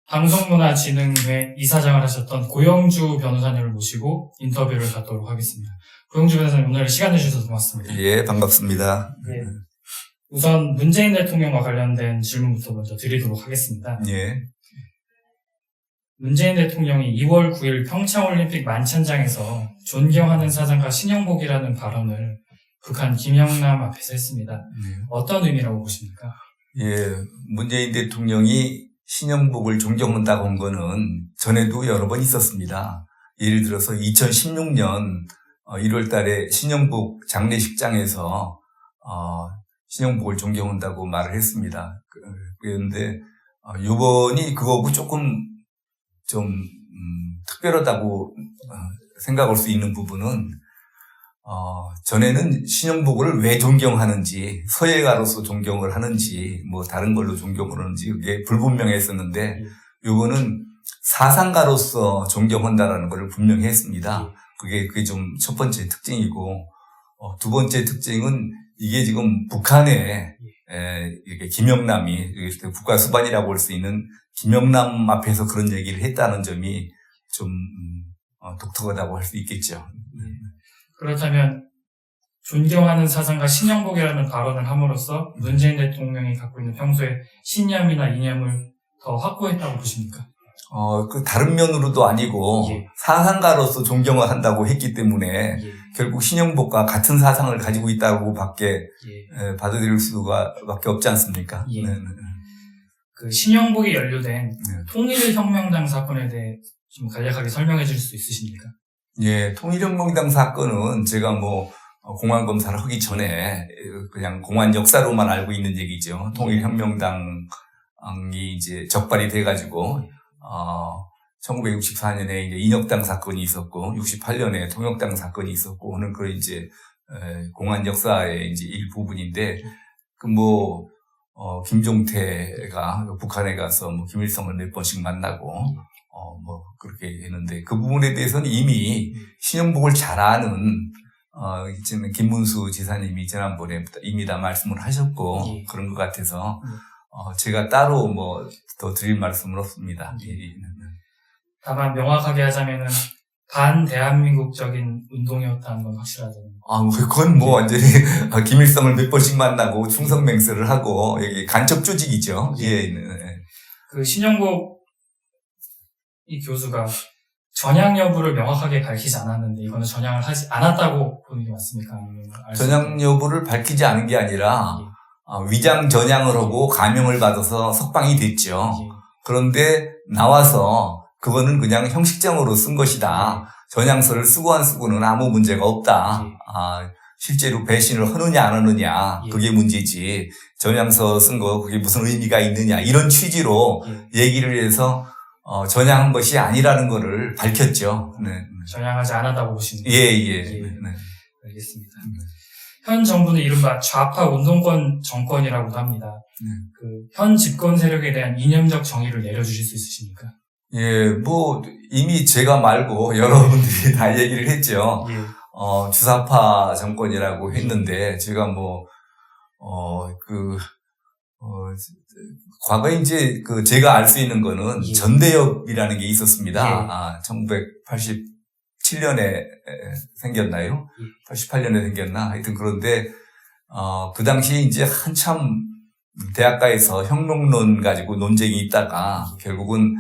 방송문화진흥회 이사장을 하셨던 고영주 변호사님을 모시고 인터뷰를 갖도록 하겠습니다. 고영주 변호사님, 오늘 시간 내주셔서 고맙습니다. 예, 반갑습니다. 네. 우선 문재인 대통령과 관련된 질문부터 먼저 드리도록 하겠습니다. 예. 문재인 대통령이 2월 9일 평창올림픽 만찬장에서 존경하는 사상가 신영복이라는 발언을 북한 김영남 앞에서 했습니다. 어떤 의미라고 보십니까? 예, 문재인 대통령이 신영복을 존경한다고 한 거는 전에도 여러 번 있었습니다. 예를 들어서 2016년 1월 달에 신영복 장례식장에서 신영복을 존경한다고 말을 했습니다. 그런데 이번이 그거하고 조금 좀 특별하다고 생각할 수 있는 부분은 전에는 신영복을 왜 존경하는지, 서예가로서 존경을 하는지, 뭐 다른 걸로 존경을 하는지 그게 불분명했었는데 이거는 사상가로서 존경한다라는 걸 분명히 했습니다. 그게 좀 첫 번째 특징이고, 두 번째 특징은 이게 지금 북한에 이렇게 김영남이 국가 수반이라고 할 수 있는 김영남 앞에서 그런 얘기를 했다는 점이 좀 독특하다고 할 수 있겠죠. 그렇다면 존경하는 사상가 신영복이라는 발언을 함으로써 문재인 대통령이 갖고 있는 평소에 신념이나 이념을 더 확고했다고 보십니까? 그 다른 면으로도 아니고 사상가로서 존경을 한다고 했기 때문에 결국 신영복과 같은 사상을 가지고 있다고 밖에 받아들일 수밖에 없지 않습니까? 그 신영복이 연루된 통일혁명당 사건에 대해 좀 간략하게 설명해 줄 수 있으십니까? 예, 통일혁명당 사건은 제가 공안 검사를 하기 전에 그냥 공안 역사로만 알고 있는 얘기죠. 통일혁명당이 이제 적발이 돼가지고 1964년에 이제 인혁당 사건이 있었고 68년에 통역당 사건이 있었고 하는 그 이제 공안 역사의 이제 일부분인데 김종태가 북한에 가서 김일성을 몇 번씩 만나고 그렇게 했는데 그 부분에 대해서는 이미 신영복을 잘 아는 이제는 김문수 지사님이 지난번에 이미 다 말씀을 하셨고 그런 것 같아서 제가 따로 더 드릴 말씀은 없습니다. 다만 명확하게 하자면은 반대한민국적인 운동이었다는 건 확실하죠. 그건 완전히 김일성을 몇 번씩 만나고 충성맹세를 하고 간첩 조직이죠. 그 신영복 이 교수가 전향 여부를 명확하게 밝히지 않았는데 이거는 전향을 하지 않았다고 보는 게 맞습니까? 전향 여부를 밝히지 않은 게 아니라 위장 전향을 하고 감형을 받아서 석방이 됐죠. 그런데 나와서 그거는 그냥 형식적으로 쓴 것이다. 전향서를 쓰고 안 쓰고는 아무 문제가 없다. 실제로 배신을 하느냐 안 하느냐 그게 문제지. 전향서 쓴 거 그게 무슨 의미가 있느냐 이런 취지로 얘기를 해서 전향한 것이 아니라는 거를 밝혔죠. 전향하지 않았다고 보시는 거죠? 예. 알겠습니다. 현 정부는 이른바 좌파 운동권 정권이라고도 합니다. 현 집권 세력에 대한 이념적 정의를 내려주실 수 있으십니까? 예, 이미 제가 말고 여러분들이 다 얘기를 했죠. 주사파 정권이라고 했는데, 제가 과거에 이제 제가 알 수 있는 거는 전대협이라는 게 있었습니다. 1987년에 생겼나요? 88년에 생겼나? 하여튼 그런데, 그 당시 이제 한참 대학가에서 혁명론 가지고 논쟁이 있다가 결국은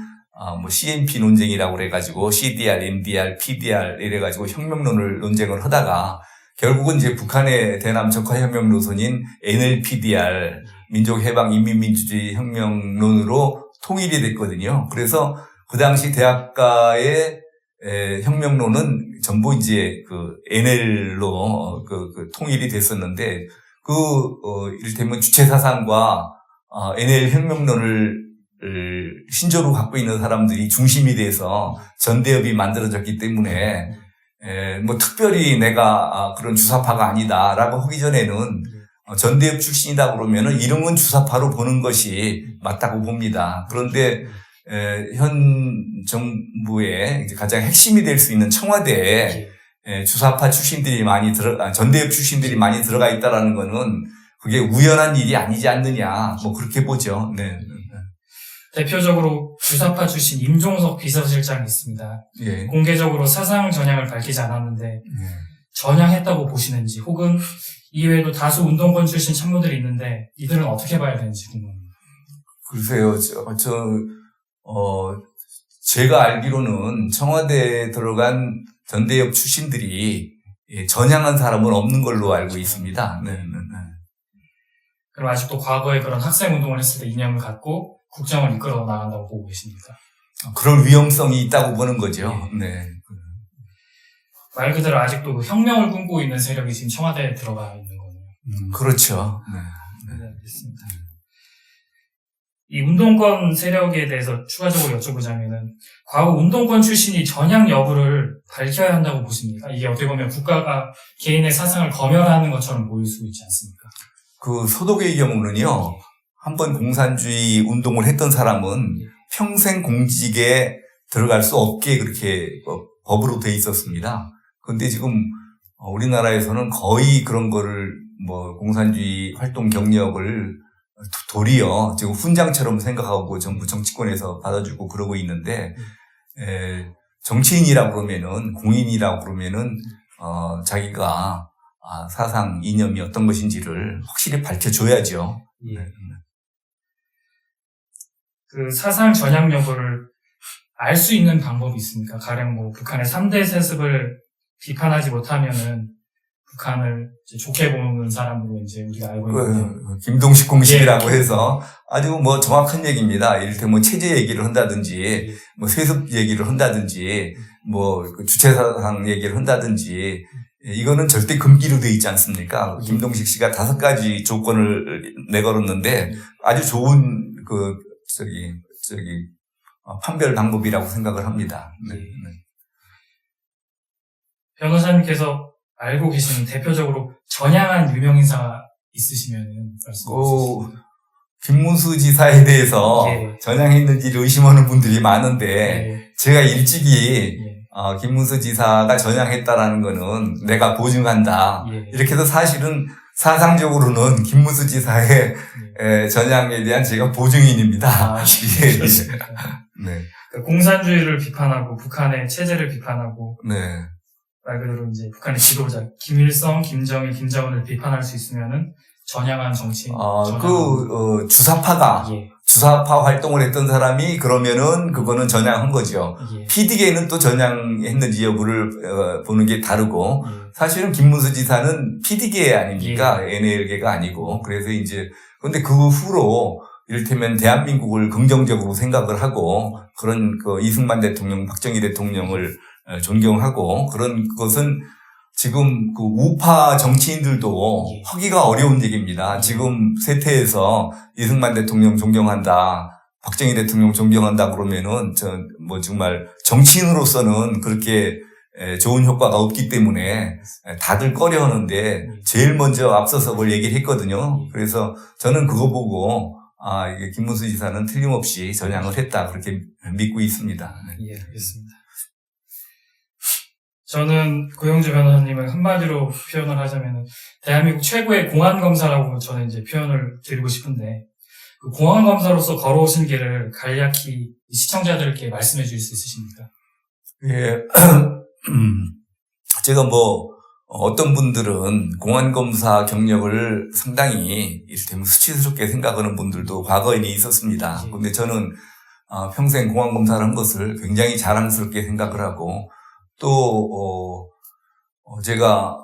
CNP 논쟁이라고 그래가지고 CDR, MDR, PDR 이래가지고 혁명론을 논쟁을 하다가 결국은 이제 북한의 대남 적화혁명 노선인 NLPDR, 민족해방인민민주주의 혁명론으로 통일이 됐거든요. 그래서 그 당시 대학가의 혁명론은 전부 이제 NL로 통일이 됐었는데 이를테면 주체사상과 NL 혁명론을 신조로 갖고 있는 사람들이 중심이 돼서 전대협이 만들어졌기 때문에 특별히 내가 그런 주사파가 아니다라고 하기 전에는 전대협 출신이다 그러면은 이름은 주사파로 보는 것이 맞다고 봅니다. 그런데 현 정부의 이제 가장 핵심이 될 수 있는 청와대에 주사파 출신들이 전대협 출신들이 많이 들어가 있다라는 거는 그게 우연한 일이 아니지 않느냐, 그렇게 보죠. 네. 대표적으로 주사파 출신 임종석 비서실장이 있습니다. 예. 공개적으로 사상 전향을 밝히지 않았는데 예. 전향했다고 보시는지, 혹은 이외에도 다수 운동권 출신 참모들이 있는데 이들은 어떻게 봐야 되는지 궁금합니다. 글쎄요, 제가 알기로는 청와대에 들어간 전대협 출신들이 전향한 사람은 없는 걸로 알고 있습니다. 네, 네, 네. 그럼 아직도 과거에 그런 학생 운동을 했을 때 이념을 갖고 국정을 이끌어 나간다고 보고 계십니까? 그런 위험성이 있다고 보는 거죠. 네. 말 그대로 아직도 그 혁명을 꿈꾸고 있는 세력이 지금 청와대에 들어가 있는 거네요. 그렇죠. 네. 네, 알겠습니다. 이 운동권 세력에 대해서 추가적으로 여쭤보자면은, 과거 운동권 출신이 전향 여부를 밝혀야 한다고 보십니까? 이게 어떻게 보면 국가가 개인의 사상을 검열하는 것처럼 보일 수 있지 않습니까? 그 소독의 경우는요, 한번 공산주의 운동을 했던 사람은 평생 공직에 들어갈 수 없게 그렇게 법으로 돼 있었습니다. 그런데 지금 우리나라에서는 거의 그런 거를 공산주의 활동 경력을 도리어 지금 훈장처럼 생각하고 정부 정치권에서 받아주고 그러고 있는데, 정치인이라고 그러면은, 공인이라고 그러면은, 자기가 사상, 이념이 어떤 것인지를 확실히 밝혀줘야죠. 예. 그 사상 전향 여부를 알 수 있는 방법이 있습니까? 가령 북한의 3대 세습을 비판하지 못하면은 북한을 이제 좋게 보는 사람으로 이제 우리가 알고 있는 김동식 공식이라고 해서 아주 정확한 얘기입니다. 이를테면 체제 얘기를 한다든지, 세습 얘기를 한다든지, 주체사상 얘기를 한다든지, 이거는 절대 금기로 돼 있지 않습니까? 김동식 씨가 5가지 조건을 내걸었는데 아주 좋은 판별 방법이라고 생각을 합니다. 네. 네. 변호사님께서 알고 계시는 대표적으로 전향한 유명인사가 있으시면 말씀해 주세요. 김문수 지사에 대해서 전향했는지를 의심하는 분들이 많은데 제가 일찍이 김문수 지사가 전향했다라는 거는 내가 보증한다. 이렇게 해서 사실은 사상적으로는 김문수 지사의 전향에 대한 제가 보증인입니다. 네. 공산주의를 비판하고 북한의 체제를 비판하고 네. 말 그대로 이제 북한의 지도자 김일성, 김정일, 김정은을 비판할 수 있으면은 전향한 정치인. 주사파가 주사파 활동을 했던 사람이 그러면은 그거는 전향한 거죠. PD계는 또 전향했는지 여부를 보는 게 다르고 사실은 김문수 지사는 PD계 아닙니까? NL계가 아니고. 그래서 이제 근데 그 후로 이를테면 대한민국을 긍정적으로 생각을 하고 그런 이승만 대통령, 박정희 대통령을 존경하고 그런 것은 지금 우파 정치인들도 하기가 어려운 얘기입니다. 지금 세태에서 이승만 대통령 존경한다, 박정희 대통령 존경한다 그러면은 정말 정치인으로서는 그렇게 좋은 효과가 없기 때문에 다들 꺼려 하는데 제일 먼저 앞서서 뭘 얘기를 했거든요. 그래서 저는 그거 보고 이게 김문수 지사는 틀림없이 전향을 했다 그렇게 믿고 있습니다. 네. 예, 알겠습니다. 저는 고영주 변호사님을 한마디로 표현을 하자면 대한민국 최고의 공안검사라고 저는 이제 표현을 드리고 싶은데 그 공안검사로서 걸어오신 길을 간략히 시청자들께 말씀해 주실 수 있으십니까? 예, 제가 어떤 분들은 공안검사 경력을 상당히 이를테면 수치스럽게 생각하는 분들도 과거에는 있었습니다. 근데 저는 평생 공안검사를 한 것을 굉장히 자랑스럽게 생각을 하고 또 제가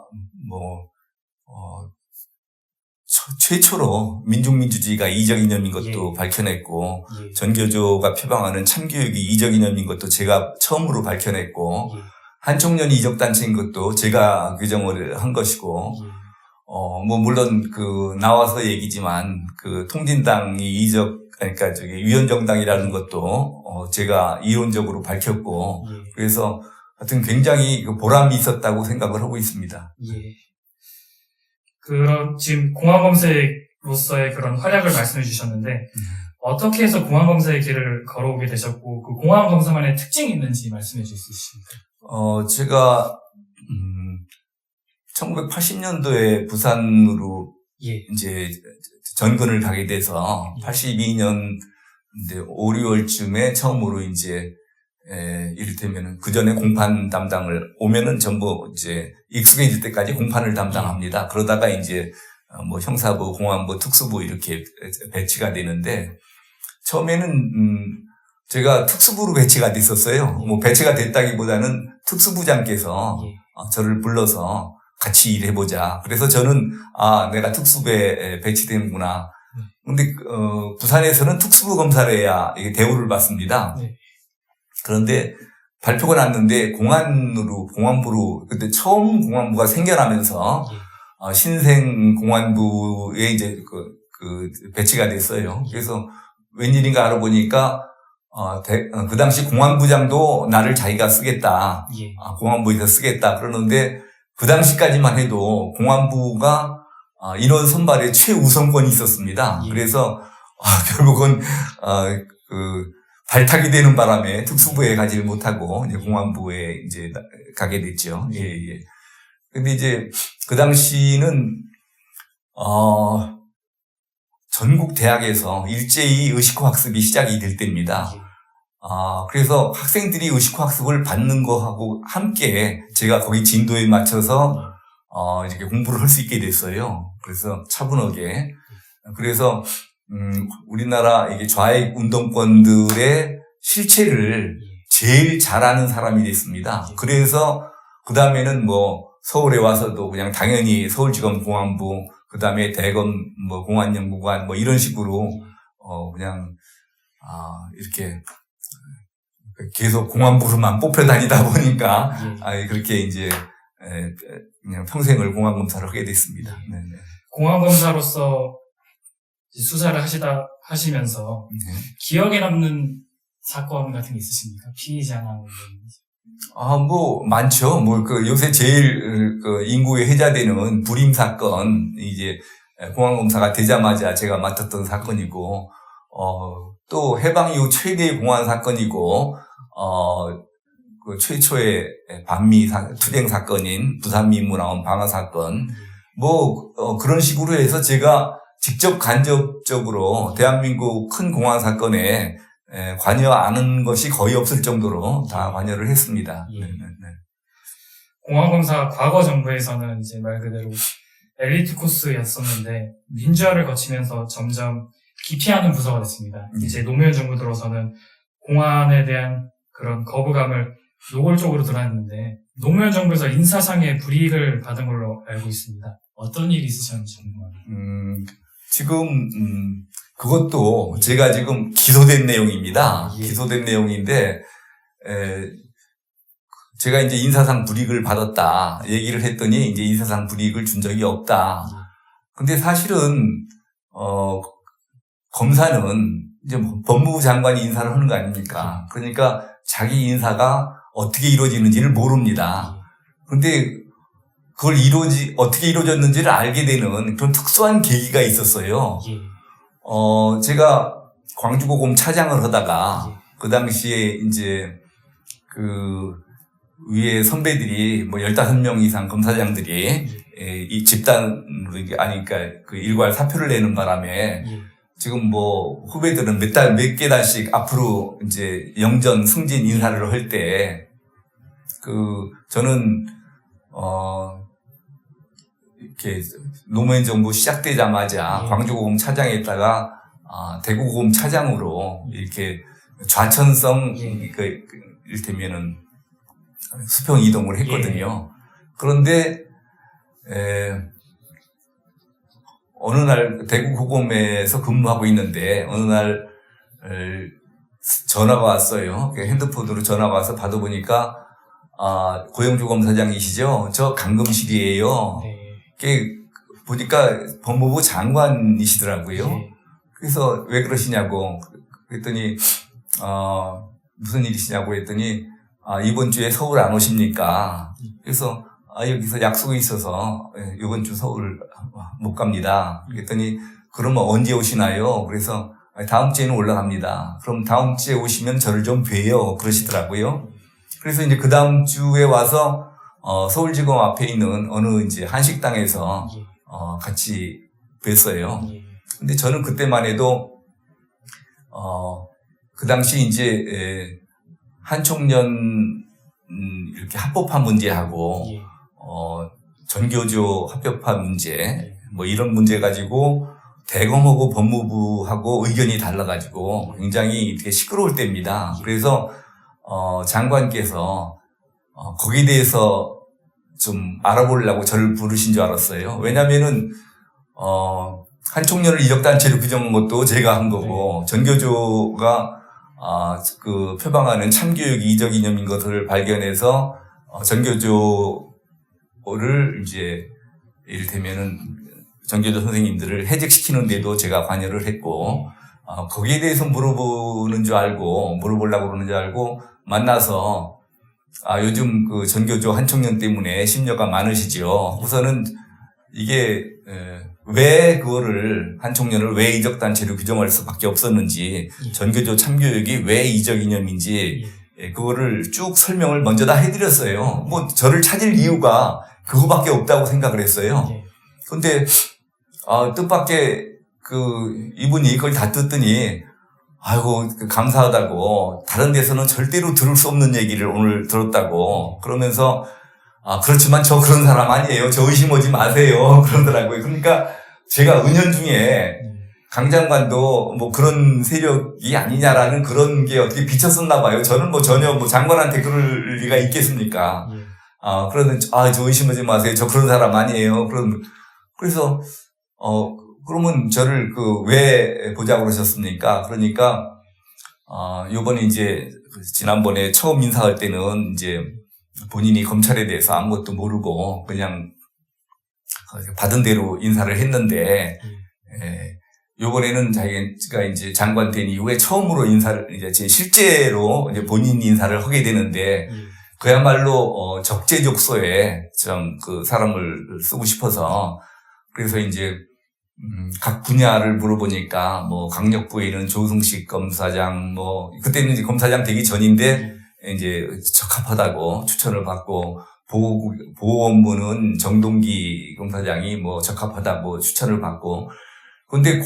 최초로 민중민주주의가 이적 이념인 것도 밝혀냈고 전교조가 표방하는 참교육이 이적 이념인 것도 제가 처음으로 밝혀냈고 한총련이 이적 단체인 것도 제가 규정을 한 것이고 물론 나와서 얘기지만 통진당이 그러니까 위원정당이라는 것도 제가 이론적으로 밝혔고 그래서 하여튼 굉장히 보람이 있었다고 생각을 하고 있습니다. 그런 지금 공안검사로서의 그런 활약을 말씀해 주셨는데 어떻게 해서 공안검사의 길을 걸어오게 되셨고 그 공안검사만의 특징이 있는지 말씀해 주실 수 있습니까? 제가 1980년도에 부산으로 이제 전근을 가게 돼서 82년 이제 5, 6월쯤에 처음으로 이제 이를테면은 그 전에 공판 담당을 오면은 전부 이제 익숙해질 때까지 공판을 담당합니다. 그러다가 이제 뭐 형사부, 공안부, 특수부 이렇게 배치가 되는데 처음에는 제가 특수부로 배치가 됐었어요. 뭐 배치가 됐다기보다는 특수부장께서 저를 불러서 같이 일해보자. 그래서 저는 내가 특수부에 배치되는구나. 근데 부산에서는 특수부 검사를 해야 이게 대우를 받습니다. 네. 그런데 발표가 났는데 공안부로 그때 처음 공안부가 생겨나면서 신생 공안부에 이제 배치가 됐어요. 그래서 웬일인가 알아보니까 그 당시 공안부장도 나를 자기가 쓰겠다. 공안부에서 쓰겠다. 그러는데 그 당시까지만 해도 공안부가 인원 선발에 최우선권이 있었습니다. 그래서 결국은 발탁이 되는 바람에 특수부에 가지를 못하고 이제 공안부에 이제 가게 됐죠. 예. 근데 이제 그 당시는 전국 대학에서 일제히 의식화 학습이 시작이 될 때입니다. 그래서 학생들이 의식화 학습을 받는 거하고 함께 제가 거기 진도에 맞춰서 이렇게 공부를 할 수 있게 됐어요. 그래서 차분하게. 그래서 우리나라 이게 좌익 운동권들의 실체를 제일 잘 아는 사람이 됐습니다. 그래서 그 다음에는 뭐 서울에 와서도 그냥 당연히 서울지검 공안부, 그 다음에 대검 뭐 공안연구관 뭐 이런 식으로 그냥 이렇게 계속 공안부로만 뽑혀 다니다 보니까 그렇게 이제 그냥 평생을 공안검사를 하게 됐습니다. 네네. 공안검사로서 수사를 하시면서 기억에 남는 사건 같은 게 있으십니까? 피의자나 뭐 많죠. 요새 제일 인구에 회자되는 불임 사건, 이제 공안검사가 되자마자 제가 맡았던 사건이고, 또 해방 이후 최대의 공안 사건이고, 그 최초의 반미 투쟁 사건인 부산민무 나온 방화 사건, 그런 식으로 해서 제가 직접 간접적으로 대한민국 큰 공안 사건에 관여하는 것이 거의 없을 정도로 다 관여를 했습니다. 네. 공안검사 과거 정부에서는 이제 말 그대로 엘리트 코스였었는데 민주화를 거치면서 점점 기피하는 부서가 됐습니다. 이제 노무현 정부 들어서는 공안에 대한 그런 거부감을 노골적으로 드러냈는데 노무현 정부에서 인사상의 불이익을 받은 걸로 알고 있습니다. 어떤 일이 있으셨는지 궁금합니다. 지금 그것도 제가 지금 기소된 내용입니다. 기소된 내용인데 제가 이제 인사상 불이익을 받았다 얘기를 했더니 이제 인사상 불이익을 준 적이 없다. 근데 사실은 검사는 이제 법무부 장관이 인사를 하는 거 아닙니까? 그러니까 자기 인사가 어떻게 이루어지는지를 모릅니다. 근데 그걸 어떻게 이루어졌는지를 알게 되는 그런 특수한 계기가 있었어요. 제가 광주고검 차장을 하다가 그 당시에 이제 그 위에 선배들이 뭐 15명 이상 검사장들이 이 집단으로 그러니까 그 일괄 사표를 내는 바람에 지금 뭐 후배들은 몇 계단씩 앞으로 이제 영전 승진 인사를 할 때 저는 이렇게 노무현 정부 시작되자마자 광주고검 차장에다가 대구고검 차장으로 이렇게 좌천성 이를테면은 수평 이동을 했거든요. 그런데 어느 날 대구고검에서 근무하고 있는데 어느 날 전화가 왔어요. 핸드폰으로 전화가 와서 받아보니까 고영주 검사장이시죠? 저 강금실이에요. 보니까 법무부 장관이시더라고요. 그래서 왜 그러시냐고 그랬더니 무슨 일이시냐고 했더니 이번 주에 서울 안 오십니까? 그래서 여기서 약속이 있어서 이번 주 서울 못 갑니다. 그랬더니 그러면 언제 오시나요? 그래서 다음 주에는 올라갑니다. 그럼 다음 주에 오시면 저를 좀 뵈요. 그러시더라고요. 그래서 이제 그 다음 주에 와서 서울지검 앞에 있는 어느 이제 한식당에서 같이 뵀어요. 근데 저는 그때만 해도 그 당시 이제 한총련 이렇게 합법화 문제하고 예. 전교조 합법화 문제 뭐 이런 문제 가지고 대검하고 법무부하고 의견이 달라가지고 굉장히 이렇게 시끄러울 때입니다. 그래서 장관께서 거기에 대해서 좀 알아보려고 저를 부르신 줄 알았어요. 왜냐면은 한총련을 이적단체로 규정한 것도 제가 한 거고 전교조가 그 표방하는 참교육이 이적 이념인 것을 발견해서 전교조를 이제 이를테면은 전교조 선생님들을 해직시키는 데도 제가 관여를 했고 거기에 대해서 물어보려고 그러는 줄 알고 만나서 요즘 그 전교조 한총련 때문에 심려가 많으시죠. 우선은 이게 왜 그거를 한총련을 왜 이적단체로 규정할 수밖에 없었는지 전교조 참교육이 왜 이적 이념인지 그거를 쭉 설명을 먼저 다 해드렸어요. 뭐 저를 찾을 이유가 그거밖에 없다고 생각을 했어요. 근데 뜻밖의 이분이 그걸 다 듣더니 아이고 감사하다고 다른 데서는 절대로 들을 수 없는 얘기를 오늘 들었다고 그러면서 그렇지만 저 그런 사람 아니에요. 저 의심하지 마세요. 그러더라고요. 그러니까 제가 은연중에 강 장관도 뭐 그런 세력이 아니냐라는 그런 게 어떻게 비쳤었나 봐요. 저는 뭐 전혀 뭐 장관한테 그럴 리가 있겠습니까? 그러는데 저 의심하지 마세요. 저 그런 사람 아니에요. 그래서 그러면 저를 왜 보자고 그러셨습니까? 그러니까 요번에 이제 지난번에 처음 인사할 때는 이제 본인이 검찰에 대해서 아무것도 모르고 그냥 받은 대로 인사를 했는데 요번에는 자기가 이제 장관 된 이후에 처음으로 이제 실제로 이제 본인 인사를 하게 되는데 그야말로 적재적소에 좀 그 사람을 쓰고 싶어서 그래서 이제 각 분야를 물어보니까 뭐 강력부에는 조승식 검사장 뭐 그때는 이제 검사장 되기 전인데 이제 적합하다고 추천을 받고 보건부는 정동기 검사장이 뭐 적합하다고 추천을 받고 근데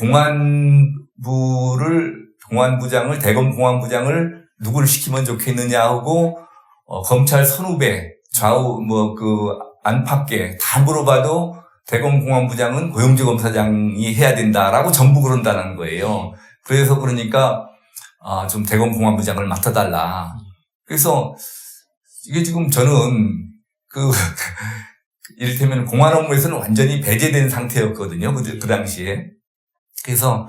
공안부장을 대검 공안부장을 누구를 시키면 좋겠느냐 하고 검찰 선후배 좌우 뭐 안팎에 다 물어봐도 대검 공안부장은 고영주 검사장이 해야 된다라고 전부 그런다는 거예요. 그래서 그러니까 좀 대검 공안부장을 맡아달라. 그래서 이게 지금 저는 이를테면 공안 업무에서는 완전히 배제된 상태였거든요. 그 당시에. 그래서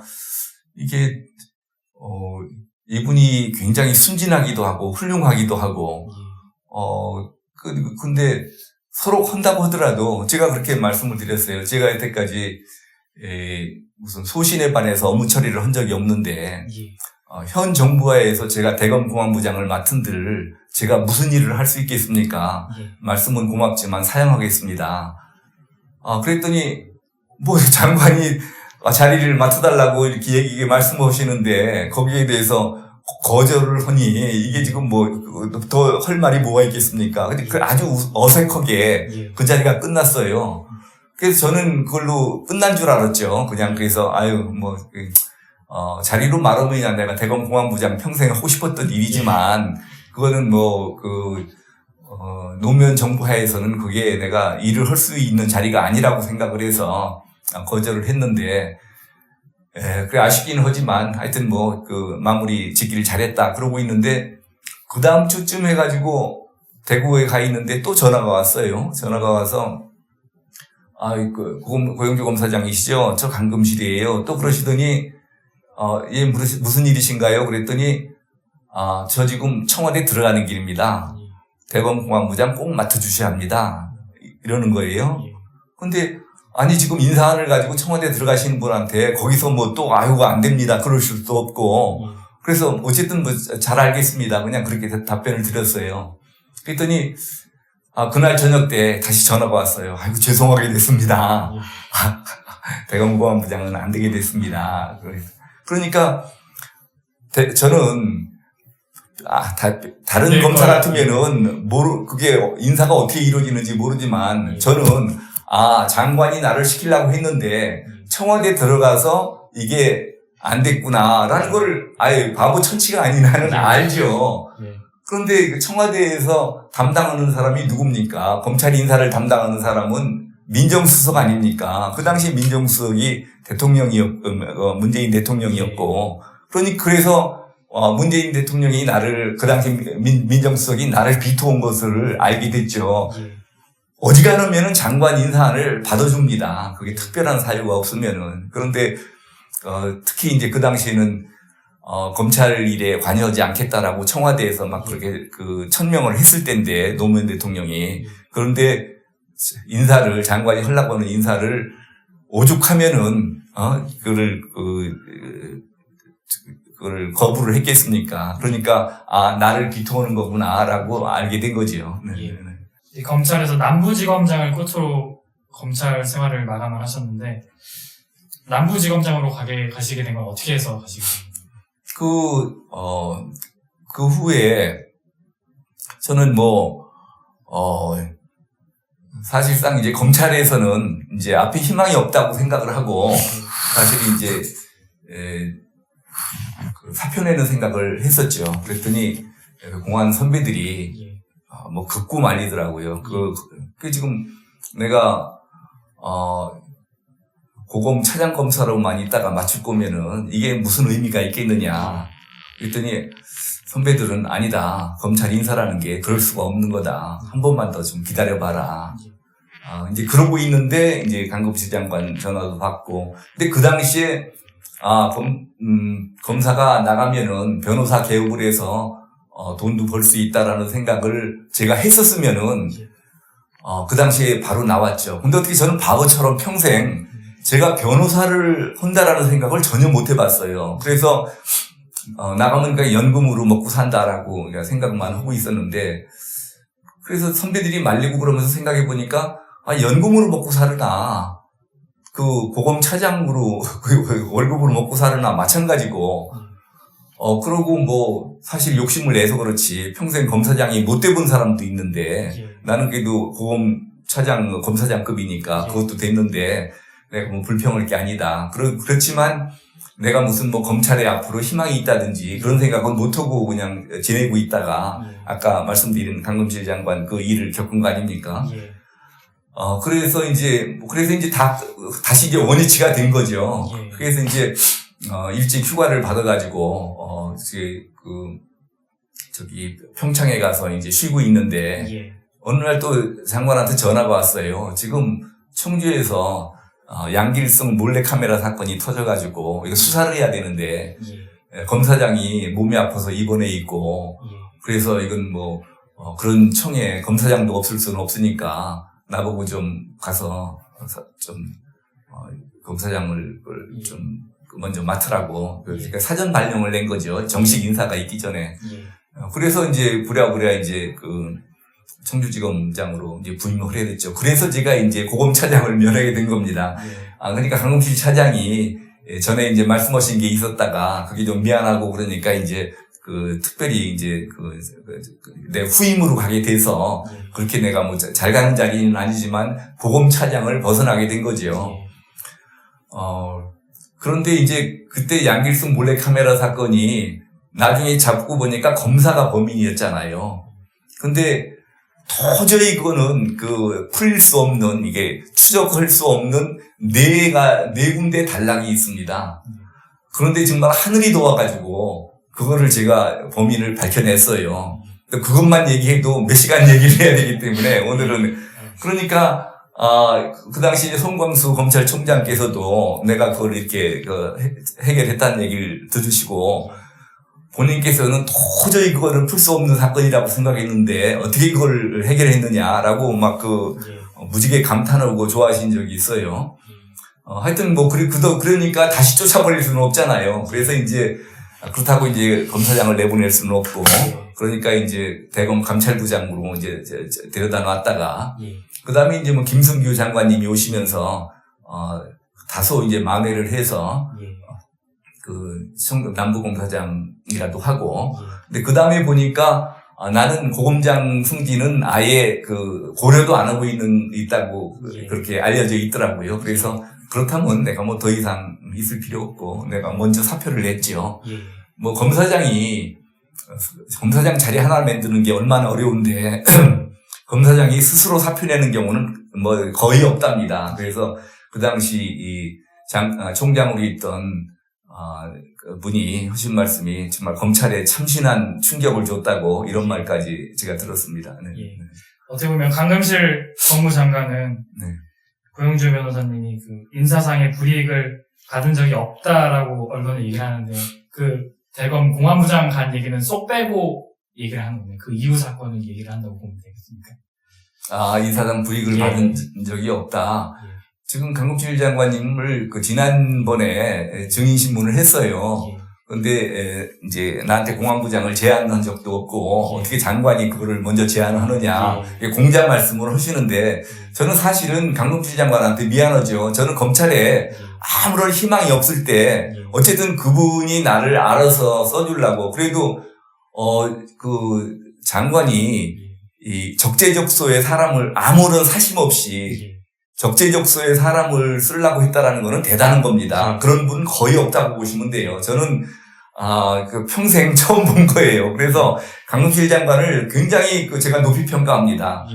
이게 이분이 굉장히 순진하기도 하고 훌륭하기도 하고 근데 서로 한다고 하더라도 제가 그렇게 말씀을 드렸어요. 제가 여태까지 무슨 소신에 반해서 업무 처리를 한 적이 없는데 현 정부하에서 제가 대검 공안부장을 맡은들 제가 무슨 일을 할 수 있겠습니까? 말씀은 고맙지만 사양하겠습니다. 그랬더니 뭐 장관이 자리를 맡아달라고 이렇게 말씀하시는데 거기에 대해서 거절을 하니 이게 지금 뭐 더 할 말이 뭐가 있겠습니까? 근데 아주 어색하게 그 자리가 끝났어요. 그래서 저는 그걸로 끝난 줄 알았죠. 그냥 그래서 자리로 말하면 내가 대검 공안부장 평생 하고 싶었던 일이지만 그거는 노무현 정부 하에서는 그게 내가 일을 할 수 있는 자리가 아니라고 생각을 해서 거절을 했는데 그래 아쉽긴 하지만 하여튼 마무리 짓기를 잘했다 그러고 있는데 그 다음 주쯤 해가지고 대구에 가 있는데 또 전화가 왔어요. 전화가 와서 고영주 검사장이시죠? 저 강금실이에요. 또 그러시더니 예 무슨 일이신가요? 그랬더니 저 지금 청와대 들어가는 길입니다. 대검 공안부장 꼭 맡아주셔야 합니다. 이러는 거예요. 근데 아니 지금 인사안을 가지고 청와대 들어가시는 분한테 거기서 안 됩니다. 그럴 수도 없고 그래서 어쨌든 잘 알겠습니다. 그냥 그렇게 답변을 드렸어요. 그랬더니 그날 저녁 때 다시 전화가 왔어요. 아이고 죄송하게 됐습니다. 대검 공안부장은 안 되게 됐습니다. 그러니까 저는 다른 검사 같으면은 그게 인사가 어떻게 이루어지는지 모르지만 저는 장관이 나를 시키려고 했는데 청와대 들어가서 이게 안 됐구나라는 걸 아예 바보 천치가 아닌 나는 알죠. 예. 그런데 그 청와대에서 담당하는 사람이 누굽니까? 검찰 인사를 담당하는 사람은 민정수석 아닙니까? 그 당시 민정수석이 문재인 대통령이었고, 그래서 문재인 대통령이 나를, 그 당시 민정수석이 나를 비토온 것을 알게 됐죠. 예. 어지간하면은 장관 인사를 받아줍니다. 그게 특별한 사유가 없으면은. 그런데, 특히 이제 그 당시에는, 검찰 일에 관여하지 않겠다라고 청와대에서 막 그렇게 천명을 했을 때인데, 노무현 대통령이. 그런데 장관이 하려고 하는 인사를 오죽하면은, 그걸 거부를 했겠습니까? 그러니까, 나를 비토하는 거구나라고 알게 된 거지요. 네. 예. 이 검찰에서 남부지검장을 끝으로 검찰 생활을 마감을 하셨는데, 남부지검장으로 가시게 된 건 어떻게 해서 가시게 된 건가요? 그 후에 저는 사실상 이제 검찰에서는 이제 앞에 희망이 없다고 생각을 하고 사실 이제 사표내는 생각을 했었죠. 그랬더니 공안 선배들이 예. 긋고 말리더라고요. 그 지금 내가 고검 차장 검사로만 있다가 맞출 거면은 이게 무슨 의미가 있겠느냐. 그랬더니 선배들은 아니다. 검찰 인사라는 게 그럴 수가 없는 거다. 한 번만 더 좀 기다려봐라. 이제 그러고 있는데 이제 강금실 장관 전화도 받고. 근데 그 당시에 검사가 나가면은 변호사 개업을 해서 돈도 벌 수 있다라는 생각을 제가 했었으면은 그 당시에 바로 나왔죠. 근데 어떻게 저는 바보처럼 평생 제가 변호사를 한다라는 생각을 전혀 못 해봤어요. 그래서 나가면 그냥 연금으로 먹고 산다라고 생각만 하고 있었는데, 그래서 선배들이 말리고 그러면서 생각해 보니까 연금으로 먹고 사르나 그 고검 차장으로 월급으로 먹고 사르나 마찬가지고. 그러고 사실 욕심을 내서 그렇지 평생 검사장이 못 돼본 사람도 있는데 나는 그래도 고검 차장 검사장급이니까 그것도 됐는데 내가 불평할 게 아니다. 그렇지만 내가 무슨 검찰에 앞으로 희망이 있다든지 그런 생각은 못하고 그냥 지내고 있다가 아까 말씀드린 강금실 장관 그 일을 겪은 거 아닙니까? 그래서 이제 다시 이제 원위치가 된 거죠. 그래서 이제 일찍 휴가를 받아가지고 평창에 가서 이제 쉬고 있는데 어느 날 또 장관한테 전화가 왔어요. 지금 청주에서 양길성 몰래카메라 사건이 터져가지고 이거 수사를 해야 되는데 검사장이 몸이 아파서 입원해 있고 그래서 이건 그런 청에 검사장도 없을 수는 없으니까 나보고 좀 가서 검사장을 좀 먼저 맡으라고 그러니까 사전 발령을 낸 거죠. 정식 인사가 있기 전에. 그래서 이제 부랴부랴 이제 청주지검장으로 이제 부임을 해야 됐죠. 그래서 제가 이제 고검차장을 면하게 된 겁니다. 그러니까 강금실 차장이 전에 이제 말씀하신 게 있었다가 그게 좀 미안하고 그러니까 이제 특별히 이제 내 후임으로 가게 돼서 그렇게 내가 잘 가는 자리는 아니지만 고검차장을 벗어나게 된 거죠. 그런데 이제 그때 양길성 몰래카메라 사건이 나중에 잡고 보니까 검사가 범인이었잖아요. 근데 도저히 그거는 풀릴 수 없는 이게 추적할 수 없는 네 군데 단락이 있습니다. 그런데 정말 하늘이 도와가지고 그거를 제가 범인을 밝혀냈어요. 그것만 얘기해도 몇 시간 얘기를 해야 되기 때문에 오늘은 그러니까 그 당시 송광수 검찰총장께서도 내가 그걸 이렇게 해결했다는 얘기를 들으시고 본인께서는 도저히 그거를 풀 수 없는 사건이라고 생각했는데 어떻게 그걸 해결했느냐라고 막 무지개 감탄하고 좋아하신 적이 있어요. 하여튼 그러니까 다시 쫓아버릴 수는 없잖아요. 그래서 이제 그렇다고 이제 검사장을 내보낼 수는 없고 그러니까 이제 대검 감찰부장으로 이제 데려다 놨다가 그 다음에 이제 김성규 장관님이 오시면서 다소 이제 만회를 해서 남부검사장이라도 하고 근데 그 다음에 보니까 나는 고검장 승진은 아예 고려도 안 하고 있다고 그렇게 알려져 있더라고요. 그래서 그렇다면 내가 뭐 더 이상 있을 필요 없고 내가 먼저 사표를 냈죠. 예. 뭐 검사장 자리 하나 만드는 게 얼마나 어려운데 검사장이 스스로 사표 내는 경우는 뭐 거의 없답니다. 그래서 그 당시 총장으로 있던 그 분이 하신 말씀이 정말 검찰에 참신한 충격을 줬다고 이런 말까지 제가 들었습니다. 네. 예. 어떻게 보면 강금실 법무장관은 네. 고영주 변호사님이 그 인사상의 불이익을 받은 적이 없다라고 언론에 얘기를 하는데 그 대검 공안부장 간 얘기는 쏙 빼고 얘기를 하는 거네요. 그 이후 사건을 얘기를 한다고 보면 되겠습니까? 인사상 불이익을 예. 받은 적이 없다. 예. 지금 강금실 장관님을 그 지난번에 증인신문을 했어요. 예. 근데 이제 나한테 공안부장을 제안한 적도 없고 예. 어떻게 장관이 그거를 먼저 제안을 하느냐 공자 말씀을 하시는데 저는 사실은 강금실 장관한테 미안하죠. 저는 검찰에 아무런 희망이 없을 때 어쨌든 그분이 나를 알아서 써주려고 그래도 그 장관이 이 적재적소에 사람을 아무런 사심 없이 적재적소에 사람을 쓰려고 했다라는 거는 대단한 겁니다. 그런 분 거의 없다고 보시면 돼요. 저는 그 평생 처음 본 거예요. 그래서 강금실 장관을 굉장히 제가 높이 평가합니다.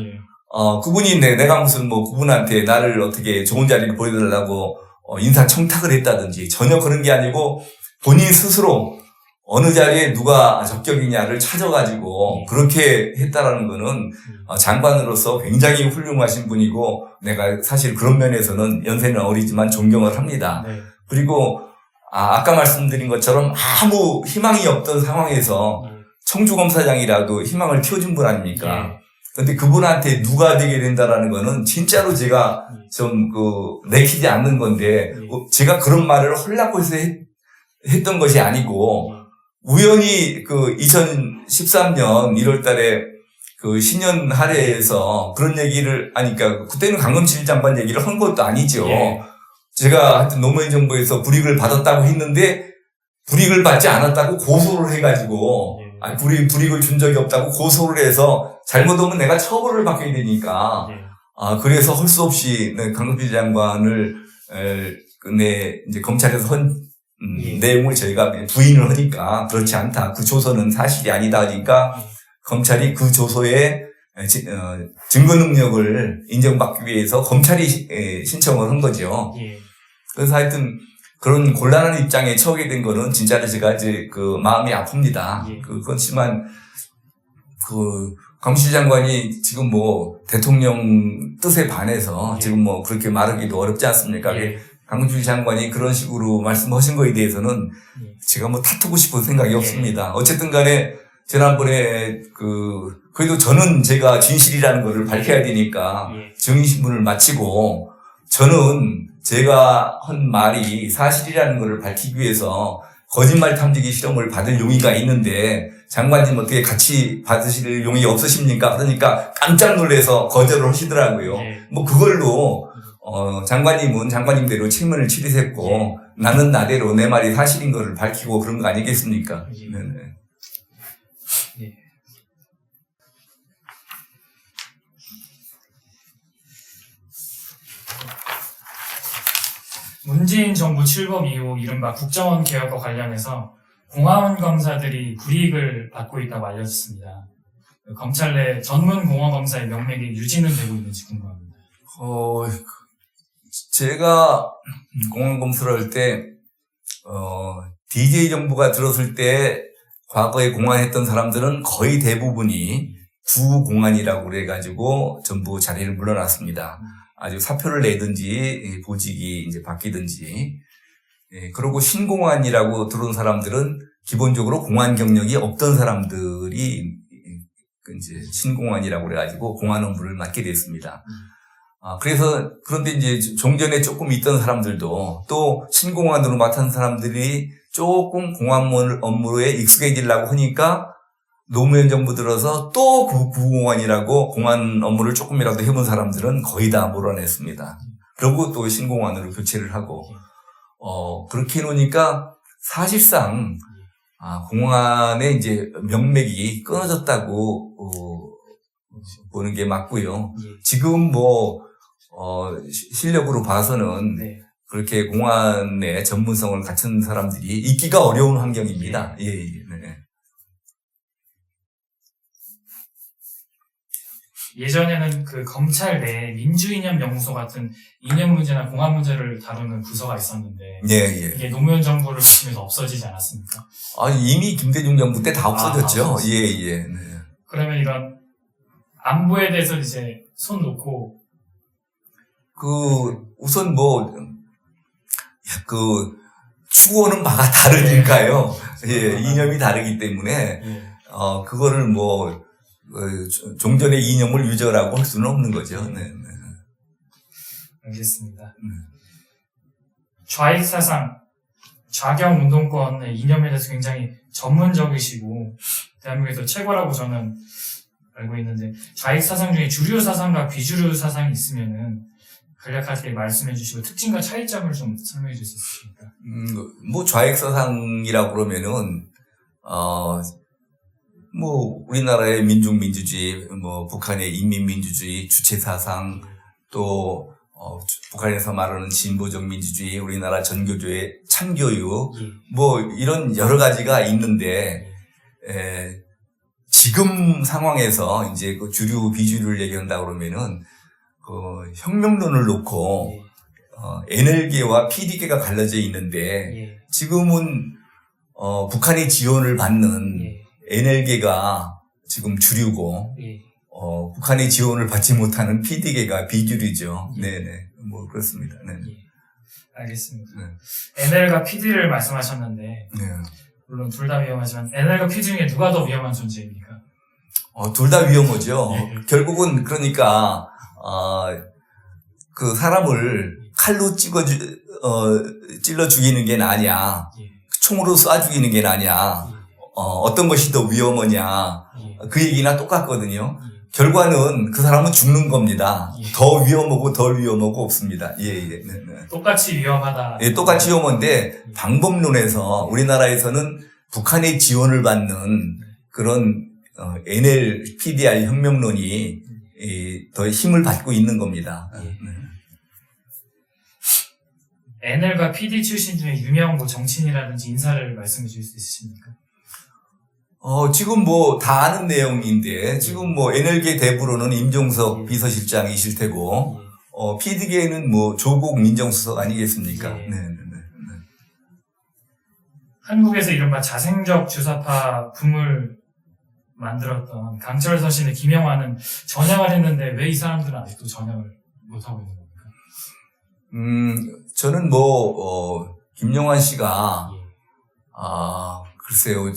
그분이 내가 무슨 뭐 그분한테 나를 어떻게 좋은 자리를 보여달라고 인사 청탁을 했다든지 전혀 그런 게 아니고 본인 스스로 어느 자리에 누가 적격이냐를 찾아가지고 그렇게 했다라는 거는 장관으로서 굉장히 훌륭하신 분이고 내가 사실 그런 면에서는 연세는 어리지만 존경을 합니다. 네. 그리고 아까 말씀드린 것처럼 아무 희망이 없던 상황에서 청주검사장이라도 희망을 키워준 분 아닙니까? 근데 그분한테 누가 되게 된다라는 거는 진짜로 제가 좀 내키지 않는 건데 제가 그런 말을 하려고 해서 했던 것이 아니고 우연히 2013년 1월 달에 신년 할애에서 그런 얘기를 하니까 그때는 강금실 장관 얘기를 한 것도 아니죠. 제가 하여튼 노무현 정부에서 불이익을 받았다고 했는데 불이익을 받지 않았다고 고소를 해가지고 불이익을 준 적이 없다고 고소를 해서 잘못하면 내가 처벌을 받게 되니까 그래서 할 수 없이 강금실 장관을 이제 검찰에서 내용을 저희가 부인을 하니까 그렇지 않다. 그 조서는 사실이 아니다 하니까 검찰이 그 조서에 증거 능력을 인정받기 위해서 검찰이 신청을 한 거죠. 그래서 하여튼 그런 곤란한 입장에 처하게 된 거는 진짜로 제가 이제 마음이 아픕니다. 그렇지만 강금실 장관이 지금 뭐 대통령 뜻에 반해서 지금 뭐 그렇게 말하기도 어렵지 않습니까? 강금실 장관이 그런 식으로 말씀하신 거에 대해서는 제가 뭐 탓하고 싶은 생각이 없습니다. 어쨌든 간에 지난번에 그래도 저는 제가 진실이라는 거를 밝혀야 되니까 증인신문을 마치고 저는 제가 한 말이 사실이라는 거를 밝히기 위해서 거짓말 탐지기 실험을 받을 용의가 있는데 장관님 어떻게 같이 받으실 용의 없으십니까? 그러니까 깜짝 놀라서 거절을 하시더라고요. 뭐 그걸로 장관님은 장관님대로 책임을 치르셨고 나는 나대로 내 말이 사실인 거를 밝히고 그런 거 아니겠습니까? 네네. 문재인 정부 출범 이후 이른바 국정원 개혁과 관련해서 공안 검사들이 불이익을 받고 있다고 알려졌습니다. 검찰 내 전문 공안 검사의 명맥이 유지는 되고 있는지 궁금합니다. 제가 공안 검사를 할 때 DJ 정부가 들었을 때 과거에 공안했던 사람들은 거의 대부분이 구공안이라고 그래가지고 전부 자리를 물러났습니다. 아주 사표를 내든지 보직이 이제 바뀌든지. 그리고 신공안이라고 들어온 사람들은 기본적으로 공안 경력이 없던 사람들이 이제 신공안이라고 그래가지고 공안 업무를 맡게 됐습니다. 그런데 이제 종전에 조금 있던 사람들도 또 신공안으로 맡은 사람들이 조금 공안 업무에 익숙해지려고 하니까 노무현 정부 들어서 또 구공안이라고 공안 업무를 조금이라도 해본 사람들은 거의 다 몰아냈습니다. 그리고 또 신공안으로 교체를 하고, 그렇게 해놓으니까 사실상, 공안의 이제 명맥이 끊어졌다고, 보는 게 맞고요. 지금 실력으로 봐서는 그렇게 공안의 전문성을 갖춘 사람들이 있기가 어려운 환경입니다. 예, 예, 네. 예전에는 그 검찰 내에 민주이념 연구소 같은 이념 문제나 공안 문제를 다루는 부서가 있었는데 예, 예. 이게 노무현 정부를 거치면서 없어지지 않았습니까? 이미 김대중 정부 때 다 없어졌죠. 다 없어졌어요. 예, 예. 네. 그러면 이런 안보에 대해서 이제 손 놓고 우선 추구하는 바가 다르니까요. 예, 이념이 다르기 때문에, 예. 그거를 종전의 이념을 유저라고 할 수는 없는 거죠. 네, 네. 알겠습니다. 좌익 사상, 좌경 운동권의 이념에 대해서 굉장히 전문적이시고 대한민국에서 최고라고 저는 알고 있는데 좌익 사상 중에 주류 사상과 비주류 사상이 있으면은 간략하게 말씀해 주시고 특징과 차이점을 좀 설명해 주실 수 있습니까? 좌익 사상이라고 그러면은 우리나라의 민중민주주의, 북한의 인민민주주의, 주체사상, 또, 북한에서 말하는 진보적 민주주의, 우리나라 전교조의 참교육, 이런 여러 가지가 있는데, 지금 상황에서 이제 그 주류, 비주류를 얘기한다 그러면은, 혁명론을 놓고, NL계와 PD계가 갈라져 있는데, 지금은, 북한의 지원을 받는 NL계가 지금 주류고, 북한의 지원을 받지 못하는 PD계가 비주류죠. 네네. 그렇습니다. 네. 알겠습니다. 네. NL과 PD를 말씀하셨는데, 네. 물론 둘 다 위험하지만, NL과 PD 중에 누가 더 위험한 존재입니까? 둘 다 위험하죠. 네. 결국은, 그러니까, 그 사람을 칼로 찔러 죽이는 게 나냐, 총으로 쏴 죽이는 게 나냐, 어떤 것이 더 위험하냐, 그 얘기나 똑같거든요. 결과는 그 사람은 죽는 겁니다. 더 위험하고 덜 위험하고 없습니다. 예. 네. 똑같이 위험하다. 예, 똑같이 위험한데 방법론에서 우리나라에서는 북한의 지원을 받는 그런 NL, PDR 혁명론이 더 힘을 받고 있는 겁니다. NL과 PD 출신 중에 유명 정치인이라든지 인사를 말씀해 주실 수 있으십니까? 지금 다 아는 내용인데, 지금 NL계 대부로는 임종석 비서실장이실 테고, PD계는 조국 민정수석 아니겠습니까? 네. 한국에서 이른바 자생적 주사파 붐을 만들었던 강철 서신의 김영환은 전향을 했는데 왜 이 사람들은 아직도 전향을 못하고 있는 겁니까? 저는 김영환 씨가, 글쎄요,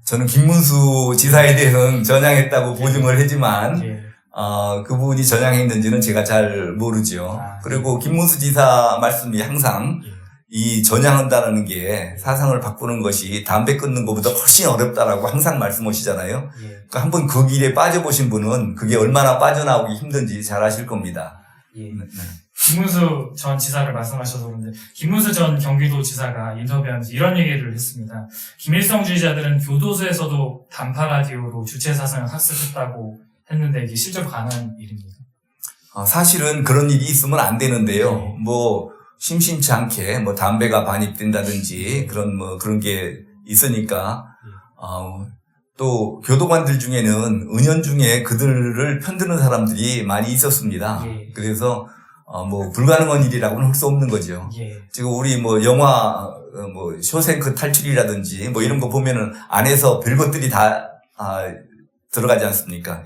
저는 김문수 지사에 대해서는 전향했다고 보증을 하지만, 그분이 전향했는지는 제가 잘 모르죠. 그리고 김문수 지사 말씀이 항상 이 전향한다는 게 사상을 바꾸는 것이 담배 끊는 것보다 훨씬 어렵다라고 항상 말씀하시잖아요. 그러니까 한번 그 길에 빠져보신 분은 그게 얼마나 빠져나오기 힘든지 잘 아실 겁니다. 네. 김문수 전 지사를 말씀하셔서 그런데 김문수 전 경기도지사가 인터뷰하면서 이런 얘기를 했습니다. 김일성주의자들은 교도소에서도 단파 라디오로 주체 사상을 학습했다고 했는데 이게 실제로 가능한 일입니까? 사실은 그런 일이 있으면 안 되는데요. 심심치 않게 담배가 반입된다든지 그런 게 있으니까 또 교도관들 중에는 은연중에 그들을 편드는 사람들이 많이 있었습니다. 그래서 불가능한 일이라고는 할 수 없는 거죠. 지금 우리 영화 쇼생크 탈출이라든지 이런 거 보면은 안에서 별것들이 다 들어가지 않습니까?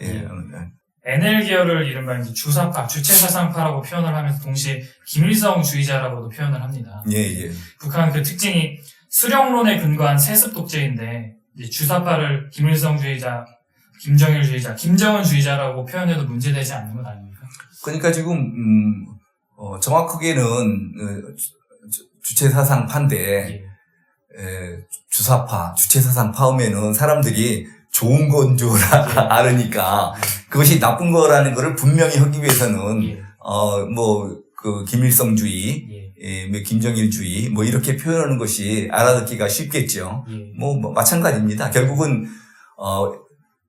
NL 계열을 이른바 이제 주사파, 주체사상파라고 표현을 하면서 동시에 김일성주의자라고도 표현을 합니다. 북한은 그 특징이 수령론에 근거한 세습 독재인데 이제 주사파를 김일성주의자, 김정일주의자, 김정은주의자라고 표현해도 문제되지 않는 것 아닙니까? 그러니까 지금 정확하게는 주체사상파인데 주사파, 주체사상파하면은 사람들이 좋은 건 줄 알으니까 그것이 나쁜 거라는 거를 분명히 하기 위해서는 김일성주의, 김정일주의 이렇게 표현하는 것이 알아듣기가 쉽겠죠. 마찬가지입니다. 결국은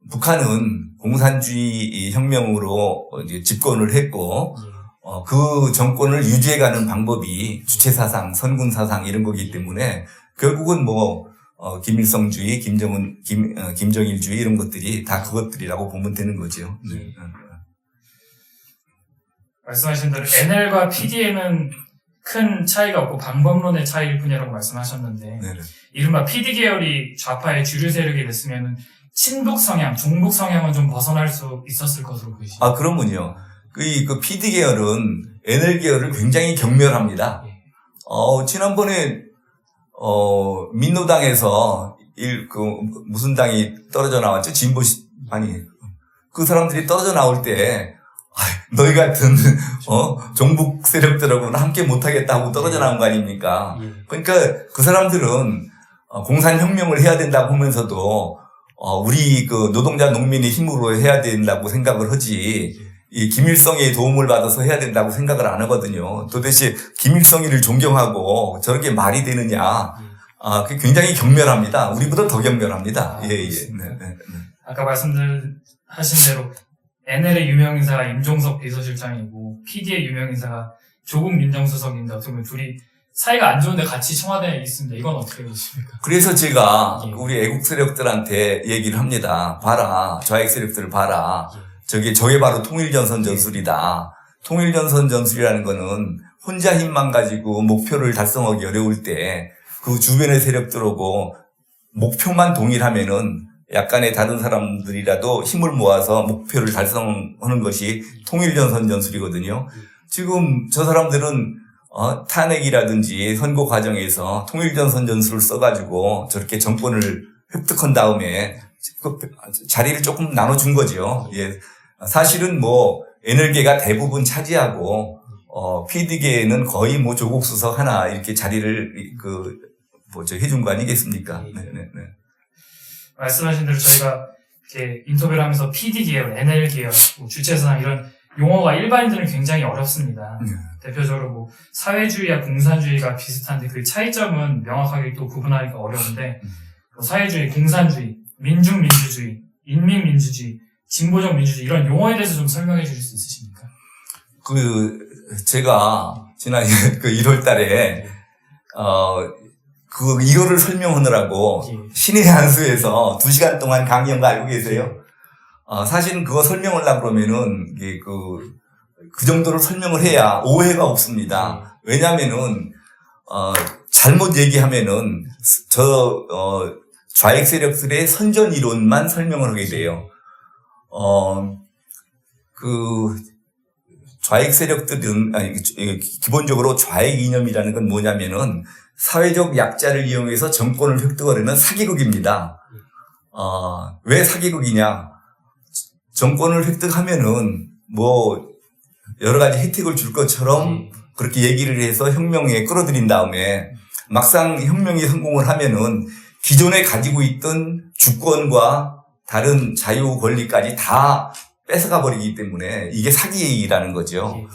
북한은 공산주의 혁명으로 이제 집권을 했고 그 정권을 유지해가는 방법이 주체사상, 선군사상 이런 거기 때문에 결국은 김일성주의, 김정일주의 이런 것들이 다 그것들이라고 보면 되는 거죠. 네. 말씀하신 대로 NL과 PD에는 큰 차이가 없고 방법론의 차이일 뿐이라고 말씀하셨는데 네네. 이른바 PD 계열이 좌파의 주류 세력이 됐으면 친북 성향, 종북 성향은 좀 벗어날 수 있었을 것으로 보이시죠? 그러면요. 그 PD 계열은 NL 계열을 굉장히 경멸합니다. 지난번에 민노당에서 무슨 당이 떨어져 나왔죠? 그 사람들이 떨어져 나올 때 너희 같은 종북 세력들하고는 함께 못하겠다 하고 떨어져 나온 거 아닙니까? 그러니까 그 사람들은 공산혁명을 해야 된다고 하면서도 우리 그 노동자 농민의 힘으로 해야 된다고 생각을 하지 이 김일성의 도움을 받아서 해야 된다고 생각을 안 하거든요. 도대체 김일성이를 존경하고 저렇게 말이 되느냐? 그게 굉장히 경멸합니다. 우리보다 더 경멸합니다. 예. 네. 아까 말씀하신 대로 NL의 유명인사가 임종석 비서실장이고 PD의 유명인사가 조국 민정수석인데 어떻게 보면 둘이 사이가 안 좋은데 같이 청와대에 있습니다. 이건 어떻게 보십니까? 그래서 제가 우리 애국 세력들한테 얘기를 합니다. 봐라. 좌익 세력들을 봐라. 저게 바로 통일전선 전술이다. 통일전선 전술이라는 거는 혼자 힘만 가지고 목표를 달성하기 어려울 때 그 주변의 세력들하고 목표만 동일하면은 약간의 다른 사람들이라도 힘을 모아서 목표를 달성하는 것이 통일전선 전술이거든요. 지금 저 사람들은 탄핵이라든지 선거 과정에서 통일전선 전술을 써가지고 저렇게 정권을 획득한 다음에 자리를 조금 나눠준 거죠. 예. 사실은 NL계가 대부분 차지하고 PD계에는 거의 조국 수석 하나 이렇게 자리를 해준 거 아니겠습니까? 네. 말씀하신 대로 저희가 이렇게 인터뷰를 하면서 PD 계열, NL 계열, 주체사상 이런 용어가 일반인들은 굉장히 어렵습니다. 대표적으로 사회주의와 공산주의가 비슷한데 그 차이점은 명확하게 또 구분하기가 어려운데 사회주의, 공산주의, 민중민주주의, 인민민주주의, 진보적 민주주의 이런 용어에 대해서 좀 설명해 주실 수 있으십니까? 제가 지난 1월 달에 이거를 설명하느라고 신의 한수에서 2시간 동안 강의한 거 알고 계세요? 사실은 그거 설명을 하려고 그러면은 그 정도로 설명을 해야 오해가 없습니다. 왜냐면은 잘못 얘기하면은 좌익 세력들의 선전 이론만 설명을 하게 돼요. 좌익 세력들은 기본적으로 좌익 이념이라는 건 뭐냐면은 사회적 약자를 이용해서 정권을 획득하려는 사기극입니다. 왜 사기극이냐? 정권을 획득하면은 여러 가지 혜택을 줄 것처럼 그렇게 얘기를 해서 혁명에 끌어들인 다음에 막상 혁명이 성공을 하면은 기존에 가지고 있던 주권과 다른 자유 권리까지 다 뺏어가 버리기 때문에 이게 사기라는 거죠.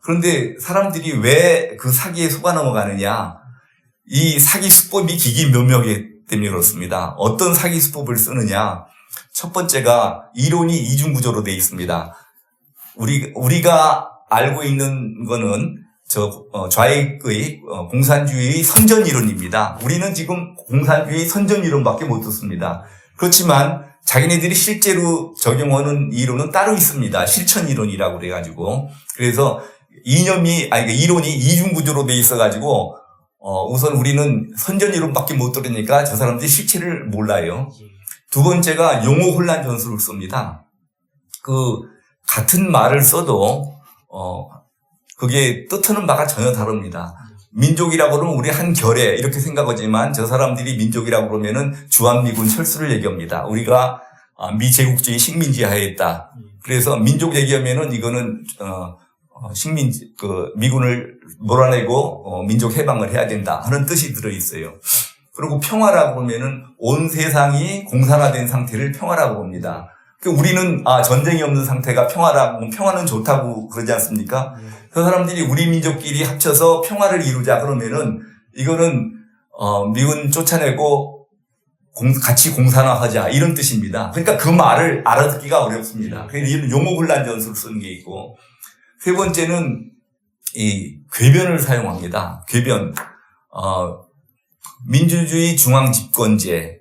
그런데 사람들이 왜 그 사기에 속아 넘어가느냐? 이 사기 수법이 기기묘묘하기 때문에 그렇습니다. 어떤 사기 수법을 쓰느냐? 첫 번째가 이론이 이중구조로 되어 있습니다. 우리가 알고 있는 거는 좌익의 공산주의 선전 이론입니다. 우리는 지금 공산주의 선전 이론밖에 못 듣습니다. 그렇지만 자기네들이 실제로 적용하는 이론은 따로 있습니다. 실천 이론이라고 그래가지고. 그래서 이론이 이중구조로 돼 있어가지고, 우선 우리는 선전 이론밖에 못 들으니까 저 사람들이 실체를 몰라요. 두 번째가 용어 혼란 전술을 씁니다. 같은 말을 써도, 그게 뜻하는 바가 전혀 다릅니다. 민족이라고 그러면 우리 한 결에 이렇게 생각하지만 저 사람들이 민족이라고 그러면은 주한미군 철수를 얘기합니다. 우리가 미제국주의 식민지 하에 있다. 그래서 민족 얘기하면은 이거는 미군을 몰아내고 민족 해방을 해야 된다 하는 뜻이 들어 있어요. 그리고 평화라고 하면은 온 세상이 공산화된 상태를 평화라고 봅니다. 우리는 전쟁이 없는 상태가 평화라고, 평화는 좋다고 그러지 않습니까? 그 사람들이 우리 민족끼리 합쳐서 평화를 이루자 그러면은 이거는 미군 쫓아내고 같이 공산화하자 이런 뜻입니다. 그러니까 그 말을 알아듣기가 어렵습니다. 그래서 이런 용어 혼란 전술을 쓰는 게 있고, 세 번째는 이 궤변을 사용합니다. 궤변. 민주주의 중앙집권제,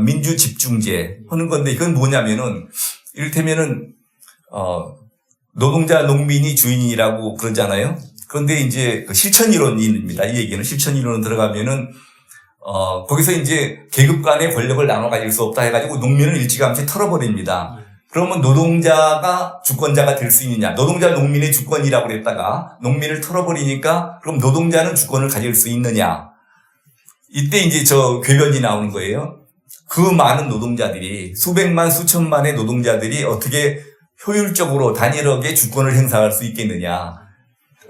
민주집중제 하는 건데, 이건 뭐냐면은, 이를테면은, 노동자, 농민이 주인이라고 그러잖아요. 그런데 이제 그 실천이론입니다. 이 얘기는 실천이론 들어가면은, 거기서 이제 계급 간의 권력을 나눠 가질 수 없다 해가지고 농민을 일찌감치 털어버립니다. 그러면 노동자가 주권자가 될 수 있느냐. 노동자, 농민의 주권이라고 그랬다가 농민을 털어버리니까 그럼 노동자는 주권을 가질 수 있느냐. 이때 이제 저 궤변이 나오는 거예요. 그 많은 노동자들이 수백만 수천만의 노동자들이 어떻게 효율적으로 단일하게 주권을 행사할 수 있겠느냐.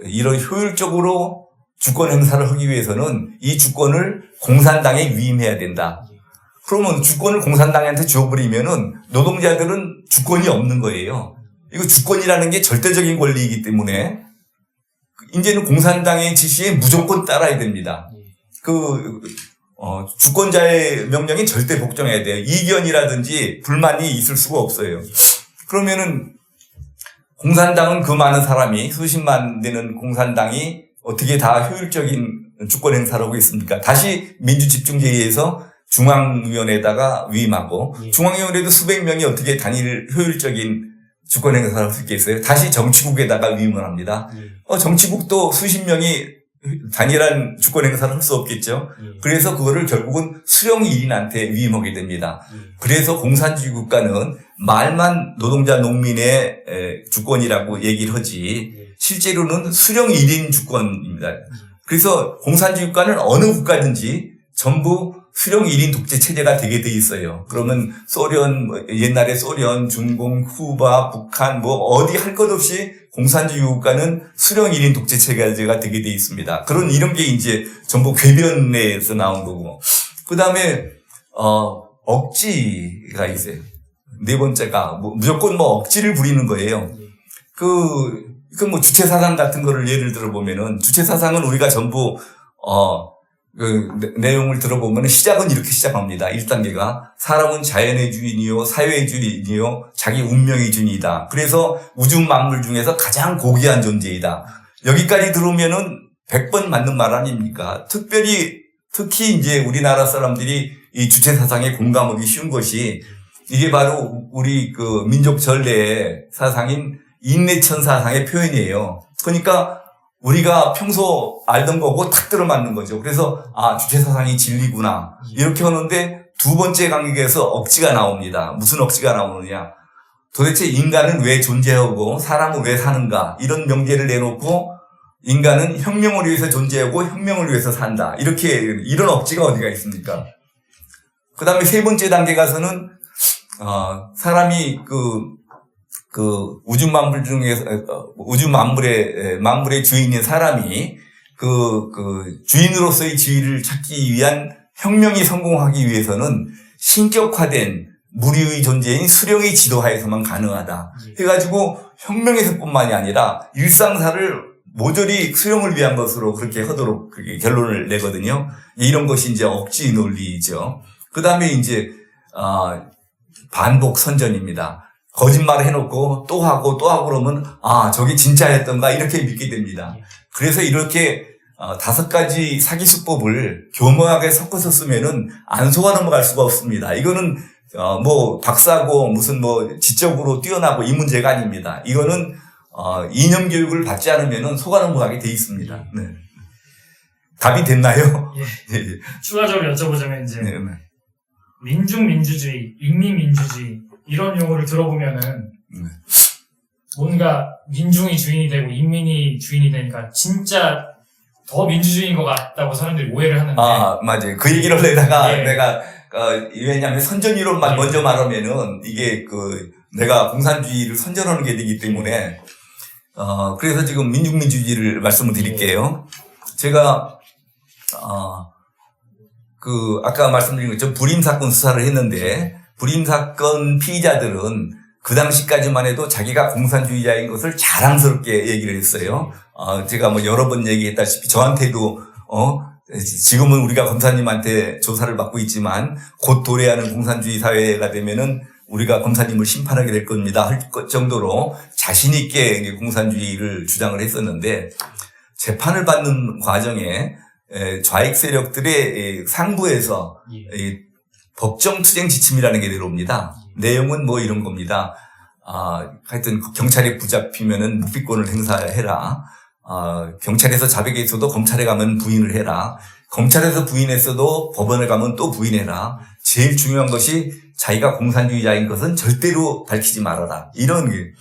이런 효율적으로 주권 행사를 하기 위해서는 이 주권을 공산당에 위임해야 된다. 그러면 주권을 공산당한테 줘버리면은 노동자들은 주권이 없는 거예요. 이거 주권이라는 게 절대적인 권리이기 때문에 이제는 공산당의 지시에 무조건 따라야 됩니다. 주권자의 명령에 절대 복종해야 돼요. 이견이라든지 불만이 있을 수가 없어요. 그러면은 공산당은 그 많은 사람이 수십만 되는 공산당이 어떻게 다 효율적인 주권 행사를 하고 있습니까? 다시 민주집중제에 의해서 중앙위원회에다가 위임하고 중앙위원회도 수백 명이 어떻게 단일 효율적인 주권 행사를 할 수 있겠어요? 다시 정치국에다가 위임을 합니다. 정치국도 수십 명이 단일한 주권 행사를 할 수 없겠죠. 그래서 그거를 결국은 수령 1인한테 위임하게 됩니다. 그래서 공산주의 국가는 말만 노동자 농민의 주권이라고 얘기를 하지 실제로는 수령 1인 주권입니다. 그래서 공산주의 국가는 어느 국가든지 전부 수령 1인 독재 체제가 되게 돼 있어요. 그러면 옛날에 소련, 중공, 쿠바, 북한 어디 할 것 없이 공산주의 국가는 수령 1인 독재 체제가 되게 돼 있습니다. 이런 게 이제 전부 궤변에서 나온 거고. 그 다음에, 억지가 있어요. 네 번째가, 무조건 억지를 부리는 거예요. 주체사상 같은 거를 예를 들어보면은, 주체사상은 우리가 전부, 내용을 들어보면 시작은 이렇게 시작합니다. 1단계가 사람은 자연의 주인이요 사회의 주인이요 자기 운명의 주인이다. 그래서 우주 만물 중에서 가장 고귀한 존재이다. 여기까지 들으면은 100번 맞는 말 아닙니까? 특히 이제 우리나라 사람들이 이 주체 사상에 공감하기 쉬운 것이 이게 바로 우리 민족 전례의 사상인 인내천 사상의 표현이에요. 그러니까 우리가 평소 알던 거고 탁 들어맞는 거죠. 그래서 주체사상이 진리구나 이렇게 하는데 두 번째 강의에서 억지가 나옵니다. 무슨 억지가 나오느냐. 도대체 인간은 왜 존재하고 사람은 왜 사는가 이런 명제를 내놓고 인간은 혁명을 위해서 존재하고 혁명을 위해서 산다. 이런 억지가 어디가 있습니까? 그 다음에 세 번째 단계 가서는 사람이 우주 만물 중에서, 만물의 주인인 사람이 주인으로서의 지위를 찾기 위한 혁명이 성공하기 위해서는 신격화된 무리의 존재인 수령의 지도하에서만 가능하다. 해가지고 혁명에서뿐만이 아니라 일상사를 모조리 수령을 위한 것으로 그렇게 하도록 결론을 내거든요. 이런 것이 이제 억지 논리죠. 그 다음에 이제, 반복 선전입니다. 거짓말을 해놓고 또 하고 그러면 저게 진짜였던가 이렇게 믿게 됩니다. 그래서 이렇게 5가지 사기 수법을 교묘하게 섞어서 쓰면은 안 속아 넘어갈 수가 없습니다. 이거는 박사고 무슨 지적으로 뛰어나고 이 문제가 아닙니다. 이거는 이념 교육을 받지 않으면은 속아 넘어가게 돼 있습니다. 네. 답이 됐나요? 예. 추가적으로 여쭤보자면 이제 민중민주주의, 인민민주주의 이런 용어를 들어보면은 뭔가 민중이 주인이 되고 인민이 주인이 되니까 진짜 더 민주주의인 것 같다고 사람들이 오해를 하는데. 맞아요. 그 얘기를 하려다가 예. 내가 왜냐하면 선전이론만 먼저 말하면은 이게 내가 공산주의를 선전하는 게 되기 때문에 그래서 지금 민중민주주의를 말씀을 드릴게요. 제가 아까 말씀드린 것처럼 불임사건 수사를 했는데 불임사건 피의자들은 그 당시까지만 해도 자기가 공산주의자인 것을 자랑스럽게 얘기를 했어요. 제가 여러 번 얘기했다시피 저한테도, 지금은 우리가 검사님한테 조사를 받고 있지만 곧 도래하는 공산주의 사회가 되면은 우리가 공산님을 심판하게 될 겁니다 할 정도로 자신 있게 공산주의를 주장을 했었는데 재판을 받는 과정에 좌익 세력들의 상부에서 법정 투쟁 지침이라는 게 내려옵니다. 내용은 뭐 이런 겁니다. 하여튼 경찰에 붙잡히면은 묵비권을 행사해라. 경찰에서 자백이 있어도 검찰에 가면 부인을 해라. 검찰에서 부인했어도 법원에 가면 또 부인해라. 제일 중요한 것이 자기가 공산주의자인 것은 절대로 밝히지 말아라. 이런 게.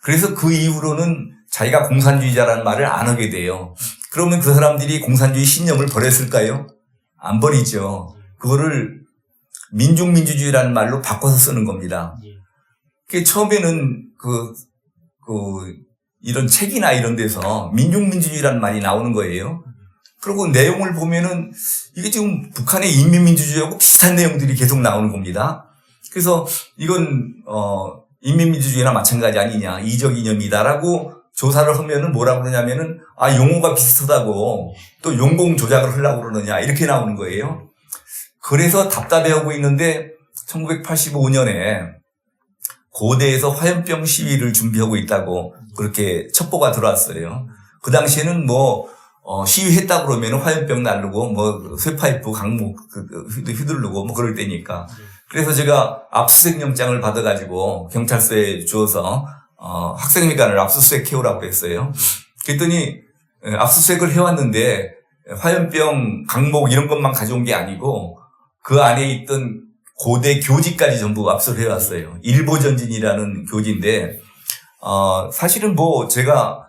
그래서 그 이후로는 자기가 공산주의자라는 말을 안 하게 돼요. 그러면 그 사람들이 공산주의 신념을 버렸을까요? 안 버리죠. 그거를 민중민주주의라는 말로 바꿔서 쓰는 겁니다. 그 처음에는 이런 책이나 이런 데서 민중민주주의라는 말이 나오는 거예요. 그리고 내용을 보면은 이게 지금 북한의 인민민주주의하고 비슷한 내용들이 계속 나오는 겁니다. 그래서 이건 인민민주주의나 마찬가지 아니냐, 이적 이념이다라고 조사를 하면은 뭐라고 그러냐면은 용어가 비슷하다고 또 용공 조작을 하려고 그러느냐 이렇게 나오는 거예요. 그래서 답답해하고 있는데 1985년에 고대에서 화염병 시위를 준비하고 있다고 그렇게 첩보가 들어왔어요. 그 당시에는 시위했다 그러면 화염병 날르고 쇠파이프 강목 휘두르고 그럴 때니까. 그래서 제가 압수수색 영장을 받아가지고 경찰서에 주어서 학생회관을 압수수색 해오라고 했어요. 그랬더니 압수수색을 해왔는데 화염병 강목 이런 것만 가져온 게 아니고 그 안에 있던 고대 교지까지 전부 압수를 해왔어요. 일보전진이라는 교지인데 사실은 제가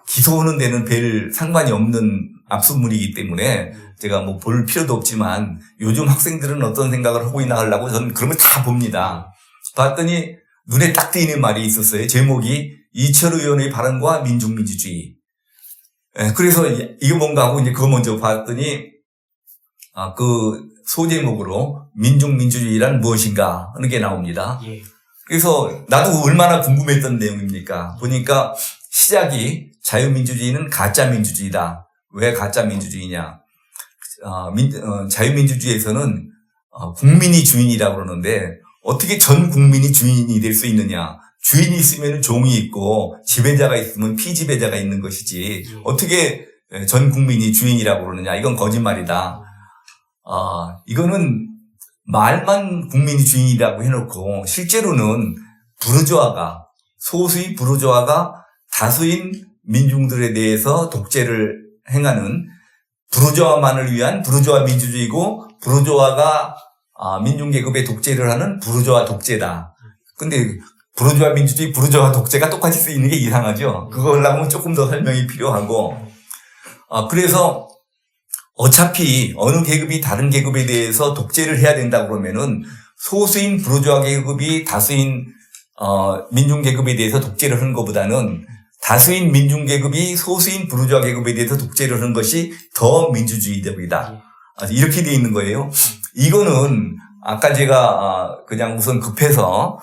기소하는 데는 별 상관이 없는 압수물이기 때문에 제가 볼 필요도 없지만 요즘 학생들은 어떤 생각을 하고 있나 하려고 저는 그런 걸 다 봅니다. 봤더니 눈에 딱 띄는 말이 있었어요. 제목이 이철우 의원의 발언과 민중민주주의. 그래서 이게 뭔가 하고 이제 그거 먼저 봤더니 그 소제목으로 민중민주주의란 무엇인가 하는 게 나옵니다. 그래서 나도 얼마나 궁금했던 내용입니까? 보니까 시작이 자유민주주의는 가짜민주주의다. 왜 가짜민주주의냐? 자유민주주의에서는 국민이 주인이라고 그러는데 어떻게 전 국민이 주인이 될 수 있느냐? 주인이 있으면 종이 있고 지배자가 있으면 피지배자가 있는 것이지 어떻게 전 국민이 주인이라고 그러느냐? 이건 거짓말이다. 이거는 말만 국민이 주인이라고 해놓고 실제로는 소수의 부르주아가 다수인 민중들에 대해서 독재를 행하는 부르주아만을 위한 부르주아 민주주의고 부르주아가 민중계급의 독재를 하는 부르주아 독재다. 근데 부르주아 민주주의, 부르주아 독재가 똑같이 쓰이는 게 이상하죠. 그거 하려면 조금 더 설명이 필요하고 그래서 어차피 어느 계급이 다른 계급에 대해서 독재를 해야 된다 그러면은 소수인 부르주아 계급이 다수인 민중 계급에 대해서 독재를 하는 것보다는 다수인 민중 계급이 소수인 부르주아 계급에 대해서 독재를 하는 것이 더 민주주의적이다. 이렇게 돼 있는 거예요. 이거는 아까 제가 그냥 우선 급해서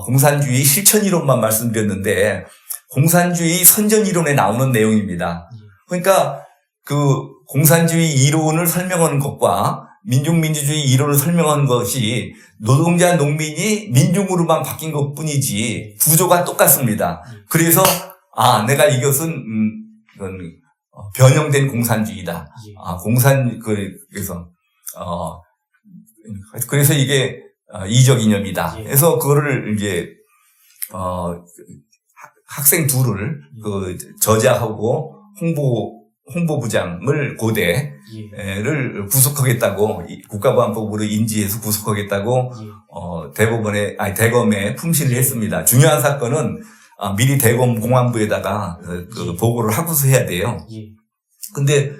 공산주의 실천 이론만 말씀드렸는데 공산주의 선전 이론에 나오는 내용입니다. 그러니까 그 공산주의 이론을 설명하는 것과 민중민주주의 이론을 설명하는 것이 노동자, 농민이 민중으로만 바뀐 것 뿐이지 구조가 똑같습니다. 그래서 내가 이것은 이건 변형된 공산주의다. 그래서 이게 이적 이념이다. 그래서 그거를 이제 학생 둘을 저자하고 홍보부장을 고대를 구속하겠다고 국가보안법으로 인지해서 구속하겠다고 대검에 품시를 했습니다. 중요한 사건은 미리 대검 공안부에다가 보고를 하고서 해야 돼요. 근데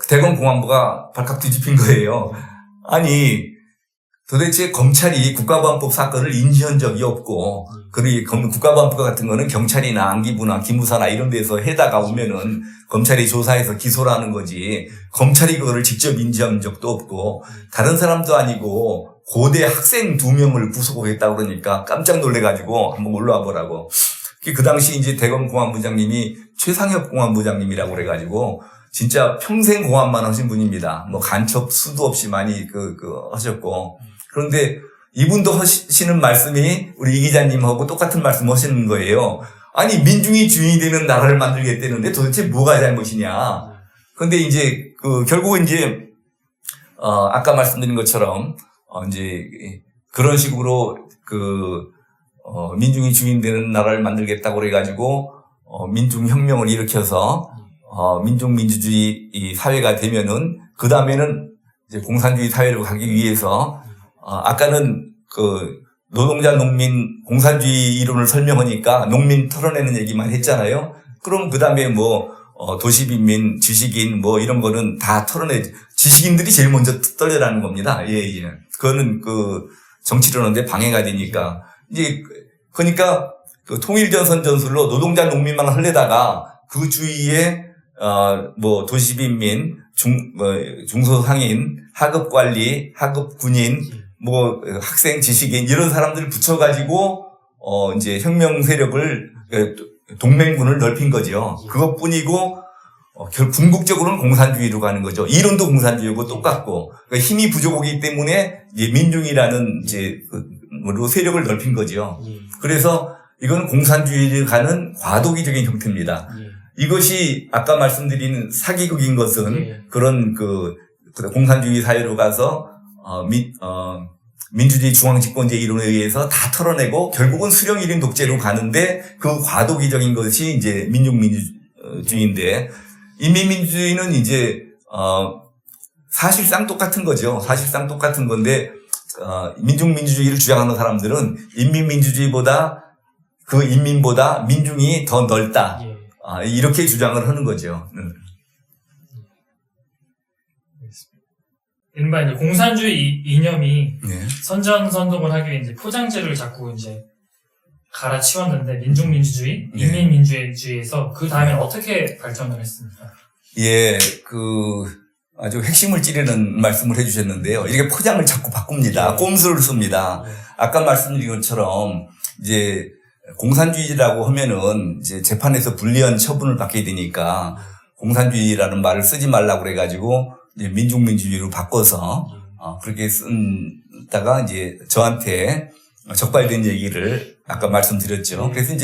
대검 공안부가 발칵 뒤집힌 거예요. 아니 도대체 검찰이 국가보안법 사건을 인지한 적이 없고, 그리고 국가보안법 같은 거는 경찰이나 안기부나 기무사나 이런 데서 해다가 오면은 검찰이 조사해서 기소를 하는 거지, 검찰이 그거를 직접 인지한 적도 없고, 다른 사람도 아니고, 고대 학생 2명을 구속했다고 그러니까 깜짝 놀래가지고 한번 올라와 보라고. 그 당시 이제 대검 공안부장님이 최상혁 공안부장님이라고 그래가지고, 진짜 평생 공안만 하신 분입니다. 간첩 수도 없이 많이 하셨고, 그런데 이분도 하시는 말씀이 우리 이 기자님하고 똑같은 말씀 하시는 거예요. 아니, 민중이 주인이 되는 나라를 만들겠다는데 도대체 뭐가 잘못이냐. 근데 이제, 결국은 이제, 아까 말씀드린 것처럼, 이제, 그런 식으로, 민중이 주인 되는 나라를 만들겠다고 그래가지고, 민중혁명을 일으켜서, 민족민주주의 이 사회가 되면은, 그 다음에는 이제 공산주의 사회로 가기 위해서, 아까는 노동자, 농민, 공산주의 이론을 설명하니까 농민 털어내는 얘기만 했잖아요. 그럼 그 다음에 도시빈민, 지식인 이런 거는 다 털어내지. 지식인들이 제일 먼저 떨려라는 겁니다. 예. 그거는 정치론인데 방해가 되니까. 이제, 그러니까 통일전선 전술로 노동자, 농민만 하려다가 그 주위에, 도시빈민, 중소상인, 하급관리, 하급군인, 학생, 지식인, 이런 사람들을 붙여가지고, 이제 혁명 세력을, 동맹군을 넓힌 거죠. 그것뿐이고, 궁극적으로는 공산주의로 가는 거죠. 이론도 공산주의고 똑같고, 그러니까 힘이 부족하기 때문에, 이제 민중이라는, 세력을 넓힌 거죠. 그래서 이건 공산주의를 가는 과도기적인 형태입니다. 이것이 아까 말씀드린 사기극인 것은 그런 공산주의 사회로 가서, 민주주의 중앙집권제 이론에 의해서 다 털어내고 결국은 수령 1인 독재로 가는데 그 과도기적인 것이 이제 민중민주주의인데 인민민주주의는 이제 사실상 똑같은 거죠. 사실상 똑같은 건데 민중민주주의를 주장하는 사람들은 인민민주주의보다 그 인민보다 민중이 더 넓다. 이렇게 주장을 하는 거죠. 이른바 이제 공산주의 이념이 네. 선전선동을 하기 위해 이제 포장재를 자꾸 이제 갈아치웠는데 민중민주주의, 인민민주주의에서 그 다음에 어떻게 발전을 했습니까? 예, 아주 핵심을 찌르는 말씀을 해주셨는데요. 이렇게 포장을 자꾸 바꿉니다. 꼼수를 씁니다. 아까 말씀드린 것처럼 이제 공산주의라고 하면은 이제 재판에서 불리한 처분을 받게 되니까 공산주의라는 말을 쓰지 말라고 그래가지고 이제 민중민주주의로 바꿔서 그렇게 쓰다가 이제 저한테 적발된 얘기를 아까 말씀드렸죠. 그래서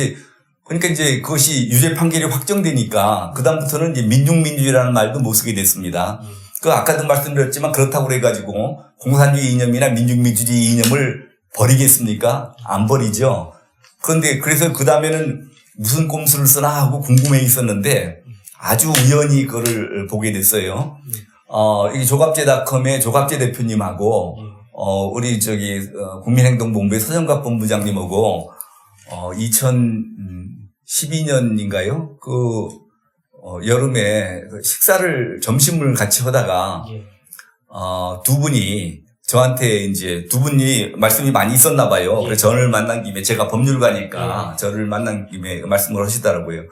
그러니까 이제 그것이 유죄 판결이 확정되니까 그다음부터는 이제 민중민주주의라는 말도 못 쓰게 됐습니다. 아까도 말씀드렸지만 그렇다고 그래가지고 공산주의 이념이나 민중민주주의 이념을 버리겠습니까? 안 버리죠. 그런데 그래서 그 다음에는 무슨 꼼수를 쓰나 하고 궁금해 있었는데 아주 우연히 그거를 보게 됐어요. 이게 조갑제닷컴의 조갑제 대표님하고, 우리 국민행동본부의 서정갑 본부장님하고, 2012년인가요? 여름에 점심을 같이 하다가, 두 분이 저한테 두 분이 말씀이 많이 있었나 봐요. 그래서 저를 만난 김에 제가 법률가니까 저를 만난 김에 말씀을 하시더라고요.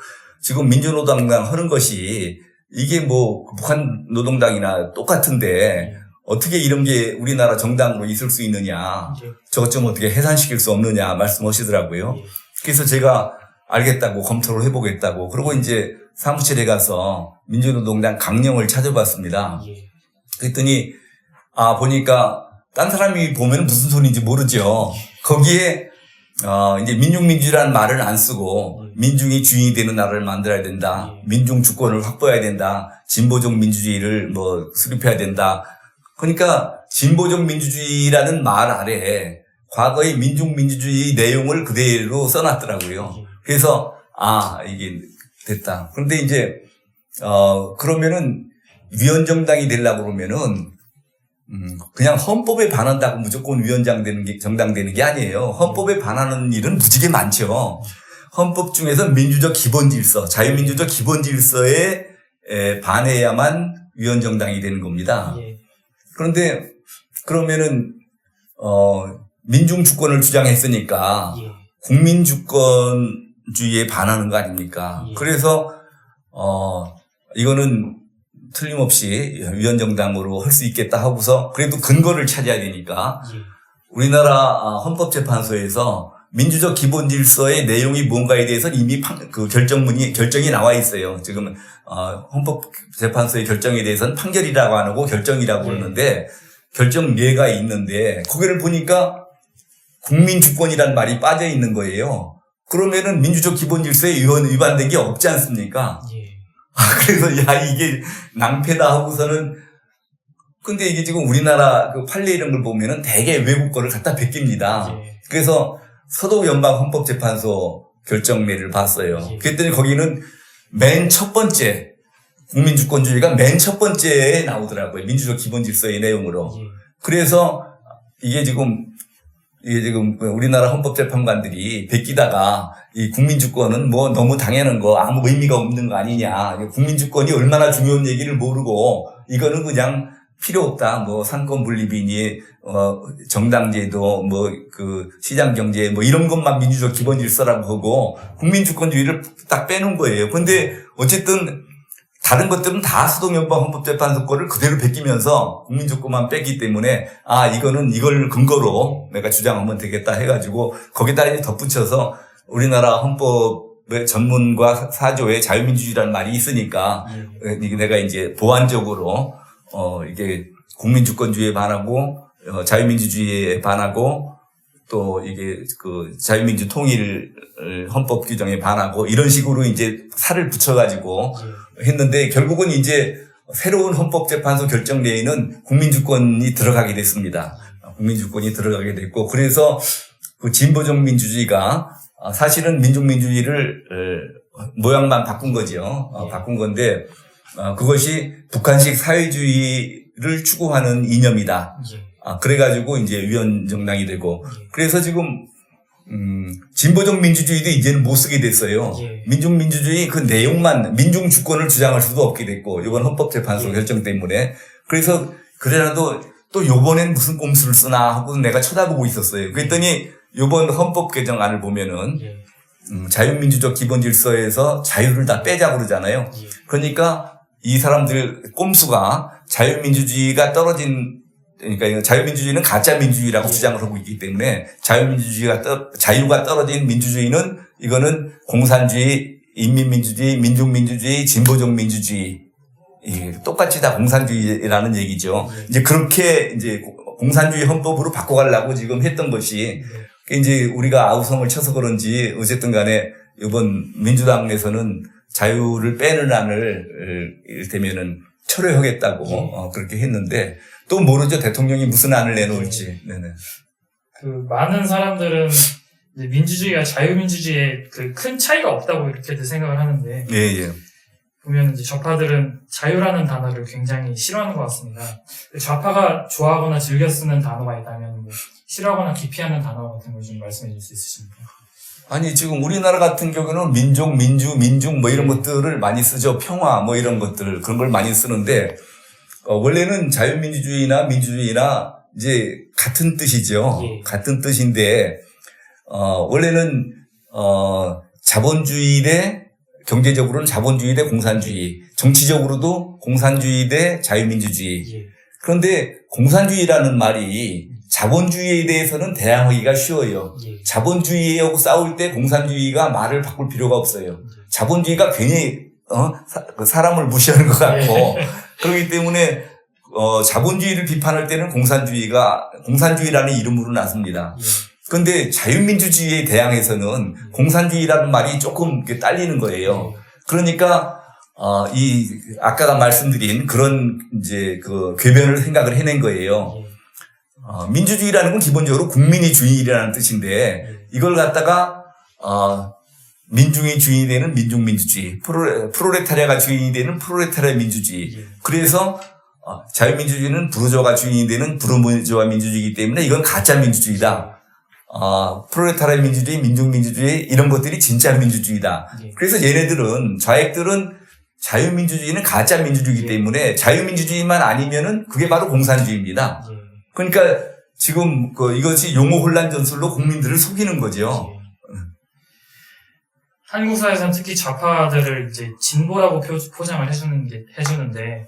지금 민주노동당 하는 것이 이게 북한 노동당이나 똑같은데 어떻게 이런 게 우리나라 정당으로 있을 수 있느냐. 저것 좀 어떻게 해산시킬 수 없느냐 말씀하시더라고요. 그래서 제가 알겠다고 검토를 해보겠다고. 그리고 이제 사무실에 가서 민주노동당 강령을 찾아봤습니다. 그랬더니 보니까 딴 사람이 보면 무슨 소리인지 모르죠. 거기에 이제 민중민주주의라는 말을 안 쓰고 민중이 주인이 되는 나라를 만들어야 된다. 민중 주권을 확보해야 된다. 진보적 민주주의를 수립해야 된다. 그러니까 진보적 민주주의라는 말 아래에 과거의 민중민주주의 내용을 그대로 써놨더라고요. 그래서 이게 됐다. 그런데 이제 그러면은 위원정당이 되려고 그러면은 그냥 헌법에 반한다고 무조건 정당 되는 게 아니에요. 헌법에 반하는 일은 무지개 많죠. 헌법 중에서 민주적 기본 질서, 자유민주적 기본 질서에 반해야만 위원정당이 되는 겁니다. 그런데 그러면은 민중 주권을 주장했으니까 국민 주권주의에 반하는 거 아닙니까? 그래서 이거는 틀림없이 위원정당으로 할 수 있겠다 하고서 그래도 근거를 찾아야 되니까 우리나라 헌법재판소에서 민주적 기본 질서의 내용이 뭔가에 대해서 이미 결정이 나와 있어요. 지금 헌법재판소의 결정에 대해서는 판결이라고 안 하고 결정이라고 그러는데 결정례가 있는데 거기를 보니까 국민주권이란 말이 빠져 있는 거예요. 그러면은 민주적 기본질서에 위반된 게 없지 않습니까? 예. 그래서 야 이게 낭패다 하고서는 근데 이게 지금 우리나라 그 판례 이런 걸 보면은 대개 외국 거를 갖다 베낍니다. 예. 그래서 서도연방헌법재판소 결정례를 봤어요. 예. 그랬더니 거기는 맨 첫 번째 국민주권주의가 맨 첫 번째에 나오더라고요. 민주적 기본질서의 내용으로. 예. 그래서 이게 지금 우리나라 헌법재판관들이 베끼다가 이 국민주권은 뭐 너무 당연한 거 아무 의미가 없는 거 아니냐. 국민주권이 얼마나 중요한 얘기를 모르고 이거는 그냥 필요 없다. 뭐 상권 분립이니 정당제도 뭐 그 시장 경제 뭐 이런 것만 민주적 기본 질서라고 하고 국민주권주의를 딱 빼놓은 거예요. 근데 어쨌든 다른 것들은 다 서도연방헌법재판소 거를 그대로 베끼면서 국민주권만 뺐기 때문에 이거는 이걸 근거로 내가 주장하면 되겠다 해가지고 거기다 이제 덧붙여서 우리나라 헌법의 전문과 사조에 자유민주주의라는 말이 있으니까 이게 내가 이제 보완적으로 이게 국민주권주의에 반하고 자유민주주의에 반하고 또 이게 그 자유민주 통일 헌법 규정에 반하고 이런 식으로 이제 살을 붙여가지고 했는데 결국은 이제 새로운 헌법재판소 결정내에는 국민주권이 들어가게 됐습니다. 국민주권이 들어가게 됐고 그래서 그 진보적 민주주의가 사실은 민족민주주의를 모양만 바꾼 거죠. 바꾼 건데 그것이 북한식 사회주의를 추구하는 이념이다. 그래가지고 이제 위헌정당이 되고 그래서 지금 진보적 민주주의도 이제는 못 쓰게 됐어요. 민족민주주의 그 내용만 민중주권을 주장할 수도 없게 됐고 이번 헌법재판소 결정 때문에 그래서 그래라도 또 요번엔 무슨 꼼수를 쓰나 하고 내가 쳐다보고 있었어요. 그랬더니 요번 헌법 개정안을 보면은 자유민주적 기본질서에서 자유를 다 빼자고 그러잖아요. 그러니까 이 사람들 꼼수가 자유민주주의가 떨어진 그러니까 자유민주주의는 가짜 민주주의라고 주장을 하고 있기 때문에 자유가 떨어진 민주주의는 이거는 공산주의, 인민민주주의, 민족민주주의, 진보적 민주주의 똑같이 다 공산주의라는 얘기죠. 이제 그렇게 이제 공산주의 헌법으로 바꿔가려고 지금 했던 것이 이제 우리가 아우성을 쳐서 그런지 어쨌든 간에 이번 민주당에서는 자유를 빼는 안을 이를테면은 철회하겠다고 그렇게 했는데 또 모르죠. 대통령이 무슨 안을 내놓을지. 네네. 그 많은 사람들은 이제 민주주의와 자유민주주의에 그 큰 차이가 없다고 이렇게들 생각을 하는데 예. 보면 이제 좌파들은 자유라는 단어를 굉장히 싫어하는 것 같습니다. 좌파가 좋아하거나 즐겨 쓰는 단어가 있다면 뭐 싫어하거나 기피하는 단어 같은 걸 좀 말씀해 줄 수 있으십니까? 아니 지금 우리나라 같은 경우는 민족, 민중 뭐 이런 것들을 많이 쓰죠. 평화 뭐 이런 것들 그런 걸 많이 쓰는데 원래는 자유민주주의나 민주주의나 이제 같은 뜻이죠. 같은 뜻인데 원래는 자본주의 대 경제적으로는 자본주의 대 공산주의, 정치적으로도 공산주의 대 자유민주주의. 그런데 공산주의라는 말이 자본주의에 대해서는 대항하기가 쉬워요. 자본주의하고 싸울 때 공산주의가 말을 바꿀 필요가 없어요. 자본주의가 괜히 사람을 무시하는 것 같고 그렇기 때문에 자본주의를 비판할 때는 공산주의라는 이름으로 나섭니다. 그런데 자유민주주의에 대항해서는 공산주의라는 말이 조금 이렇게 딸리는 거예요. 그러니까 아까 말씀드린 그런 이제 그 궤변을 생각을 해낸 거예요. 민주주의라는 건 기본적으로 국민이 주인이라는 뜻인데 이걸 갖다가 민중이 주인이 되는 민족민주주의, 프롤레타리아가 주인이 되는 프롤레타리아 민주주의. 그래서 자유민주주의는 부르주아가 주인이 되는 부르주아 민주주의이기 때문에 이건 가짜 민주주의다. 프롤레타리아 민주주의, 민족민주주의 이런 것들이 진짜 민주주의다. 그래서 얘네들은 좌익들은 자유민주주의는 가짜 민주주의이기 때문에 자유민주주의만 아니면은 그게 바로 공산주의입니다. 그러니까 지금 이것이 용어 혼란 전술로 국민들을 속이는 거죠. 한국 사회에서는 특히 좌파들을 이제 진보라고 포장을 해주는데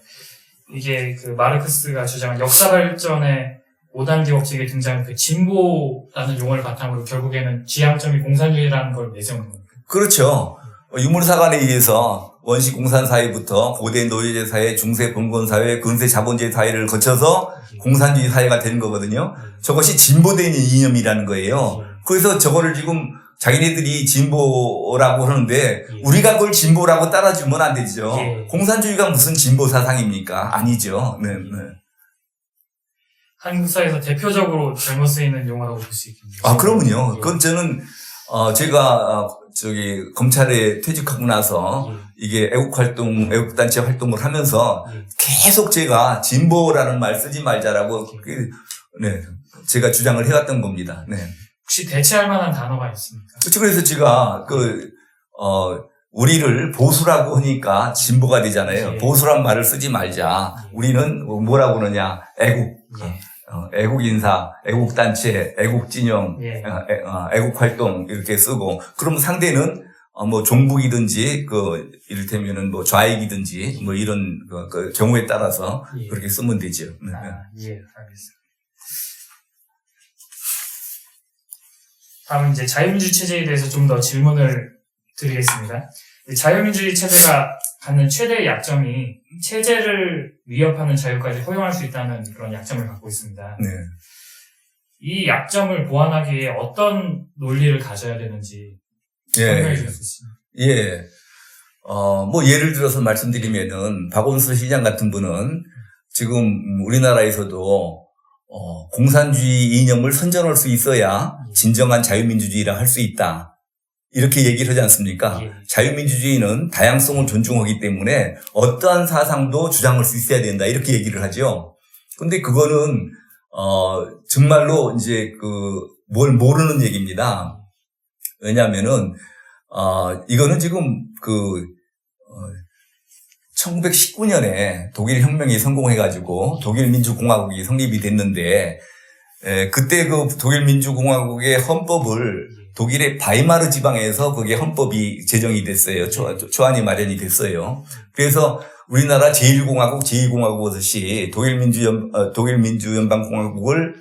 이게 그 마르크스가 주장한 역사 발전의 5단계 법칙에 등장한 그 진보라는 용어를 바탕으로 결국에는 지향점이 공산주의라는 걸 내세우는 겁니다. 그렇죠. 유물사관에 의해서 원시 공산 사회부터 고대 노예제 사회, 중세 봉건 사회, 근세 자본주의 사회를 거쳐서 공산주의 사회가 된 거거든요. 저것이 진보된 이념이라는 거예요. 그래서 저거를 지금 자기네들이 진보라고 하는데 우리가 그걸 진보라고 따라주면 안 되죠. 공산주의가 무슨 진보 사상입니까? 아니죠. 네, 네. 한국사에서 대표적으로 잘못 쓰이는 용어라고 볼 수 있겠네요. 아, 그러면요. 그건 저는 제가 검찰에 퇴직하고 나서 이게 애국단체 활동을 하면서 계속 제가 진보라는 말 쓰지 말자라고 네, 제가 주장을 해왔던 겁니다. 네. 혹시 대체할 만한 단어가 있습니까? 그래서 제가 우리를 보수라고 하니까 진보가 되잖아요. 보수란 말을 쓰지 말자. 우리는 뭐라고 그러냐? 애국인사, 애국단체, 애국진영, 애국활동 이렇게 쓰고, 그럼 상대는 뭐 종북이든지 이를테면은 뭐 좌익이든지 뭐 이런 그 경우에 따라서 그렇게 쓰면 되죠. 네. 알겠습니다. 다음 이제 자유민주 체제에 대해서 좀 더 질문을 드리겠습니다. 자유민주주의 체제가 갖는 최대의 약점이 체제를 위협하는 자유까지 허용할 수 있다는 그런 약점을 갖고 있습니다. 네. 이 약점을 보완하기 위해 어떤 논리를 가져야 되는지 설명해 주실 수 있습니까? 뭐 예를 들어서 말씀드리면은 박원순 시장 같은 분은 지금 우리나라에서도 공산주의 이념을 선전할 수 있어야 진정한 자유민주주의라 할 수 있다. 이렇게 얘기를 하지 않습니까? 자유민주주의는 다양성을 존중하기 때문에 어떠한 사상도 주장할 수 있어야 된다. 이렇게 얘기를 하죠. 근데 그거는, 정말로 이제 뭘 모르는 얘기입니다. 왜냐면은, 이거는 지금 1919년에 독일 혁명이 성공해가지고 독일 민주공화국이 성립이 됐는데, 그때 독일 민주공화국의 헌법을 독일의 바이마르 지방에서 그게 헌법이 제정이 됐어요. 초안이 마련이 됐어요. 그래서 우리나라 제1공화국, 제2공화국 하듯이 독일 민주연방공화국을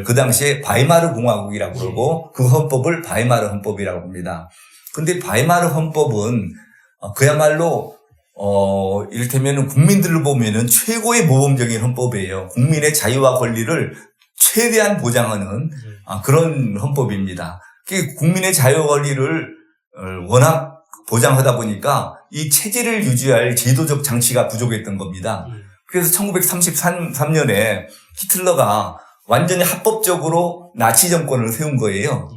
그 당시에 바이마르 공화국이라고 그러고 그 헌법을 바이마르 헌법이라고 합니다. 근데 바이마르 헌법은 그야말로 이를테면 국민들을 보면은 최고의 모범적인 헌법이에요. 국민의 자유와 권리를 최대한 보장하는 그런 헌법입니다. 국민의 자유 권리를 워낙 보장하다 보니까 이 체제를 유지할 제도적 장치가 부족했던 겁니다. 그래서 1933년에 히틀러가 완전히 합법적으로 나치 정권을 세운 거예요.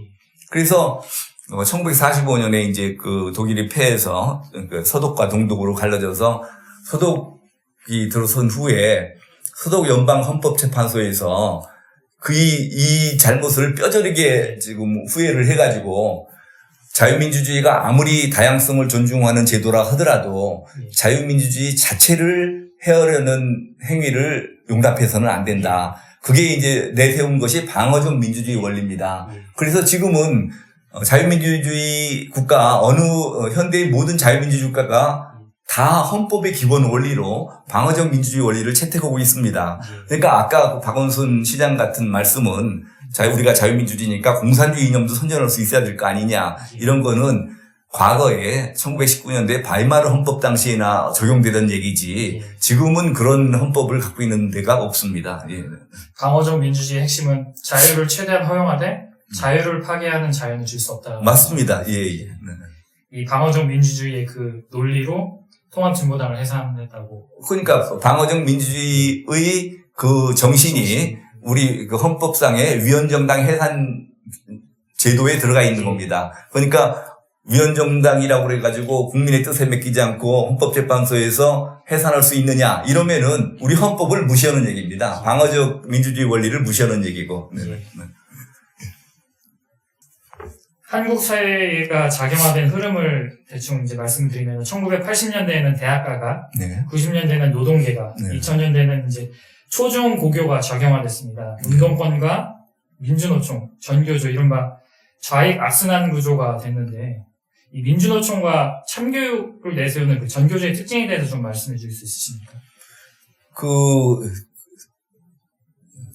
그래서 1945년에 이제 독일이 패해서 서독과 동독으로 갈라져서 서독이 들어선 후에 서독 연방 헌법재판소에서 이 잘못을 뼈저리게 지금 후회를 해가지고 자유민주주의가 아무리 다양성을 존중하는 제도라 하더라도 자유민주주의 자체를 헤아려는 행위를 용납해서는 안 된다. 그게 이제 내세운 것이 방어적 민주주의 원리입니다. 그래서 지금은 자유민주주의 국가, 현대의 모든 자유민주주의 국가가 다 헌법의 기본 원리로 방어적 민주주의 원리를 채택하고 있습니다. 그러니까 아까 박원순 시장 같은 말씀은 우리가 자유민주주의니까 공산주의 이념도 선전할 수 있어야 될 거 아니냐. 이런 거는 과거에 1919년도에 바이마르 헌법 당시에나 적용되던 얘기지 지금은 그런 헌법을 갖고 있는 데가 없습니다. 방어적 민주주의의 핵심은 자유를 최대한 허용하되 자유를 파괴하는 자유는 줄 수 없다. 맞습니다. 이 방어적 민주주의의 그 논리로 통합진보당을 해산했다고. 그러니까 방어적 민주주의의 그 정신이 우리 헌법상의 위헌정당 해산 제도에 들어가 있는 겁니다. 그러니까 위헌정당이라고 그래가지고 국민의 뜻에 맡기지 않고 헌법재판소에서 해산할 수 있느냐 이러면은 우리 헌법을 무시하는 얘기입니다. 방어적 민주주의 원리를 무시하는 얘기고. 한국 사회가 작용화된 흐름을 대충 이제 말씀드리면 1980년대에는 대학가가, 90년대에는 노동계가, 2000년대에는 이제 초중 고교가 작용화됐습니다. 운동권과 민주노총, 전교조 이른바 좌익 악순환 구조가 됐는데 이 민주노총과 참교육을 내세우는 그 전교조의 특징에 대해서 좀 말씀해 주실 수 있으십니까?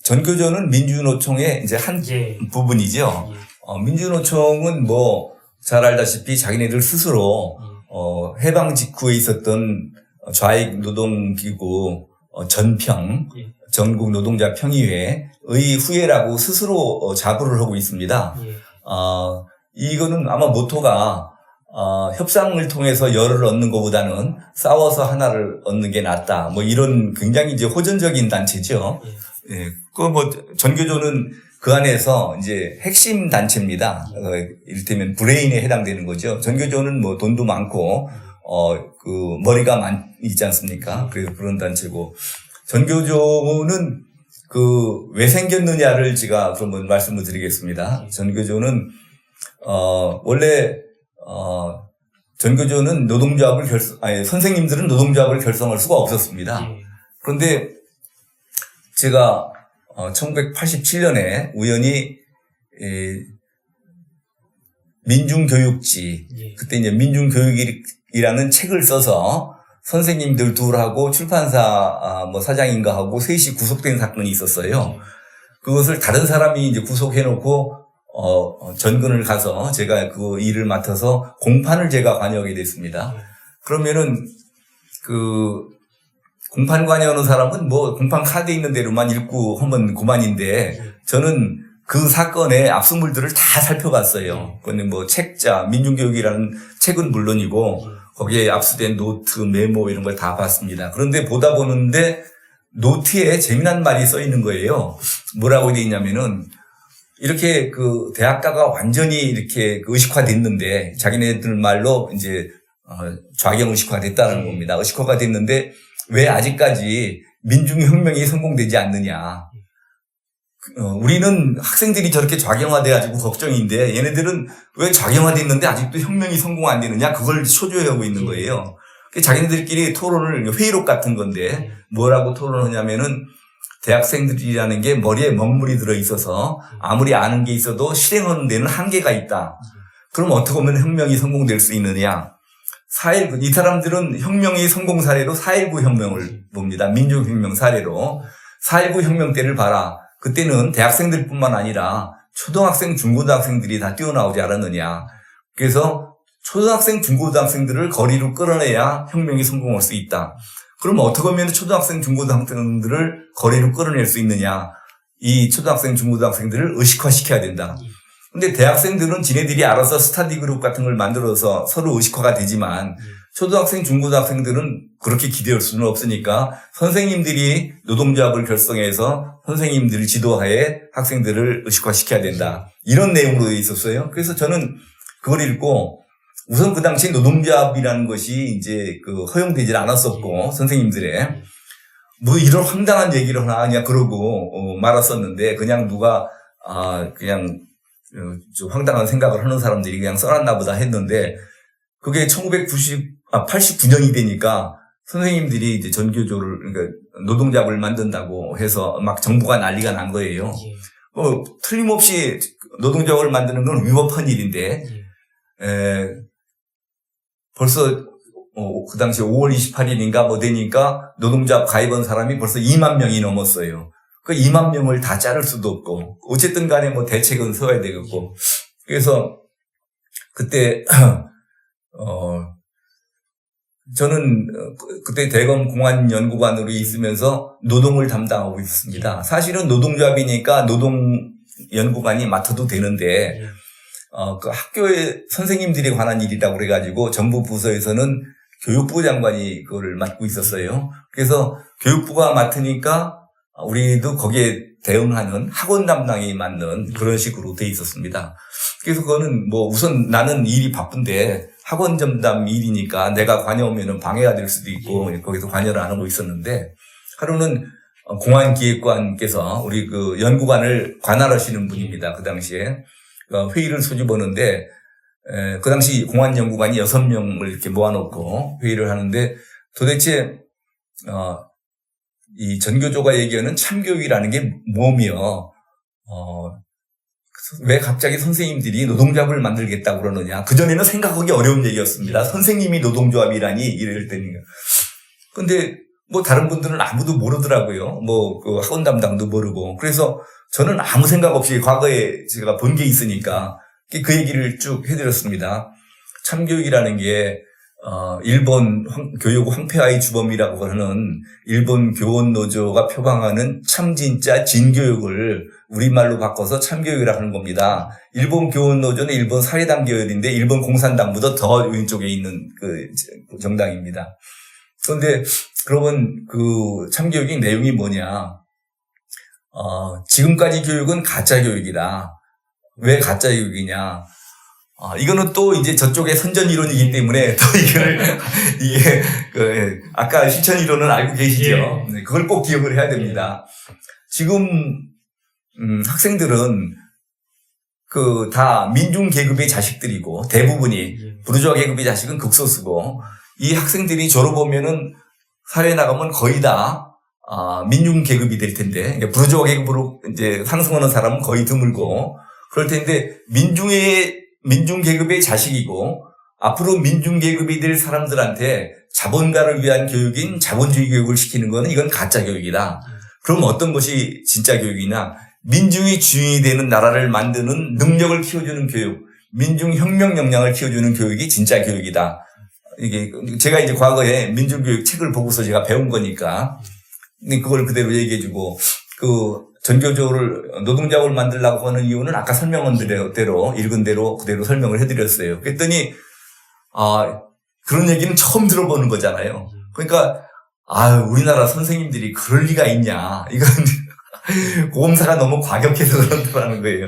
전교조는 민주노총의 이제 한 부분이죠. 민주노총은 뭐 잘 알다시피 자기네들 스스로 해방 직후에 있었던 좌익 노동기구 전평, 예. 전국 노동자 평의회의 후예라고 스스로 자부를 하고 있습니다. 예. 이거는 아마 모토가 협상을 통해서 열을 얻는 것보다는 싸워서 하나를 얻는 게 낫다. 뭐 이런 굉장히 이제 호전적인 단체죠. 예, 전교조는 그 안에서 이제 핵심 단체입니다. 이를테면 브레인에 해당되는 거죠. 전교조는 뭐 돈도 많고, 머리가 있지 않습니까? 그래서 그런 단체고. 전교조는 왜 생겼느냐를 제가 그러면 말씀을 드리겠습니다. 전교조는, 원래, 전교조는 선생님들은 노동조합을 결성할 수가 없었습니다. 그런데 제가 1987년에 우연히 민중교육지, 그때 이제 민중교육이라는 책을 써서 선생님들 둘하고 출판사 사장인가 하고 셋이 구속된 사건이 있었어요. 그것을 다른 사람이 이제 구속해놓고 전근을 가서 제가 그 일을 맡아서 공판을 제가 관여하게 됐습니다. 그러면은 공판 관여하는 사람은 공판 카드 있는 대로만 읽고 하면 그만인데 저는 그 사건의 압수물들을 다 살펴봤어요. 그건 책자, 민중교육이라는 책은 물론이고 거기에 압수된 노트, 메모 이런 걸 다 봤습니다. 그런데 보다 보는데 노트에 재미난 말이 써 있는 거예요. 뭐라고 되어 있냐면은 이렇게 대학가가 완전히 이렇게 의식화됐는데 자기네들 말로 이제 좌경 의식화됐다는 겁니다. 의식화가 됐는데 왜 아직까지 민중혁명이 성공되지 않느냐. 우리는 학생들이 저렇게 좌경화돼가지고 걱정인데 얘네들은 왜 좌경화됐는데 아직도 혁명이 성공 안 되느냐. 그걸 초조해하고 있는 거예요. 자기네들끼리 토론을 회의록 같은 건데 뭐라고 토론하냐면은 대학생들이라는 게 머리에 먹물이 들어있어서 아무리 아는 게 있어도 실행하는 데는 한계가 있다. 그럼 어떻게 하면 혁명이 성공될 수 있느냐. 4.19, 이 사람들은 혁명의 성공 사례로 4.19 혁명을 봅니다. 민중혁명 사례로. 4.19 혁명 때를 봐라. 그때는 대학생들뿐만 아니라 초등학생, 중고등학생들이 다 뛰어나오지 않았느냐. 그래서 초등학생, 중고등학생들을 거리로 끌어내야 혁명이 성공할 수 있다. 그럼 어떻게 하면 초등학생, 중고등학생들을 거리로 끌어낼 수 있느냐. 이 초등학생, 중고등학생들을 의식화시켜야 된다. 근데 대학생들은 지네들이 알아서 스터디 그룹 같은 걸 만들어서 서로 의식화가 되지만 초등학생, 중고등학생들은 그렇게 기대할 수는 없으니까 선생님들이 노동조합을 결성해서 선생님들 지도하에 학생들을 의식화시켜야 된다. 이런 내용으로 있었어요. 그래서 저는 그걸 읽고 우선 그 당시 노동조합이라는 것이 이제 허용되질 않았었고 선생님들의 이런 황당한 얘기를 하냐 그러고 말았었는데 그냥 누가 그냥 좀 황당한 생각을 하는 사람들이 그냥 써놨나 보다 했는데 그게 89년이 되니까 선생님들이 이제 전교조를 그러니까 노동조합을 만든다고 해서 막 정부가 난리가 난 거예요. 틀림없이 노동조합을 만드는 건 위법한 일인데 벌써 그 당시 5월 28일인가 되니까 노동조합 가입한 사람이 벌써 2만 명이 넘었어요. 그 2만 명을 다 자를 수도 없고 어쨌든 간에 대책은 세워야 되겠고 그래서 그때 저는 그때 대검 공안연구관으로 있으면서 노동을 담당하고 있습니다. 사실은 노동조합이니까 노동연구관이 맡아도 되는데 그 학교의 선생님들이 관한 일이라고 그래가지고 정부 부서에서는 교육부 장관이 그거를 맡고 있었어요. 그래서 교육부가 맡으니까 우리도 거기에 대응하는 학원 담당이 맡는 그런 식으로 돼 있었습니다. 그래서 그거는 우선 나는 일이 바쁜데 학원 전담 일이니까 내가 관여하면 방해가 될 수도 있고 거기서 관여를 안 하고 있었는데 하루는 공안기획관께서 우리 연구관을 관할하시는 분입니다. 그 당시에 회의를 소집하는데 그 당시 공안연구관이 6명을 이렇게 모아놓고 회의를 하는데 도대체 이 전교조가 얘기하는 참교육이라는 게 뭐며 왜 갑자기 선생님들이 노동조합을 만들겠다고 그러느냐. 그전에는 생각하기 어려운 얘기였습니다. 선생님이 노동조합이라니 이럴 때는. 근데 다른 분들은 아무도 모르더라고요. 그 학원 담당도 모르고. 그래서 저는 아무 생각 없이 과거에 제가 본 게 있으니까 그 얘기를 쭉 해드렸습니다. 참교육이라는 게 일본 교육 황폐화의 주범이라고 하는 일본 교원 노조가 표방하는 참 진짜 진교육을 우리말로 바꿔서 참교육이라고 하는 겁니다. 일본 교원 노조는 일본 사회당 계열인데 일본 공산당보다 더 왼쪽에 있는 그 정당입니다. 그런데 그러면 그 참교육의 내용이 뭐냐? 지금까지 교육은 가짜 교육이다. 왜 가짜 교육이냐? 이거는 또 이제 저쪽의 선전 이론이기 때문에 또 이게, 아까 실천 이론은 알고 계시죠? 예. 네, 그걸 꼭 기억을 해야 됩니다. 지금, 학생들은 다 민중계급의 자식들이고 대부분이 부르주아 계급의 자식은 극소수고 이 학생들이 졸업하면은 사회에 나가면 거의 다 민중계급이 될 텐데 그러니까 부르주아 계급으로 이제 상승하는 사람은 거의 드물고 그럴 텐데 민중계급의 자식이고 앞으로 민중계급이 될 사람들한테 자본가를 위한 교육인 자본주의 교육을 시키는 거는 이건 가짜 교육이다. 그럼 어떤 것이 진짜 교육이냐? 민중이 주인이 되는 나라를 만드는 능력을 키워주는 교육, 민중혁명 역량을 키워주는 교육이 진짜 교육이다. 이게 제가 이제 과거에 민중교육 책을 보고서 제가 배운 거니까 그걸 그대로 얘기해주고 전교조를 노동자업을 만들려고 하는 이유는 아까 설명한 대로 읽은 대로 그대로 설명을 해드렸어요. 그랬더니 그런 얘기는 처음 들어보는 거잖아요. 그러니까 우리나라 선생님들이 그럴 리가 있냐? 이건 고검사가 너무 과격해서 그런다는 거예요.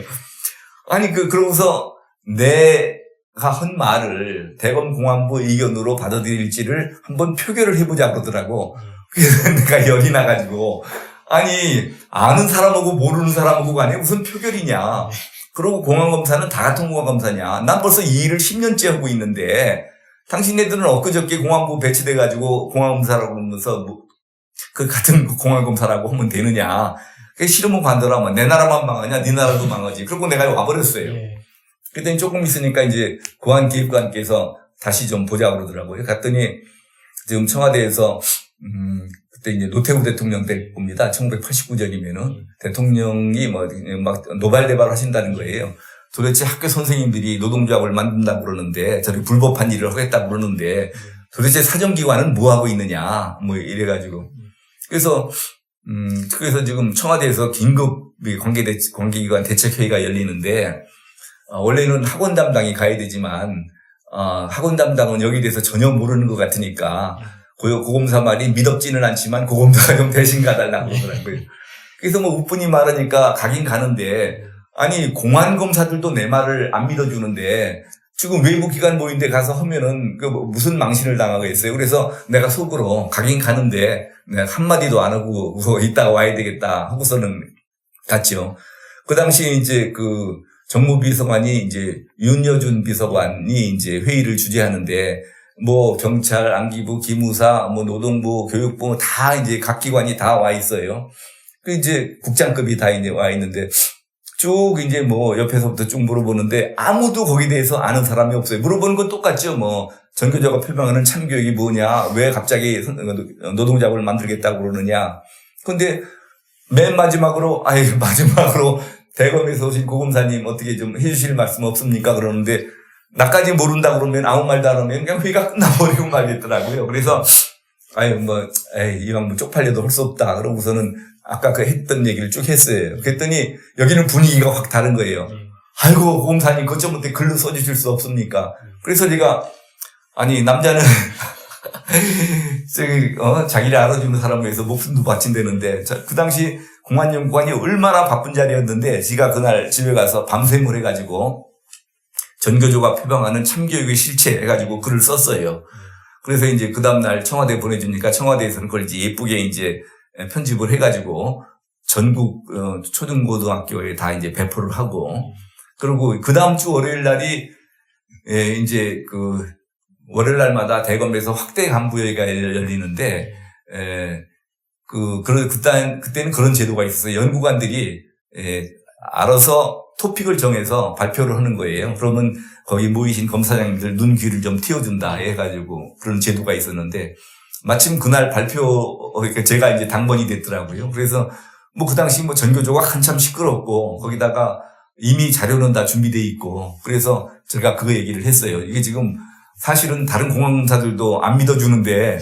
아니 그러고서 내가 한 말을 대검 공안부 의견으로 받아들일지를 한번 표결을 해보자 그러더라고. 그래서 내가 열이 나가지고 아니 아는 사람하고 모르는 사람하고 간에 무슨 표결이냐. 그러고 공안검사는 다 같은 공안검사냐. 난 벌써 이 일을 10년째 하고 있는데 당신네들은 엊그저께 공안부 배치돼가지고 공안검사라고 하면서 그 같은 공안검사라고 하면 되느냐. 싫으면 관둬라면 내 나라만 망하냐 네 나라도 망하지. 그러고 내가 와버렸어요. 그랬더니 조금 있으니까 이제 고안기획관께서 다시 좀 보자 그러더라고요. 갔더니 지금 청와대에서 그때 이제 노태우 대통령 될 겁니다. 1989년이면은 대통령이 막 노발대발 하신다는 거예요. 도대체 학교 선생님들이 노동조합을 만든다고 그러는데 저렇게 불법한 일을 하겠다고 그러는데 도대체 사정기관은 뭐 하고 있느냐 이래가지고 그래서 지금 청와대에서 긴급 관계기관 대책회의가 열리는데 원래는 학원 담당이 가야 되지만 학원 담당은 여기에 대해서 전혀 모르는 것 같으니까 고검사 말이 미덥지는 않지만 고검사가 좀 대신 가달라고 그러더라고요. 그래서 우뿐히 말하니까 가긴 가는데 아니 공안검사들도 내 말을 안 믿어주는데 지금 외부 기관 모임데 가서 하면은 무슨 망신을 당하겠어요. 그래서 내가 속으로 가긴 가는데 내가 한마디도 안 하고 이따가 와야 되겠다 하고서는 갔죠. 그 당시에 이제 정무비서관이 이제 윤여준 비서관이 이제 회의를 주재하는데 경찰, 안기부, 기무사, 노동부, 교육부 다 이제 각 기관이 다 와 있어요. 이제 국장급이 다 이제 와 있는데 쭉 이제 옆에서부터 쭉 물어보는데 아무도 거기에 대해서 아는 사람이 없어요. 물어보는 건 똑같죠. 전교조가 표방하는 참교육이 뭐냐, 왜 갑자기 노동자업을 만들겠다고 그러느냐. 근데 맨 마지막으로 대검에서 오신 고검사님 어떻게 좀 해주실 말씀 없습니까? 그러는데 나까지 모른다 그러면 아무 말도 안 하면 그냥 회의가 끝나버리고 말겠더라고요. 그래서 이왕 쪽팔려도 할 수 없다. 그러고서는 아까 했던 얘기를 쭉 했어요. 그랬더니 여기는 분위기가 확 다른 거예요. 아이고 고검사님 그것 좀 어떻게 글로 써주실 수 없습니까? 그래서 제가 남자는 자기를 알아주는 사람을 위해서 목숨도 바친다는데 그 당시 공안연구관이 얼마나 바쁜 자리였는데 제가 그날 집에 가서 밤샘을 해가지고 전교조가 표방하는 참교육의 실체 해가지고 글을 썼어요. 그래서 이제 그 다음날 청와대 보내주니까 청와대에서는 그걸 이제 예쁘게 이제 편집을 해가지고 전국 초등고등학교에 다 이제 배포를 하고 그리고 그 다음 주 월요일 날이 이제 월요일 날마다 대검에서 확대 간부회의가 열리는데 그때는 그런 제도가 있었어요. 연구관들이 알아서 토픽을 정해서 발표를 하는 거예요. 그러면 거기 모이신 검사장님들 눈 귀를 좀 틔워준다 해가지고 그런 제도가 있었는데 마침 그날 제가 이제 당번이 됐더라고요. 그래서 그 당시 전교조가 한참 시끄럽고 거기다가 이미 자료는 다 준비돼 있고 그래서 제가 그거 얘기를 했어요. 이게 지금 사실은 다른 공항사들도 안 믿어주는데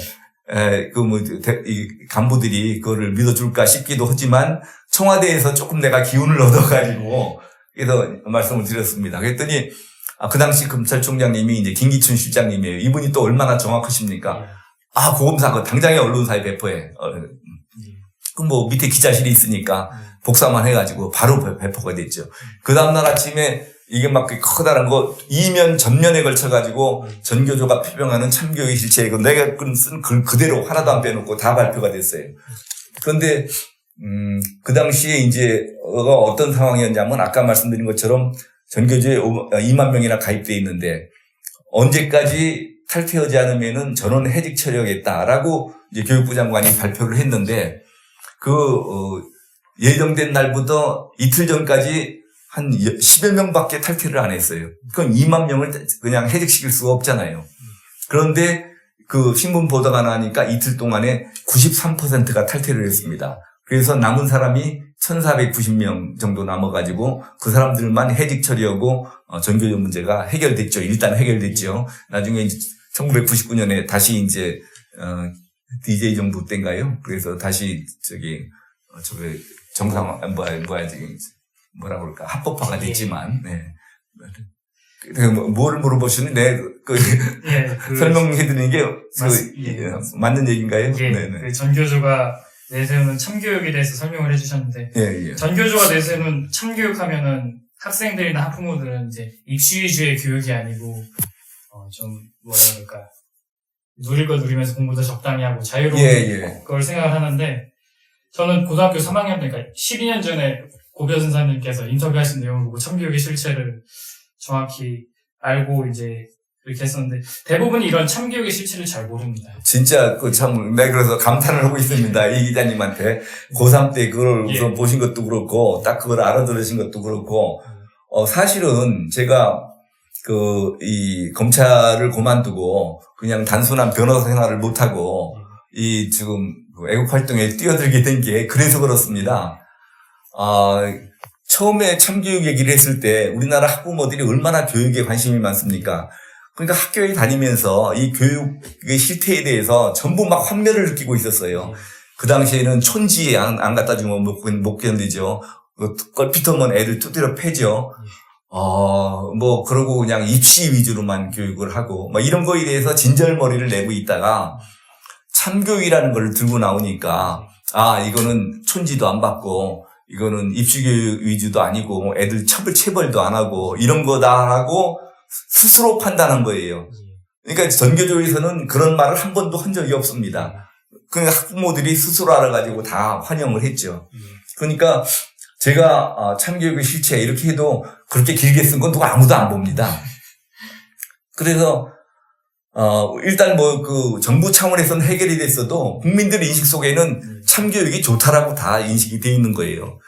이 간부들이 그거를 믿어줄까 싶기도 하지만 청와대에서 조금 내가 기운을 얻어가지고 그래서 말씀을 드렸습니다. 그랬더니 그 당시 검찰총장님이 이제 김기춘 실장님이에요. 이분이 또 얼마나 정확하십니까? 고검사 그 당장에 언론사에 배포해. 그럼 뭐 밑에 기자실이 있으니까 복사만 해가지고 바로 배포가 됐죠. 그 다음날 아침에 이게 막 커다란 거 이면 전면에 걸쳐가지고 전교조가 표명하는 참교육 실체 이거 내가 쓴 글 그대로 하나도 안 빼놓고 다 발표가 됐어요. 그런데 그 당시에 이제 어떤 상황이었냐면 아까 말씀드린 것처럼 전교조에 2만 명이나 가입돼 있는데 언제까지 탈퇴하지 않으면은 전원 해직 처리하겠다라고 이제 교육부 장관이 발표를 했는데 예정된 날부터 이틀 전까지 한 10여 명밖에 탈퇴를 안 했어요. 그럼 2만 명을 그냥 해직시킬 수가 없잖아요. 그런데 그 신문 보도가 나니까 이틀 동안에 93%가 탈퇴를 했습니다. 그래서 남은 사람이 1,490명 정도 남아가지고 그 사람들만 해직 처리하고 전교조 문제가 해결됐죠. 일단 해결됐죠. 나중에 1999년에 다시 이제 DJ 정부 때인가요? 그래서 다시 정상 뭐라 그럴까 합법화가 됐지만 네. 뭐를 물어보시는데 설명해드리는 게 맞는 얘기인가요? 그 전교조가 내세우는 참교육에 대해서 설명을 해주셨는데 전교조가 내세우는 참교육하면은 학생들이나 학부모들은 이제 입시 위주의 교육이 아니고 좀 뭐라 그럴까 누릴 거 누리면서 공부도 적당히 하고 자유로운 걸 생각을 하는데 저는 고등학교 3학년 때 그러니까 12년 전에 고별 선생님께서 인터뷰하신 내용을 보고 참교육의 실체를 정확히 알고 이제 그렇게 했었는데 대부분이 이런 참교육의 실체를 잘 모릅니다. 진짜 내가 그래서 감탄을 하고 있습니다. 이 기자님한테 고3 때 그걸 우선 보신 것도 그렇고 딱 그걸 알아들으신 것도 그렇고 사실은 제가 이 검찰을 그만두고 그냥 단순한 변호사 생활을 못하고 이 지금 애국 활동에 뛰어들게 된 게 그래서 그렇습니다. 처음에 참교육 얘기를 했을 때 우리나라 학부모들이 얼마나 교육에 관심이 많습니까? 그러니까 학교에 다니면서 이 교육의 실태에 대해서 전부 막 환멸을 느끼고 있었어요. 그 당시에는 촌지 안 갖다 주면 못 견디죠. 껄핏하면 애들 두드려 패죠. 그러고 그냥 입시 위주로만 교육을 하고, 이런 거에 대해서 진절머리를 내고 있다가 참교육이라는 걸 들고 나오니까, 이거는 촌지도 안 받고, 이거는 입시교육 위주도 아니고, 애들 체벌도 안 하고, 이런 거다 하고, 스스로 판단한 거예요. 그러니까 전교조에서는 그런 말을 한 번도 한 적이 없습니다. 그러니까 학부모들이 스스로 알아가지고 다 환영을 했죠. 그러니까 제가 참교육의 실체 이렇게 해도 그렇게 길게 쓴 건 누가 아무도 안 봅니다. 그래서 일단 정부 차원에서는 해결이 됐어도 국민들 인식 속에는 참교육이 좋다라고 다 인식이 돼 있는 거예요.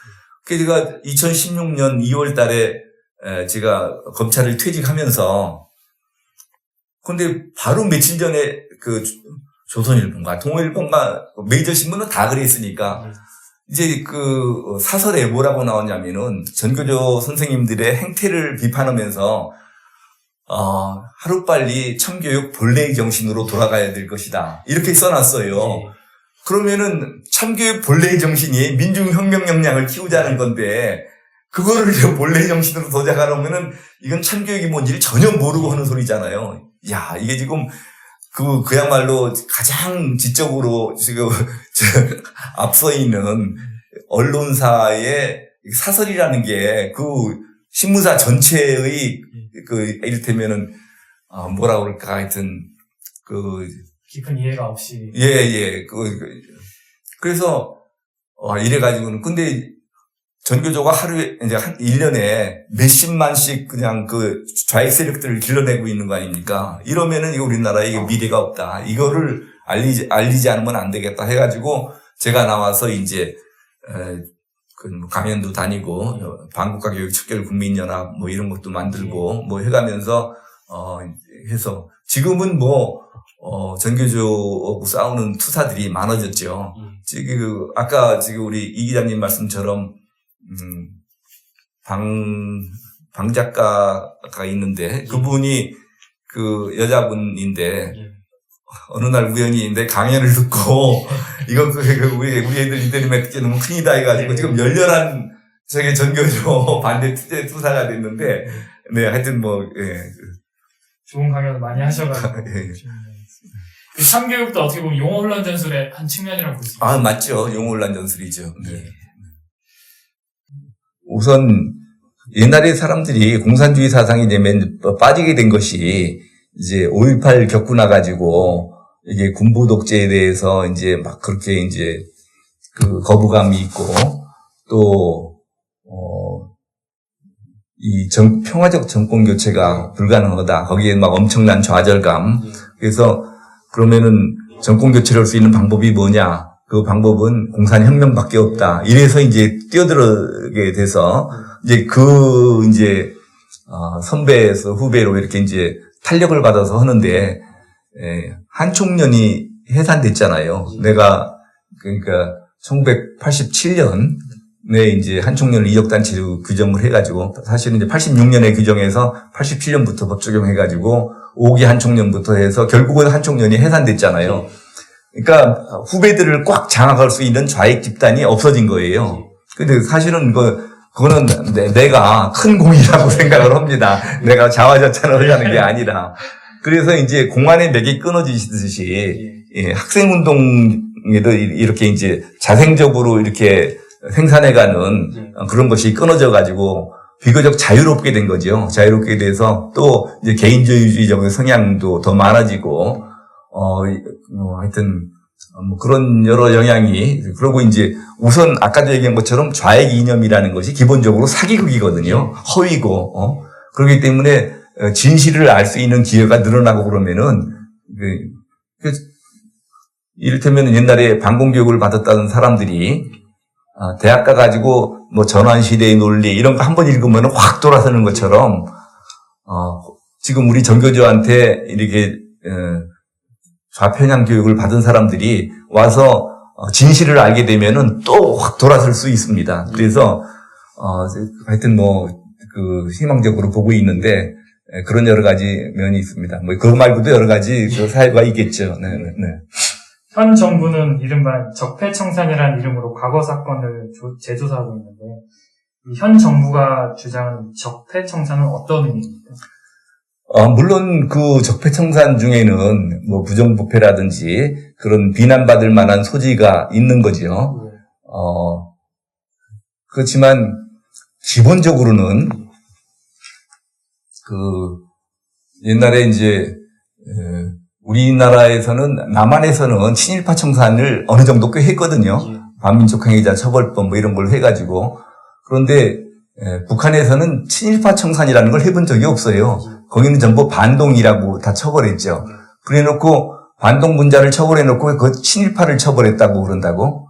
그래서 제가 2016년 2월 달에 제가 검찰을 퇴직하면서 근데 바로 며칠 전에 조선일보인가 동아일보인가 메이저 신문은 다 그랬으니까 이제 사설에 뭐라고 나왔냐면은 전교조 선생님들의 행태를 비판하면서 하루빨리 참교육 본래의 정신으로 돌아가야 될 것이다. 이렇게 써놨어요. 그러면은 참교육 본래의 정신이 민중혁명 역량을 키우자는 건데 그거를 본래의 정신으로 도작하려면은 이건 참교육이 뭔지를 전혀 모르고 하는 소리잖아요. 야, 이게 지금 그야말로 가장 지적으로 지금 앞서 있는 언론사의 사설이라는 게 신문사 전체의 이를테면은 뭐라 그럴까 하여튼 깊은 이해가 없이 그래서 이래가지고는 근데 전교조가 하루에 이제 한 1년에 몇십만씩 그냥 좌익 세력들을 길러내고 있는 거 아닙니까? 이러면은 이거 우리나라에 이게 미래가 없다. 이거를 알리지 않으면 안 되겠다 해가지고 제가 나와서 이제 강연도 다니고 반국가교육 척결 국민연합 이런 것도 만들고 해가면서 해서 지금은 전교조하고 싸우는 투사들이 많아졌죠. 지금 아까 우리 이 기자님 말씀처럼 방 작가가 있는데 그분이 그 여자분인데 예. 어느 날 우연히 내 강연을 듣고 이건 우리 애들 이들이면 너무 큰이다 해가지고 예. 지금 열렬한 저게 전교조 반대 투사가 됐는데 네 하여튼 뭐 예. 좋은 강연을 많이 하셔가지고. 예. 그 참교육도 어떻게 보면 용어 혼란 전술의 한 측면이라고 볼 수 있습니다. 아 맞죠 용홀란 전술이죠. 네. 우선 옛날에 사람들이 공산주의 사상이 되면 빠지게 된 것이 이제 5.18 겪고 나가지고 이게 군부 독재에 대해서 이제 막 그렇게 이제 그 거부감이 있고 또 이 평화적 정권 교체가 불가능하다. 거기에 막 엄청난 좌절감. 그래서 그러면은 정권 교체를 할 수 있는 방법이 뭐냐? 그 방법은 공산혁명밖에 없다. 이래서 이제 뛰어들게 돼서 이제 선배에서 후배로 이렇게 이제 탄력을 받아서 하는데, 한총련이 해산됐잖아요. 내가, 그러니까 1987년에 이제 한총련을 이적단체로 규정을 해가지고, 사실은 이제 86년에 규정해서 87년부터 법 적용해가지고, 5기 한총련부터 해서 결국은 한총련이 해산됐잖아요. 그러니까 후배들을 꽉 장악할 수 있는 좌익 집단이 없어진 거예요. 근데 사실은 그거는 내가 큰 공이라고 생각을 합니다. 내가 자화자찬을 하려는 게 아니라. 그래서 이제 공안의 맥이 끊어지듯이 학생운동에도 이렇게 이제 자생적으로 이렇게 생산해가는 그런 것이 끊어져가지고 비교적 자유롭게 된 거죠. 자유롭게 돼서 또 이제 개인주의적 성향도 더 많아지고 하여튼 뭐 그런 여러 영향이 그러고 이제 우선 아까도 얘기한 것처럼 좌익 이념이라는 것이 기본적으로 사기극이거든요. 허위고 그렇기 때문에 진실을 알 수 있는 기회가 늘어나고 그러면은 이를테면 옛날에 반공교육을 받았다는 사람들이 대학 가가지고 뭐 전환시대의 논리 이런 거 한번 읽으면 확 돌아서는 것처럼 지금 우리 전교조한테 이렇게 좌편향 교육을 받은 사람들이 와서 진실을 알게 되면은 또 확 돌아설 수 있습니다. 그래서 하여튼 희망적으로 보고 있는데 그런 여러 가지 면이 있습니다. 뭐 그거 말고도 여러 가지 사유가 있겠죠. 네. 현 정부는 이른바 적폐청산이라는 이름으로 과거 사건을 재조사하고 있는데 이 현 정부가 주장하는 적폐청산은 어떤 의미입니까? 물론 그 적폐청산 중에는 뭐 부정부패라든지 그런 비난받을 만한 소지가 있는 거죠. 그렇지만 기본적으로는 옛날에 이제 우리나라에서는 남한에서는 친일파 청산을 어느 정도 꽤 했거든요. 반민족행위자 처벌법 뭐 이런 걸 해가지고. 그런데 북한에서는 친일파 청산이라는 걸 해본 적이 없어요. 거기는 전부 반동이라고 다 처벌했죠. 그래놓고 반동 분자를 처벌해놓고 그 친일파를 처벌했다고 그런다고?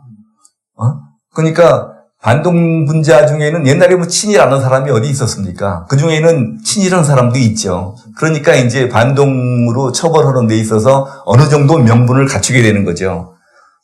그러니까 반동 분자 중에는 옛날에 뭐 친일하는 사람이 어디 있었습니까? 그 중에는 친일한 사람도 있죠. 그러니까 이제 반동으로 처벌하는 데 있어서 어느 정도 명분을 갖추게 되는 거죠.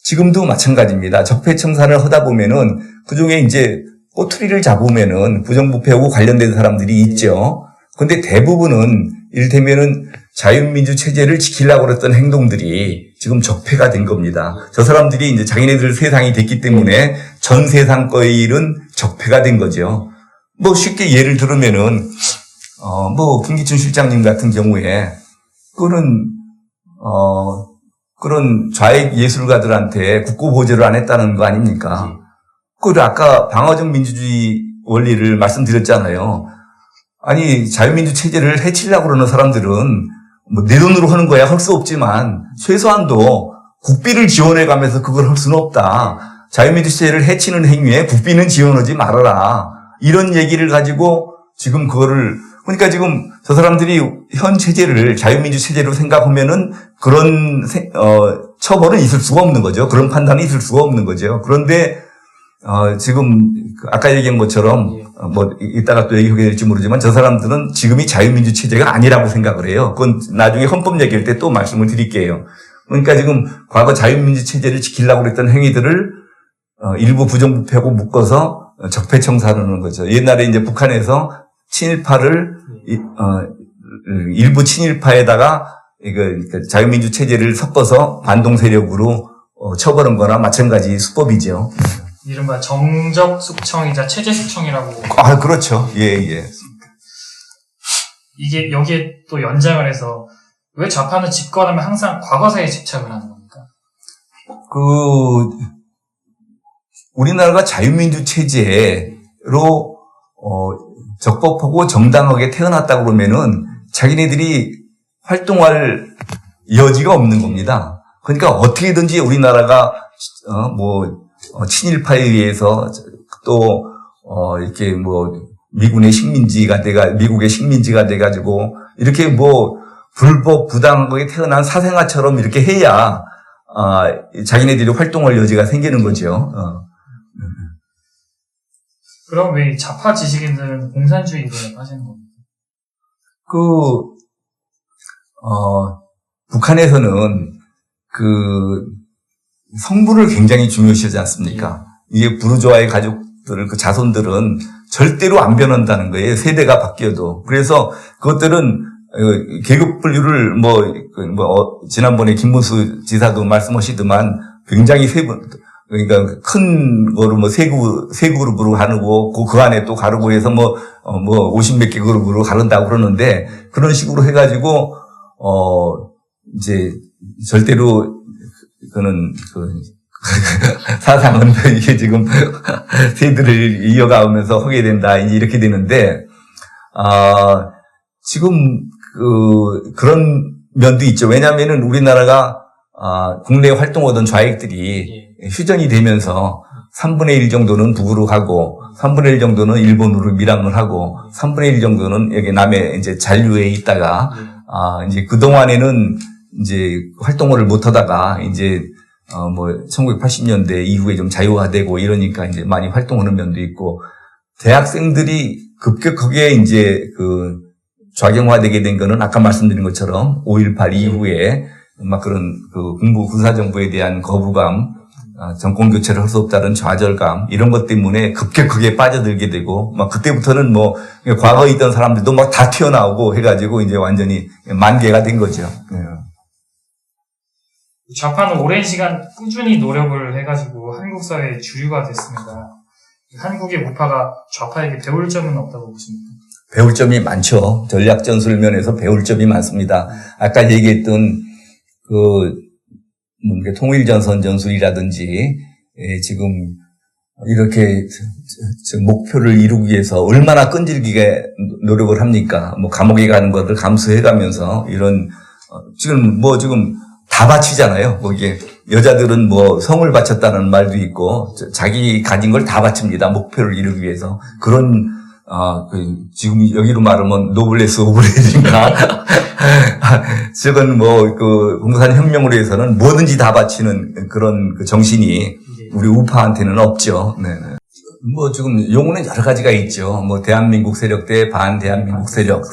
지금도 마찬가지입니다. 적폐청산을 하다 보면은 그 중에 이제 꼬투리를 잡으면은 부정부패하고 관련된 사람들이 있죠. 근데 대부분은 이를테면은 자유민주 체제를 지키려고 그랬던 행동들이 지금 적폐가 된 겁니다. 저 사람들이 이제 자기네들 세상이 됐기 때문에 전 세상 거의 일은 적폐가 된 거죠. 뭐 쉽게 예를 들으면은 김기춘 실장님 같은 경우에 그런 좌익 예술가들한테 국고 보조를 안 했다는 거 아닙니까? 그리고 아까 방어적 민주주의 원리를 말씀드렸잖아요. 아니 자유민주 체제를 해치려고 그러는 사람들은 뭐 내 돈으로 하는 거야 할 수 없지만 최소한도 국비를 지원해가면서 그걸 할 수는 없다. 자유민주 체제를 해치는 행위에 국비는 지원하지 말아라. 이런 얘기를 가지고 지금 그러니까 지금 저 사람들이 현 체제를 자유민주 체제로 생각하면은 그런 처벌은 있을 수가 없는 거죠. 그런 판단이 있을 수가 없는 거죠. 그런데 지금 아까 얘기한 것처럼 이따가 또 얘기하게 될지 모르지만 저 사람들은 지금이 자유민주 체제가 아니라고 생각을 해요. 그건 나중에 헌법 얘기할 때 또 말씀을 드릴게요. 그러니까 지금 과거 자유민주 체제를 지키려고 했던 행위들을 일부 부정부패하고 묶어서 적폐청산하는 거죠. 옛날에 이제 북한에서 친일파를 일부 친일파에다가 이거 자유민주 체제를 섞어서 반동 세력으로 처벌한 거나 마찬가지 수법이죠. 이른바 정적 숙청이자 체제 숙청이라고. 아, 그렇죠. 예, 예. 이게 여기에 또 연장을 해서 왜 좌파는 집권하면 항상 과거사에 집착을 하는 겁니까? 우리나라가 자유민주 체제로 적법하고 정당하게 태어났다 그러면은 자기네들이 활동할 여지가 없는 겁니다. 그러니까 어떻게든지 우리나라가 친일파에 의해서 또 이렇게 미국의 식민지가 돼가지고 이렇게 불법 부당하게 태어난 사생아처럼 이렇게 해야 자기네들이 활동할 여지가 생기는 거죠. 그럼 왜 좌파 지식인들은 공산주의 이론에 빠지는 겁니까? 북한에서는 성분을 굉장히 중요시하지 않습니까? 이게 부르주아의 가족들, 자손들은 절대로 안 변한다는 거예요. 세대가 바뀌어도. 그래서 그것들은 계급 분류를 지난번에 김문수 지사도 말씀하시더만 굉장히 그러니까 큰 거로 세 그룹으로 가르고 그 안에 또 가르고 해서 50몇 개 그룹으로 가른다고 그러는데 그런 식으로 해가지고 이제 절대로 그는 사상은 이게 지금 세대를 이어가면서 하게 된다 이렇게 되는데 지금 그런 면도 있죠. 왜냐하면은 우리나라가 국내에 활동하던 좌익들이 휴전이 되면서 3분의 1 정도는 북으로 가고 3분의 1 정도는 일본으로 밀항을 하고 3분의 1 정도는 여기 남해 이제 잔류에 있다가 이제 그동안에는 이제 활동을 못 하다가 이제 1980년대 이후에 좀 자유화되고 이러니까 이제 많이 활동하는 면도 있고 대학생들이 급격하게 이제 좌경화되게 된 거는 아까 말씀드린 것처럼 5.18 이후에 막 그런 군사정부에 대한 거부감, 정권 교체를 할 수 없다는 좌절감, 이런 것 때문에 급격하게 빠져들게 되고, 그때부터는 과거에 있던 사람들도 다 튀어나오고 해가지고 이제 완전히 만개가 된 거죠. 좌파는 오랜 시간 꾸준히 노력을 해가지고 한국 사회의 주류가 됐습니다. 한국의 우파가 좌파에게 배울 점은 없다고 보십니까? 배울 점이 많죠. 전략 전술 면에서 배울 점이 많습니다. 아까 얘기했던 통일전선 전술이라든지 지금 이렇게 목표를 이루기 위해서 얼마나 끈질기게 노력을 합니까? 감옥에 가는 것을 감수해가면서 이런 지금 다 바치잖아요. 거기에 여자들은 성을 바쳤다는 말도 있고 자기 가진 걸 다 바칩니다. 목표를 이루기 위해서 그런 지금 여기로 말하면 노블레스 오브레인가 지금 공산혁명으로 해서는 뭐든지 다 바치는 그런 정신이 우리 우파한테는 없죠. 네. 지금 용어는 여러 가지가 있죠. 대한민국 세력 대 반대한민국 세력,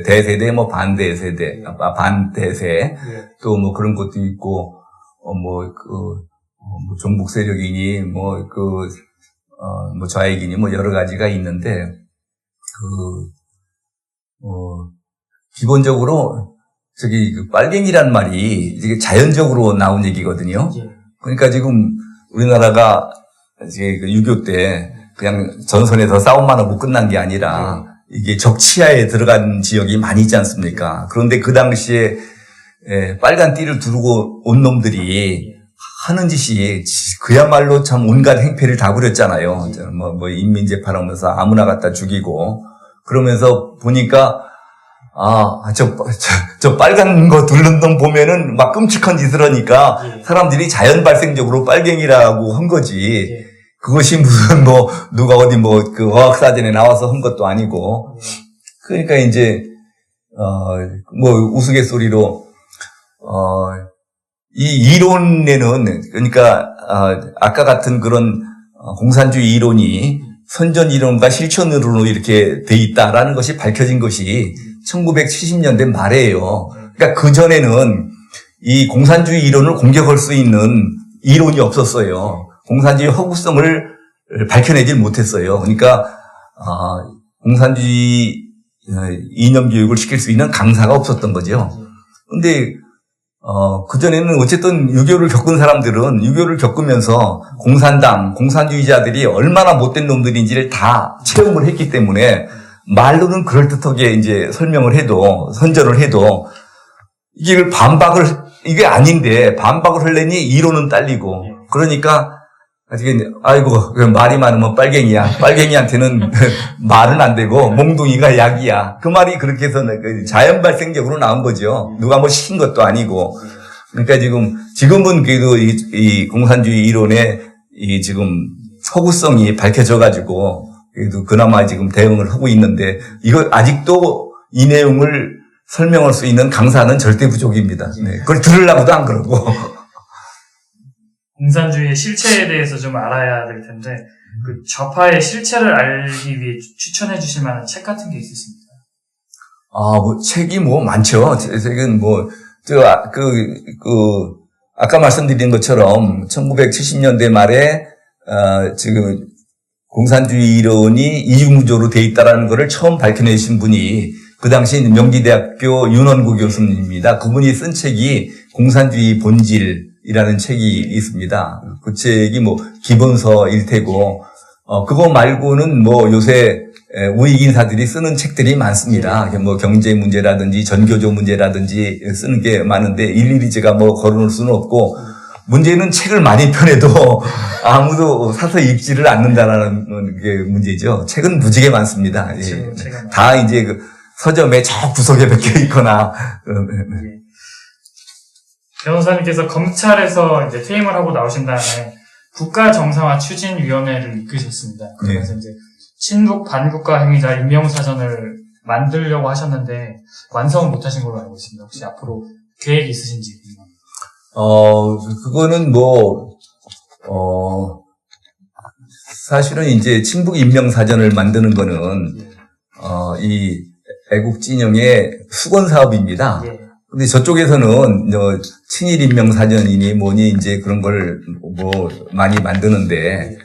대세대, 반대세대, 반대세, 또 그런 것도 있고, 종북 세력이니, 좌익이니, 여러 가지가 있는데, 기본적으로, 빨갱이란 말이 이게 자연적으로 나온 얘기거든요. 그러니까 지금 우리나라가 6.25 때 그냥 전선에서 싸움만 하고 끝난 게 아니라 이게 적치하에 들어간 지역이 많이 있지 않습니까? 그런데 그 당시에 빨간 띠를 두르고 온 놈들이 하는 짓이 그야말로 참 온갖 행패를 다 부렸잖아요. 인민재판하면서 아무나 갖다 죽이고 그러면서 보니까 저 빨간 거 두른 놈 보면은 막 끔찍한 짓을 하니까 사람들이 자연 발생적으로 빨갱이라고 한 거지. 그것이 무슨 누가 어디 어학사전에 나와서 한 것도 아니고. 그러니까 이제, 우스갯소리로, 이 이론에는, 그러니까, 아까 같은 그런 공산주의 이론이 선전 이론과 실천으로 이렇게 돼 있다라는 것이 밝혀진 것이 1970년대 말이에요. 그러니까 그전에는 이 공산주의 이론을 공격할 수 있는 이론이 없었어요. 공산주의 허구성을 밝혀내질 못했어요. 그러니까 공산주의 이념 교육을 시킬 수 있는 강사가 없었던 거죠. 근데 그전에는 어쨌든 유교를 겪은 사람들은 유교를 겪으면서 공산당, 공산주의자들이 얼마나 못된 놈들인지를 다 체험을 했기 때문에 말로는 그럴듯하게 이제 설명을 해도, 선전을 해도 이게 아닌데 반박을 하려니 이론은 딸리고 그러니까 아이고 말이 많으면 빨갱이야. 빨갱이한테는 말은 안 되고 몽둥이가 약이야. 그 말이 그렇게 해서 자연 발생적으로 나온 거죠. 누가 뭐 시킨 것도 아니고. 그러니까 지금은 그래도 이 공산주의 이론의 지금 허구성이 밝혀져 가지고 그래도 그나마 지금 대응을 하고 있는데 이거 아직도 이 내용을 설명할 수 있는 강사는 절대 부족입니다. 네. 그걸 들으려고도 안 그러고. 공산주의의 실체에 대해서 좀 알아야 될 텐데, 그 좌파의 실체를 알기 위해 추천해 주실 만한 책 같은 게 있으십니까? 책이 많죠. 책은 아까 말씀드린 것처럼 1970년대 말에, 지금 공산주의 이론이 이중구조로 돼 있다라는 것을 처음 밝혀내신 분이 그 당시 명지대학교 윤원구 교수님입니다. 그분이 쓴 책이 공산주의 본질이라는 책이 있습니다. 그 책이 기본서일 테고, 그거 말고는 요새 우익 인사들이 쓰는 책들이 많습니다. 경제 문제라든지 전교조 문제라든지 쓰는 게 많은데 일일이 제가 거론할 수는 없고, 문제는 책을 많이 펴내도 아무도 사서 읽지를 않는다라는 게 문제죠. 책은 무지개 많습니다. 예. 다 이제 서점에 저 구석에 박혀 있거나. 변호사님께서 검찰에서 이제 퇴임을 하고 나오신 다음에 국가정상화 추진위원회를 이끄셨습니다. 그러면서 이제 친북 반국가 행위자 임명사전을 만들려고 하셨는데 완성을 못하신 걸로 알고 있습니다. 혹시 앞으로 계획이 있으신지 궁금합니다. 그거는 사실은 이제 친북 임명사전을 만드는 거는 이 애국 진영의 수건 사업입니다. 예. 근데 저쪽에서는 친일 임명 사전이니 뭐니 이제 그런 걸 많이 만드는데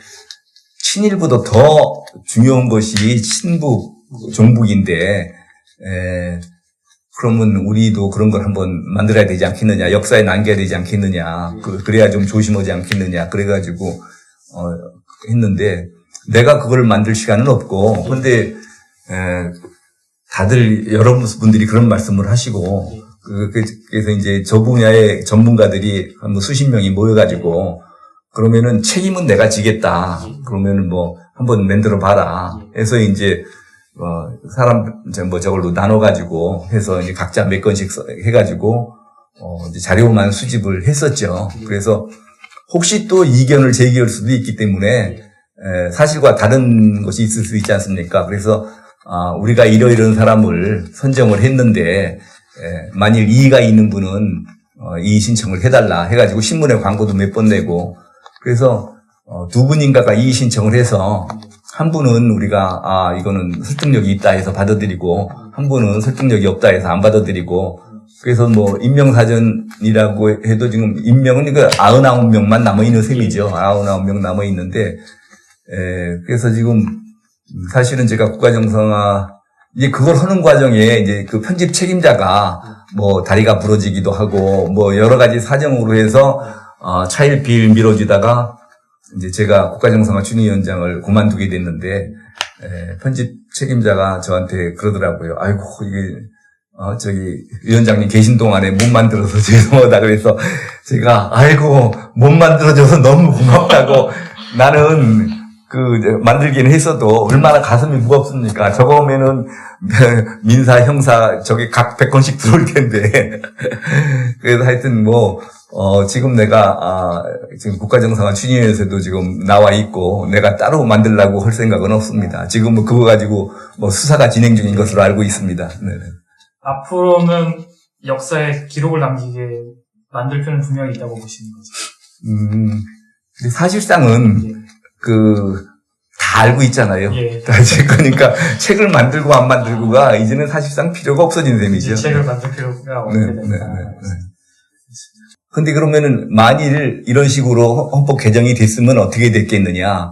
친일보다 더 중요한 것이 친북, 종북인데 그러면 우리도 그런 걸 한번 만들어야 되지 않겠느냐, 역사에 남겨야 되지 않겠느냐, 그래야 좀 조심하지 않겠느냐, 그래가지고 했는데 내가 그걸 만들 시간은 없고 근데 다들 여러분들이 그런 말씀을 하시고 그래서 이제 저 분야의 전문가들이 한 수십 명이 모여가지고 그러면은 책임은 내가 지겠다. 그러면은 한번 만들어 봐라. 해서 이제 저걸로 나눠가지고 해서 이제 각자 몇 건씩 해가지고 이제 자료만 수집을 했었죠. 그래서 혹시 또 이견을 제기할 수도 있기 때문에 사실과 다른 것이 있을 수 있지 않습니까? 그래서 우리가 이러이러한 사람을 선정을 했는데 만일 이의가 있는 분은 이의 신청을 해달라 해가지고 신문에 광고도 몇 번 내고 그래서 두 분인가가 이의 신청을 해서 한 분은 우리가 이거는 설득력이 있다 해서 받아들이고 한 분은 설득력이 없다 해서 안 받아들이고 그래서 임명사전이라고 해도 지금 임명은 99명만 남아있는 셈이죠. 99명 남아있는데 그래서 지금 사실은 제가 국가정상화 이제 그걸 하는 과정에 이제 그 편집 책임자가 다리가 부러지기도 하고 여러 가지 사정으로 해서 차일피일 미뤄지다가 이제 제가 국가정상화 추진위원장을 그만두게 됐는데 편집 책임자가 저한테 그러더라고요. 아이고 이게 위원장님 계신 동안에 못 만들어서 죄송하다 그래서 제가 아이고 못 만들어줘서 너무 고맙다고 나는 만들기는 했어도 얼마나 가슴이 무겁습니까? 저거 오면은 민사, 형사 저게 각 100건씩 들어올 텐데. 그래서 하여튼 지금 내가 지금 국가정상화 추진위원회에서도 지금 나와 있고 내가 따로 만들려고 할 생각은 없습니다. 지금 그거 가지고 수사가 진행 중인 것으로 알고 있습니다. 네네. 앞으로는 역사에 기록을 남기게 만들 필요는 분명히 있다고 보시는 거죠? 근데 사실상은 다 알고 있잖아요. 예. 그러니까 책을 만들고 안 만들고가 이제는 사실상 필요가 없어진 셈이죠. 책을 만들 필요가 없게 된다. 근데 그러면은 만일 이런 식으로 헌법 개정이 됐으면 어떻게 됐겠느냐?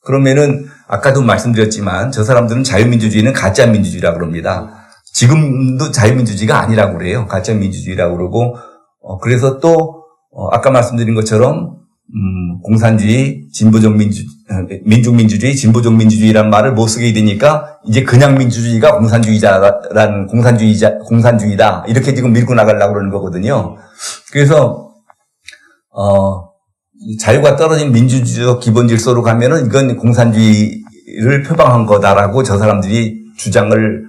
그러면은 아까도 말씀드렸지만 저 사람들은 자유민주주의는 가짜 민주주의라고 그럽니다. 지금도 자유민주주의가 아니라고 그래요. 가짜 민주주의라고 그러고 그래서 또 아까 말씀드린 것처럼 공산주의, 민중민주주의, 진보적 민주주의란 말을 못 쓰게 되니까 이제 그냥 민주주의가 공산주의다. 이렇게 지금 밀고 나가려고 그러는 거거든요. 그래서, 자유가 떨어진 민주주의적 기본 질서로 가면은 이건 공산주의를 표방한 거다라고 저 사람들이 주장을,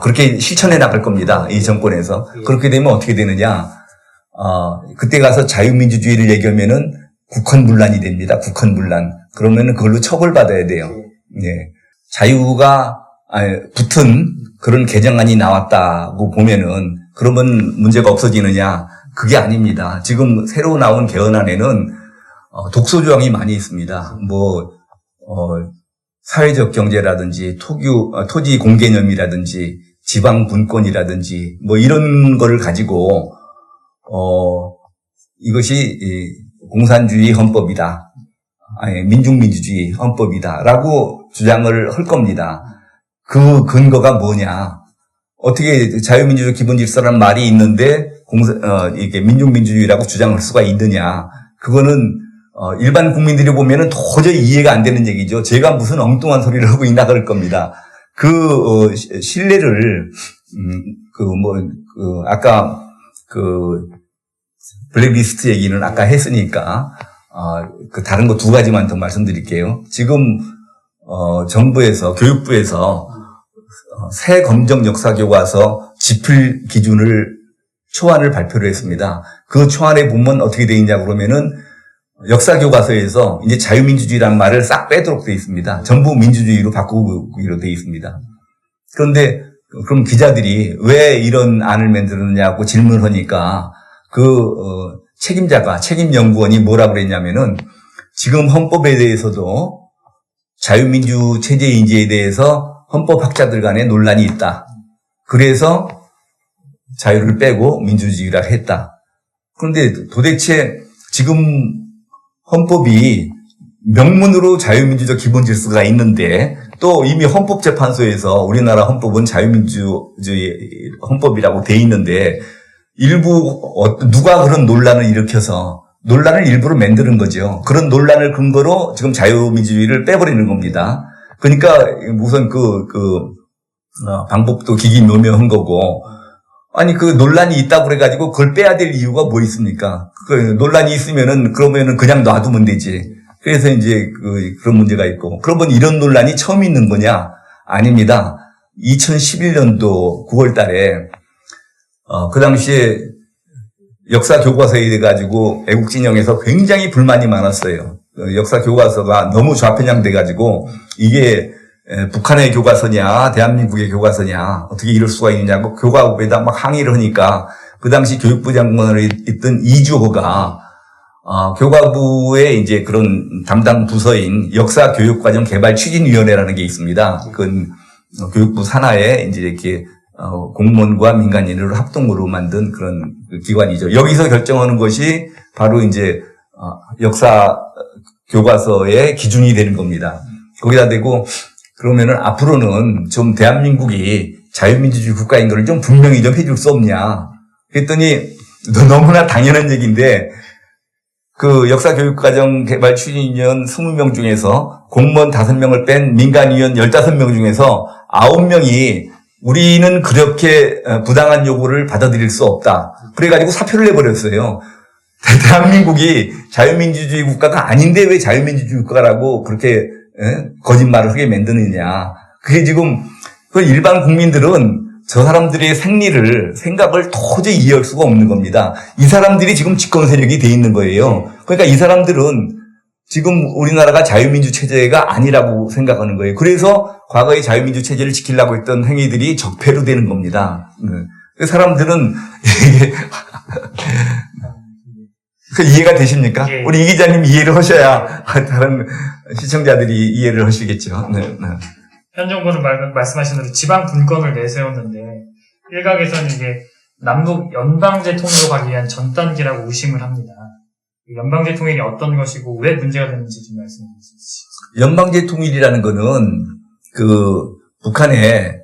그렇게 실천해 나갈 겁니다. 이 정권에서. 그렇게 되면 어떻게 되느냐. 그때 가서 자유민주주의를 얘기하면은 국헌문란이 됩니다. 국헌문란. 그러면은 그걸로 처벌받아야 돼요. 네. 자유가 붙은 그런 개정안이 나왔다고 보면은 그러면 문제가 없어지느냐? 그게 아닙니다. 지금 새로 나온 개헌안에는 독소 조항이 많이 있습니다. 사회적 경제라든지 토지 공개념이라든지 지방 분권이라든지 이런 거를 가지고 이것이 공산주의 헌법이다. 민중민주주의 헌법이다라고 주장을 할 겁니다. 그 근거가 뭐냐? 어떻게 자유민주주의 기본질서라는 말이 있는데 이게 민중민주주의라고 주장할 수가 있느냐? 그거는 일반 국민들이 보면은 도저히 이해가 안 되는 얘기죠. 제가 무슨 엉뚱한 소리를 하고 있나 그럴 겁니다. 신뢰를 아까 블랙리스트 얘기는 아까 했으니까 다른 거 두 가지만 더 말씀드릴게요. 지금 정부에서 교육부에서 새 검정 역사 교과서 지필 기준을 초안을 발표를 했습니다. 그 초안에 보면 어떻게 돼 있냐 그러면은 역사 교과서에서 이제 자유민주주의라는 말을 싹 빼도록 돼 있습니다. 전부 민주주의로 바꾸기로 돼 있습니다. 그런데 그럼 기자들이 왜 이런 안을 만들었냐고 질문을 하니까 책임연구원이 뭐라고 그랬냐면은 지금 헌법에 대해서도 자유민주 체제 인지에 대해서 헌법학자들 간에 논란이 있다. 그래서 자유를 빼고 민주주의라 했다. 그런데 도대체 지금 헌법이 명문으로 자유민주적 기본질서가 있는데 또 이미 헌법재판소에서 우리나라 헌법은 자유민주주의 헌법이라고 돼 있는데 누가 그런 논란을 일으켜서 논란을 일부러 만드는 거죠. 그런 논란을 근거로 지금 자유민주주의를 빼버리는 겁니다. 그러니까 우선 방법도 기기묘묘한 거고 아니 그 논란이 있다고 그래가지고 그걸 빼야 될 이유가 뭐 있습니까? 논란이 있으면은 그러면은 그냥 놔두면 되지. 그래서 이제 그런 문제가 있고 그러면 이런 논란이 처음 있는 거냐? 아닙니다. 2011년도 9월 달에 그 당시에 역사 교과서에 대해 가지고 애국 진영에서 굉장히 불만이 많았어요. 역사 교과서가 너무 좌편향돼 가지고 이게 북한의 교과서냐 대한민국의 교과서냐 어떻게 이럴 수가 있느냐고 교과부에다 막 항의를 하니까 그 당시 교육부 장관으로 있던 이주호가 교과부에 이제 그런 담당 부서인 역사교육과정개발추진위원회라는 게 있습니다. 그건 교육부 산하에 이제 이렇게 공무원과 민간인을 합동으로 만든 그런 기관이죠. 여기서 결정하는 것이 바로 이제 역사 교과서의 기준이 되는 겁니다. 거기다 대고 그러면은 앞으로는 좀 대한민국이 자유민주주의 국가인 걸 좀 분명히 좀 해줄 수 없냐. 그랬더니 너무나 당연한 얘기인데 그 역사교육과정개발추진위원 20명 중에서 공무원 5명을 뺀 민간위원 15명 중에서 9명이 우리는 그렇게 부당한 요구를 받아들일 수 없다. 그래가지고 사표를 내버렸어요. 대한민국이 자유민주주의 국가가 아닌데 왜 자유민주주의 국가라고 그렇게 거짓말을 하게 만드느냐. 그게 지금 그 일반 국민들은 저 사람들의 생각을 도저히 이해할 수가 없는 겁니다. 이 사람들이 지금 집권 세력이 돼 있는 거예요. 그러니까 이 사람들은 지금 우리나라가 자유민주 체제가 아니라고 생각하는 거예요. 그래서 과거의 자유민주 체제를 지키려고 했던 행위들이 적폐로 되는 겁니다. 그 사람들은 이해가 되십니까? 예. 우리 이 기자님 이해를 하셔야 다른 시청자들이 이해를 하시겠죠. 네. 현 정부는 말씀하신 대로 지방 분권을 내세웠는데 일각에서는 이게 남북 연방제 통일로 가기 위한 전 단계라고 의심을 합니다. 연방제 통일이 어떤 것이고 왜 문제가 되는지 좀 말씀해 주실 수 있습니다. 연방제 통일이라는 거는 북한의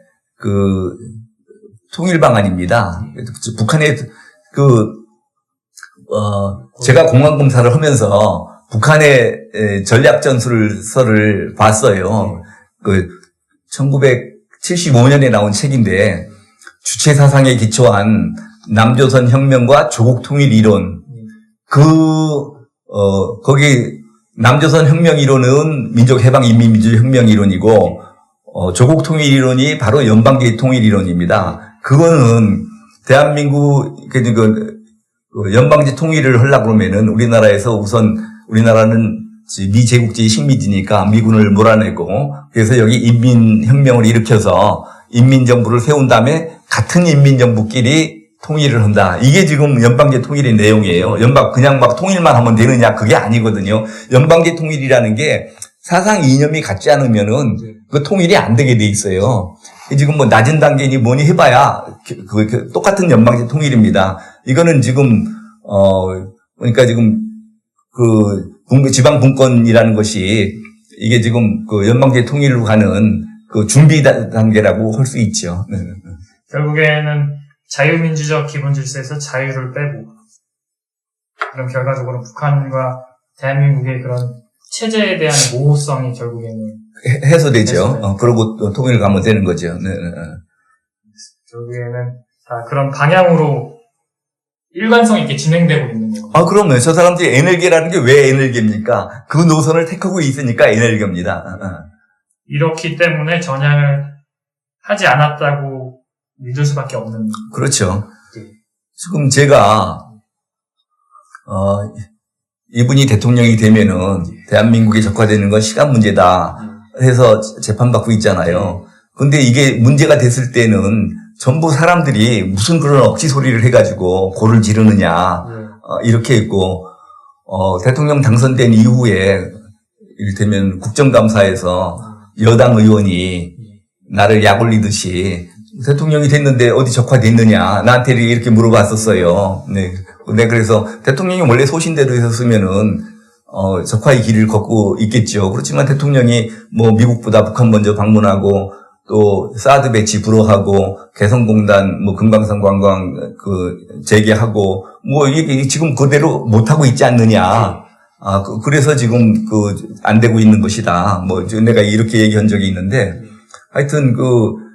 통일 방안입니다. 북한의 제가 공안 검사를 하면서 북한의 전략 전술서를 봤어요. 1975년에 나온 책인데 주체 사상에 기초한 남조선 혁명과 조국 통일 이론. 거기 남조선 혁명 이론은 민족해방인민민주혁명 이론이고 조국 통일 이론이 바로 연방제 통일 이론입니다. 그거는 대한민국 연방제 통일을 하려고 그러면은 우리나라는 미제국주의 식민지니까 미군을 몰아내고 그래서 여기 인민혁명을 일으켜서 인민정부를 세운 다음에 같은 인민정부끼리 통일을 한다. 이게 지금 연방제 통일의 내용이에요. 그냥 막 통일만 하면 되느냐? 그게 아니거든요. 연방제 통일이라는 게 사상 이념이 같지 않으면은 그 통일이 안 되게 돼 있어요. 지금 뭐 낮은 단계니 뭐니 해봐야 똑같은 연방제 통일입니다. 이거는 지금 그러니까 지금 지방 분권이라는 것이 이게 지금 연방제 통일로 가는 준비 단계라고 할 수 있죠. 네. 결국에는 자유민주적 기본 질서에서 자유를 빼고 그럼 결과적으로 북한과 대한민국의 그런 체제에 대한 모호성이 결국에는 해소되죠. 그러고 또 통일을 가면 되는 거죠. 네. 결국에는 다 그런 방향으로 일관성 있게 진행되고 있는 거예요. 그럼요. 저 사람들이 에너지라는 게 왜 에너지입니까? 그 노선을 택하고 있으니까 에너지입니다. 이렇기 때문에 전향을 하지 않았다고 믿을 수밖에 없는. 그렇죠. 지금 제가 이분이 대통령이 되면은 대한민국이 적화되는 건 시간 문제다 해서 재판받고 있잖아요. 근데 이게 문제가 됐을 때는 전부 사람들이 무슨 그런 억지 소리를 해가지고 고를 지르느냐 이렇게 했고 대통령 당선된 이후에 이를테면 국정감사에서 여당 의원이 나를 약 올리듯이 대통령이 됐는데 어디 적화됐느냐 나한테 이렇게 물어봤었어요. 네. 그래서 대통령이 원래 소신대로 했었으면은 적화의 길을 걷고 있겠죠. 그렇지만 대통령이 뭐 미국보다 북한 먼저 방문하고 또 사드 배치 불허하고 개성공단 뭐 금강산 관광 재개하고 뭐 이게 지금 그대로 못 하고 있지 않느냐. 그래서 지금 안 되고 있는 것이다. 뭐 내가 이렇게 얘기한 적이 있는데 하여튼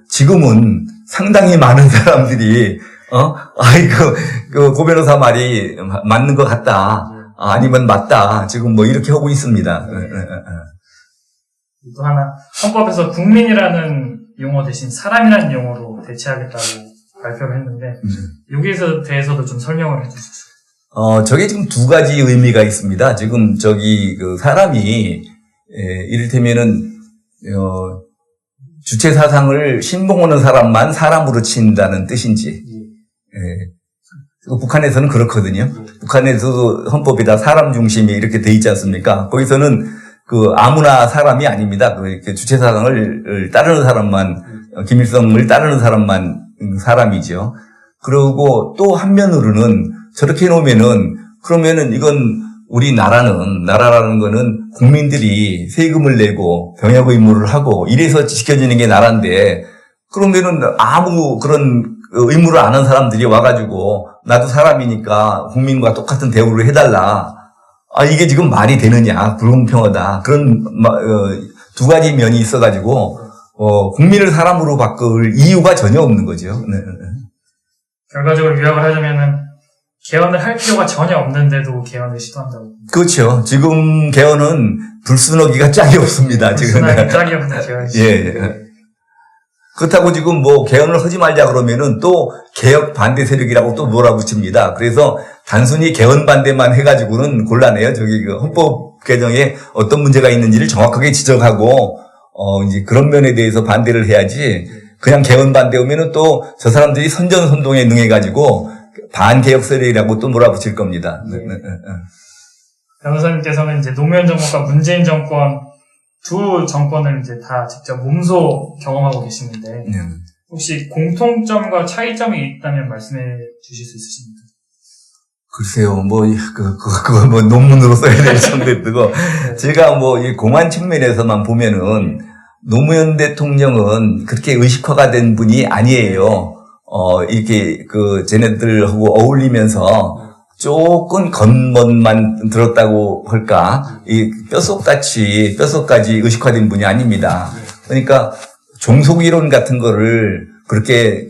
지금은 상당히 많은 사람들이 고 변호사 말이 맞는 것 같다. 아니면 맞다. 지금 뭐 이렇게 하고 있습니다. 또 하나 헌법에서 국민이라는 용어 대신 사람이라는 용어로 대체하겠다고 발표를 했는데 여기에 대해서도 좀 설명을 해주십시오. 저게 지금 두 가지 의미가 있습니다. 지금 사람이 이를테면은 주체 사상을 신봉하는 사람만 사람으로 친다는 뜻인지. 북한에서는 그렇거든요. 북한에서도 헌법에다 사람 중심이 이렇게 돼 있지 않습니까? 거기서는 아무나 사람이 아닙니다. 주체 사상을 따르는 사람만, 김일성을 따르는 사람만 사람이죠. 그리고 또 한면으로는 저렇게 해놓으면은, 그러면은 이건 나라라는 거는 국민들이 세금을 내고 병역 의무를 하고 이래서 지켜지는 게 나라인데, 그러면은 아무 그런 의무를 안 한 사람들이 와가지고 나도 사람이니까 국민과 똑같은 대우를 해달라. 이게 지금 말이 되느냐. 불공평하다. 그런 두 가지 면이 있어가지고 국민을 사람으로 바꿀 이유가 전혀 없는 거죠. 네. 결과적으로 요약을 하자면은 개헌을 할 필요가 전혀 없는데도 개헌을 시도한다고. 그렇죠. 지금 개헌은 불순하기가 짝이 없습니다. 불순하기 짝이 없는 개헌. 예. 그렇다고 지금 개헌을 하지 말자 그러면은 또 개혁 반대 세력이라고 또 몰아붙입니다. 그래서 단순히 개헌 반대만 해가지고는 곤란해요. 헌법 개정에 어떤 문제가 있는지를 정확하게 지적하고, 이제 그런 면에 대해서 반대를 해야지, 그냥 개헌 반대 오면은 또 저 사람들이 선전선동에 능해가지고 반개혁 세력이라고 또 몰아붙일 겁니다. 변호사님께서는 이제 노무현 정권과 문재인 정권 두 정권을 이제 다 직접 몸소 경험하고 계시는데 혹시 공통점과 차이점이 있다면 말씀해 주실 수 있으십니까? 글쎄요, 그거 뭐 논문으로 써야 될 정도에 뜨고, 제가 뭐 이 공안 측면에서만 보면은 노무현 대통령은 그렇게 의식화가 된 분이 아니에요. 이렇게 쟤네들하고 어울리면서 조금 겉멋만 들었다고 할까? 이 뼛속까지 의식화된 분이 아닙니다. 그러니까 종속이론 같은 거를 그렇게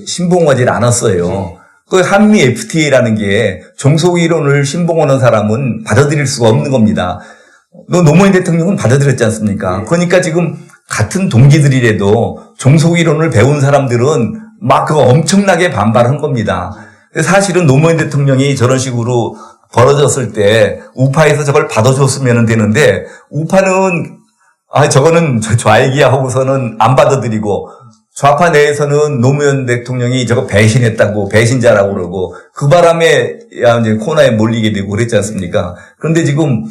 신봉하지 않았어요. 그 한미 FTA라는 게 종속이론을 신봉하는 사람은 받아들일 수가 없는 겁니다. 노무현 대통령은 받아들였지 않습니까? 그러니까 지금 같은 동기들이라도 종속이론을 배운 사람들은 막 그거 엄청나게 반발한 겁니다. 사실은 노무현 대통령이 저런 식으로 벌어졌을 때 우파에서 저걸 받아줬으면 되는데 우파는 저거는 좌익이야 하고서는 안 받아들이고 좌파 내에서는 노무현 대통령이 저거 배신했다고 배신자라고 그러고 그 바람에 이제 코너에 몰리게 되고 그랬지 않습니까? 그런데 지금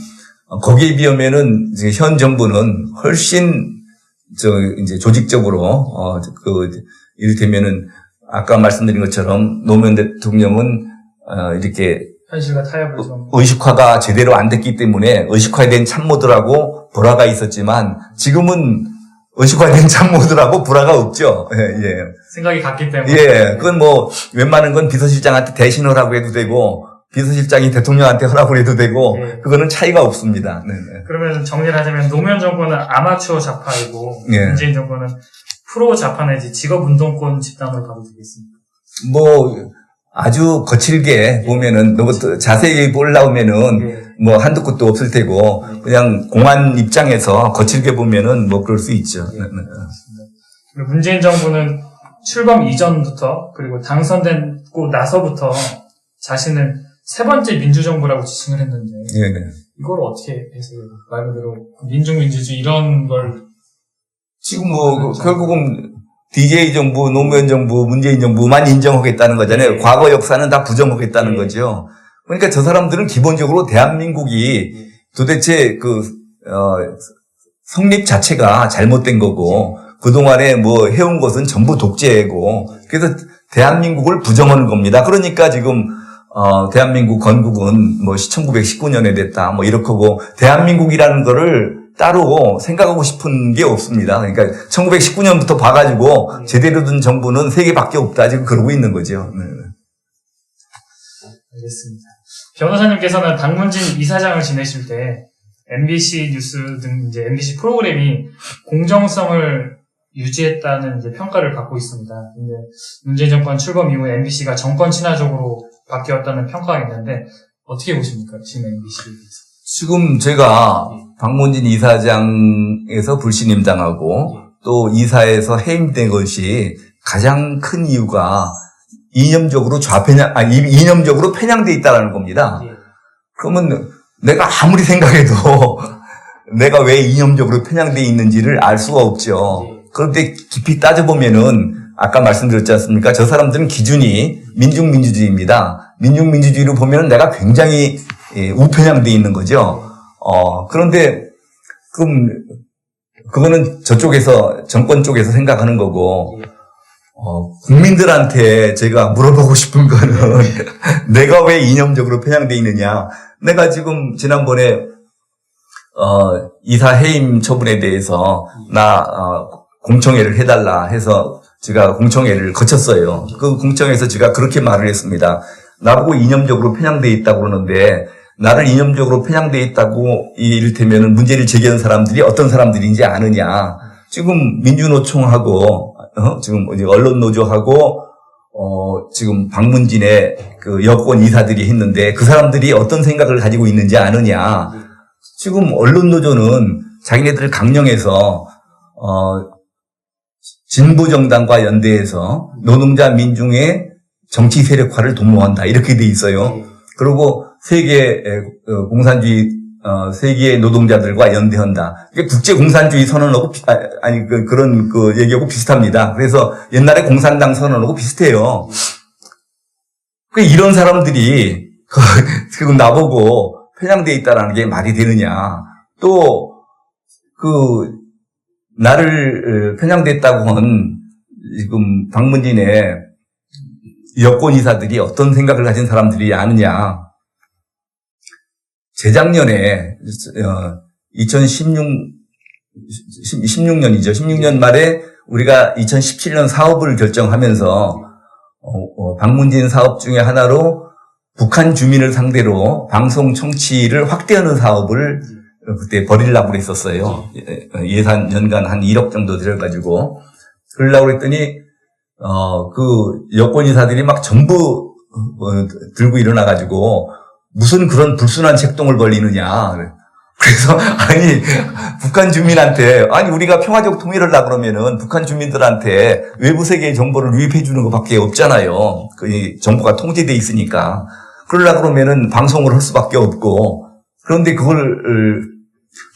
거기에 비하면은 현 정부는 훨씬 이제 조직적으로 이를테면은 아까 말씀드린 것처럼 노무현 대통령은 이렇게 현실과 타협을 좀 의식화가 제대로 안 됐기 때문에 의식화된 참모들하고 불화가 있었지만 지금은 의식화된 참모들하고 불화가 없죠. 예. 생각이 같기 때문에. 예. 그건 뭐 웬만한 건 비서실장한테 대신을 하고 해도 되고 비서실장이 대통령한테 하라고 해도 되고 예. 그거는 차이가 없습니다. 네. 그러면 정리를 하자면 노무현 정권은 아마추어 좌파이고 예. 문재인 정권은 프로 좌파 내지 직업운동권 집단으로 봐도 되겠습니다. 뭐 아주 거칠게 보면은 너무 또 자세히 보려면은 예. 뭐 한두 끝도 없을 테고 그냥 공안 입장에서 거칠게 보면은 뭐 그럴 수 있죠. 예. 그리고 문재인 정부는 출범 이전부터 그리고 당선되고 나서부터 자신을 세 번째 민주정부라고 지칭을 했는데 네. 이걸 어떻게 해석해요? 말 그대로 민중민주주의 이런 걸 지금 뭐 결국은 DJ 정부, 노무현 정부, 문재인 정부만 인정하겠다는 거잖아요. 과거 역사는 다 부정하겠다는 거죠. 그러니까 저 사람들은 기본적으로 대한민국이 도대체 성립 자체가 잘못된 거고 그동안에 뭐 해온 것은 전부 독재고 그래서 대한민국을 부정하는 겁니다. 그러니까 지금 대한민국 건국은 뭐 1919년에 됐다 뭐 이렇게 하고 대한민국이라는 거를 따로 생각하고 싶은 게 없습니다. 그러니까 1919년부터 봐가지고 제대로 된 정부는 3개밖에 없다 지금 그러고 있는 거죠. 네. 알겠습니다. 변호사님께서는 박문진 이사장을 지내실 때 MBC 뉴스 등 이제 MBC 프로그램이 공정성을 유지했다는 이제 평가를 받고 있습니다. 근데 문재인 정권 출범 이후에 MBC가 정권 친화적으로 바뀌었다는 평가가 있는데 어떻게 보십니까? 지금 MBC에 대해서. 지금 제가 박문진 이사장에서 불신임당하고 또 이사에서 해임된 것이 가장 큰 이유가 이념적으로 이념적으로 편향돼 있다는 겁니다. 그러면 내가 아무리 생각해도 내가 왜 이념적으로 편향돼 있는지를 알 수가 없죠. 그런데 깊이 따져보면은 아까 말씀드렸지 않습니까? 저 사람들은 기준이 민중민주주의입니다. 민중민주주의로 보면은 내가 굉장히 우편향돼 있는 거죠. 그런데 그럼 그거는 저쪽에서 정권 쪽에서 생각하는 거고 국민들한테 제가 물어보고 싶은 거는 내가 왜 이념적으로 편향돼 있느냐. 내가 지금 지난번에 이사 해임 처분에 대해서 공청회를 해달라 해서 제가 공청회를 거쳤어요. 그 공청회에서 제가 그렇게 말을 했습니다. 나보고 이념적으로 편향돼 있다고 그러는데 나를 이념적으로 편향돼 있다고 이를테면 문제를 제기하는 사람들이 어떤 사람들인지 아느냐. 지금 민주노총하고 지금 언론노조하고 지금 박문진의 그 여권 이사들이 했는데 그 사람들이 어떤 생각을 가지고 있는지 아느냐. 지금 언론노조는 자기네들을 강령해서 진보정당과 연대해서 노동자 민중의 정치 세력화를 독려한다 이렇게 돼 있어요. 그리고 세계 노동자들과 연대한다. 이게 국제 공산주의 선언하고 그런 얘기하고 비슷합니다. 그래서 옛날에 공산당 선언하고 비슷해요. 이런 사람들이 지금 나보고 편향돼 있다라는 게 말이 되느냐. 또 나를 편향됐다고 한 지금 박문진의 여권이사들이 어떤 생각을 가진 사람들이 아느냐. 재작년에 16년이죠. 16년 말에 우리가 2017년 사업을 결정하면서 방문진 사업 중에 하나로 북한 주민을 상대로 방송 청취를 확대하는 사업을 그때 벌이려고 했었어요. 예산 연간 한 1억 정도 들여가지고. 그러려고 했더니, 그 여권이사들이 막 전부 들고 일어나가지고 무슨 그런 불순한 책동을 벌이느냐. 그래서, 아니, 북한 주민한테, 아니, 우리가 평화적 통일을 하려고 그러면은 북한 주민들한테 외부 세계의 정보를 유입해 주는 것밖에 없잖아요. 그 정보가 통제돼 있으니까. 그러려고 그러면은 방송을 할 수밖에 없고, 그런데 그걸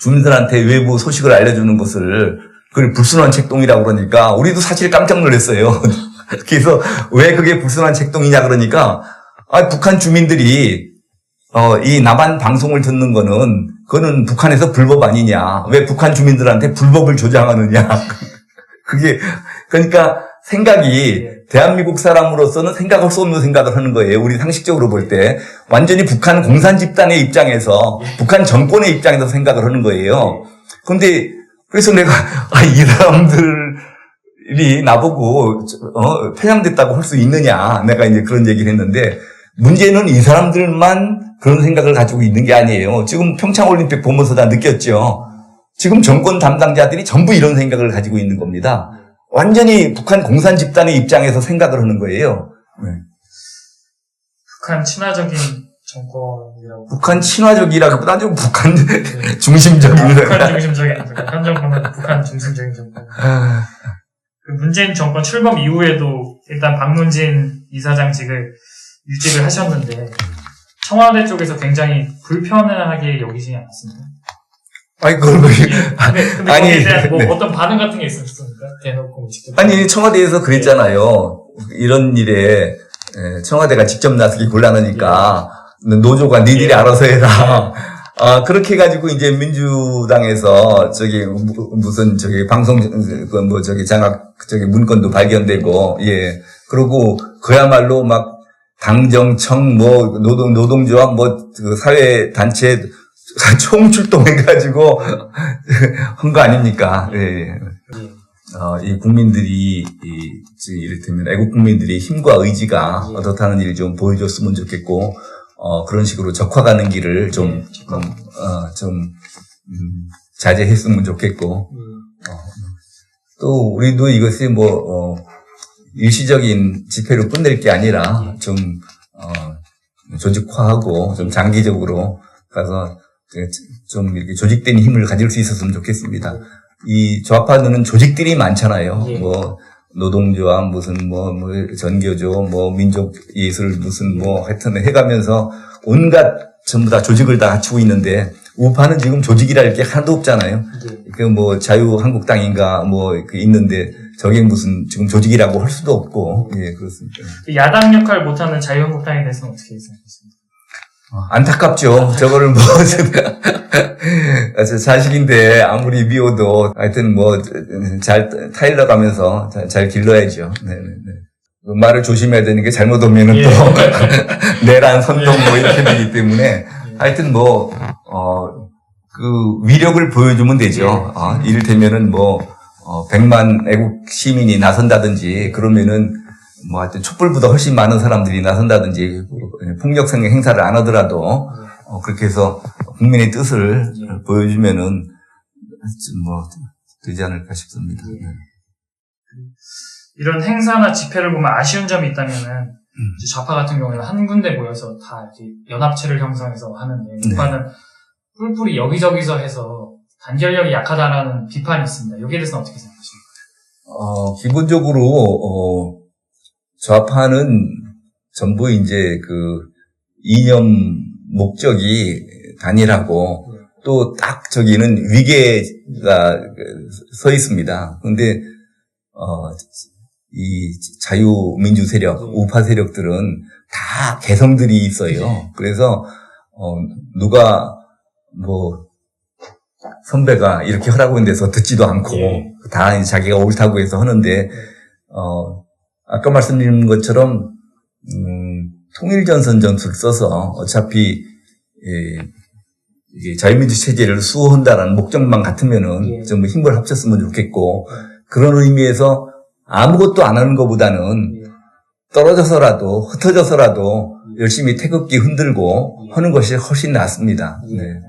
주민들한테 외부 소식을 알려주는 것을 그걸 불순한 책동이라고 그러니까 우리도 사실 깜짝 놀랐어요. 그래서 왜 그게 불순한 책동이냐 그러니까, 아, 북한 주민들이 이 남한 방송을 듣는 거는 그거는 북한에서 불법 아니냐. 왜 북한 주민들한테 불법을 조장하느냐. 그게, 그러니까 생각이 대한민국 사람으로서는 생각할 수 없는 생각을 하는 거예요. 우리 상식적으로 볼 때. 완전히 북한 공산 집단의 입장에서, 북한 정권의 입장에서 생각을 하는 거예요. 그런데, 그래서 내가, 이 사람들이 나보고, 편향됐다고 할 수 있느냐. 내가 이제 그런 얘기를 했는데, 문제는 이 사람들만 그런 생각을 가지고 있는 게 아니에요. 지금 평창올림픽 보면서 다 느꼈죠. 지금 정권 담당자들이 전부 이런 생각을 가지고 있는 겁니다. 완전히 북한 공산 집단의 입장에서 생각을 하는 거예요. 네. 북한 친화적인 정권이라고. 북한 친화적이라기보다 좀 북한 중심적인. 북한 중심적인 정권. 현 정권은 북한 중심적인 정권. 그 문재인 정권 출범 이후에도 일단 박문진 이사장직을 유직을 하셨는데 청와대 쪽에서 굉장히 불편하게 여기시지 않았습니까? 아니, 그걸 뭐, 근데 아니, 거기에 대한 뭐 네. 어떤 반응 같은 게 있었습니까? 대놓고 직접. 아니, 청와대에서 그랬잖아요. 이런 일에 청와대가 직접 나서기 곤란하니까 노조가 니들이 알아서 해라. 그렇게 해가지고 이제 민주당에서 무슨 방송 장악 문건도 발견되고, 예. 그리고 그야말로 막 당정청 노동조합 그 사회단체 총출동해가지고 한 거 아닙니까? 예. 이 국민들이 이를테면 애국 국민들의 힘과 의지가 어떻다는 일을 좀 보여줬으면 좋겠고, 그런 식으로 적화가는 길을 좀 자제했으면 좋겠고, 또 우리도 이것이 일시적인 집회로 끝낼 게 아니라 좀 조직화하고 좀 장기적으로 가서 좀 이렇게 조직된 힘을 가질 수 있었으면 좋겠습니다. 이 좌파는 조직들이 많잖아요. 노동조합, 전교조, 민족예술, 하여튼 해가면서 온갖 전부 다 조직을 다 갖추고 있는데, 우파는 지금 조직이랄 게 하나도 없잖아요. 자유한국당인가, 있는데, 저게 무슨 지금 조직이라고 할 수도 없고, 예, 그렇습니다. 야당 역할 못하는 자유한국당에 대해서는 어떻게 생각하십니까? 안타깝죠. 저거를 자식인데 아무리 미워도 하여튼 잘 타일러 가면서 잘 길러야죠. 네네네. 말을 조심해야 되는 게 잘못 오면은 또 내란 선동 이렇게 되기 때문에 하여튼 그 위력을 보여주면 되죠. 이를테면은 100만 애국 시민이 나선다든지 그러면은 하여튼 촛불보다 훨씬 많은 사람들이 나선다든지 폭력성 행사를 안 하더라도 그렇게 해서 국민의 뜻을 보여주면은 되지 않을까 싶습니다. 이런 행사나 집회를 보면 아쉬운 점이 있다면은 좌파 같은 경우에는 한 군데 모여서 다 이렇게 연합체를 형성해서 하는데 우파는 뿔뿔이 여기저기서 해서 단결력이 약하다라는 비판이 있습니다. 여기에 대해서는 어떻게 생각하십니까? 기본적으로 좌파는 전부 이제 이념 목적이 단일하고 또 딱 저기는 위계가 서 있습니다. 그런데 이 자유민주 세력, 우파 세력들은 다 개성들이 있어요. 그래서 누가 선배가 이렇게 하라고 하는 데서 듣지도 않고 다 자기가 옳다고 해서 하는데 아까 말씀드린 것처럼 통일전선 점수를 써서 어차피 이게 자유민주 체제를 수호한다라는 목적만 같으면은 좀 힘을 합쳤으면 좋겠고 그런 의미에서 아무것도 안 하는 것보다는 떨어져서라도 흩어져서라도 열심히 태극기 흔들고 하는 것이 훨씬 낫습니다. 네.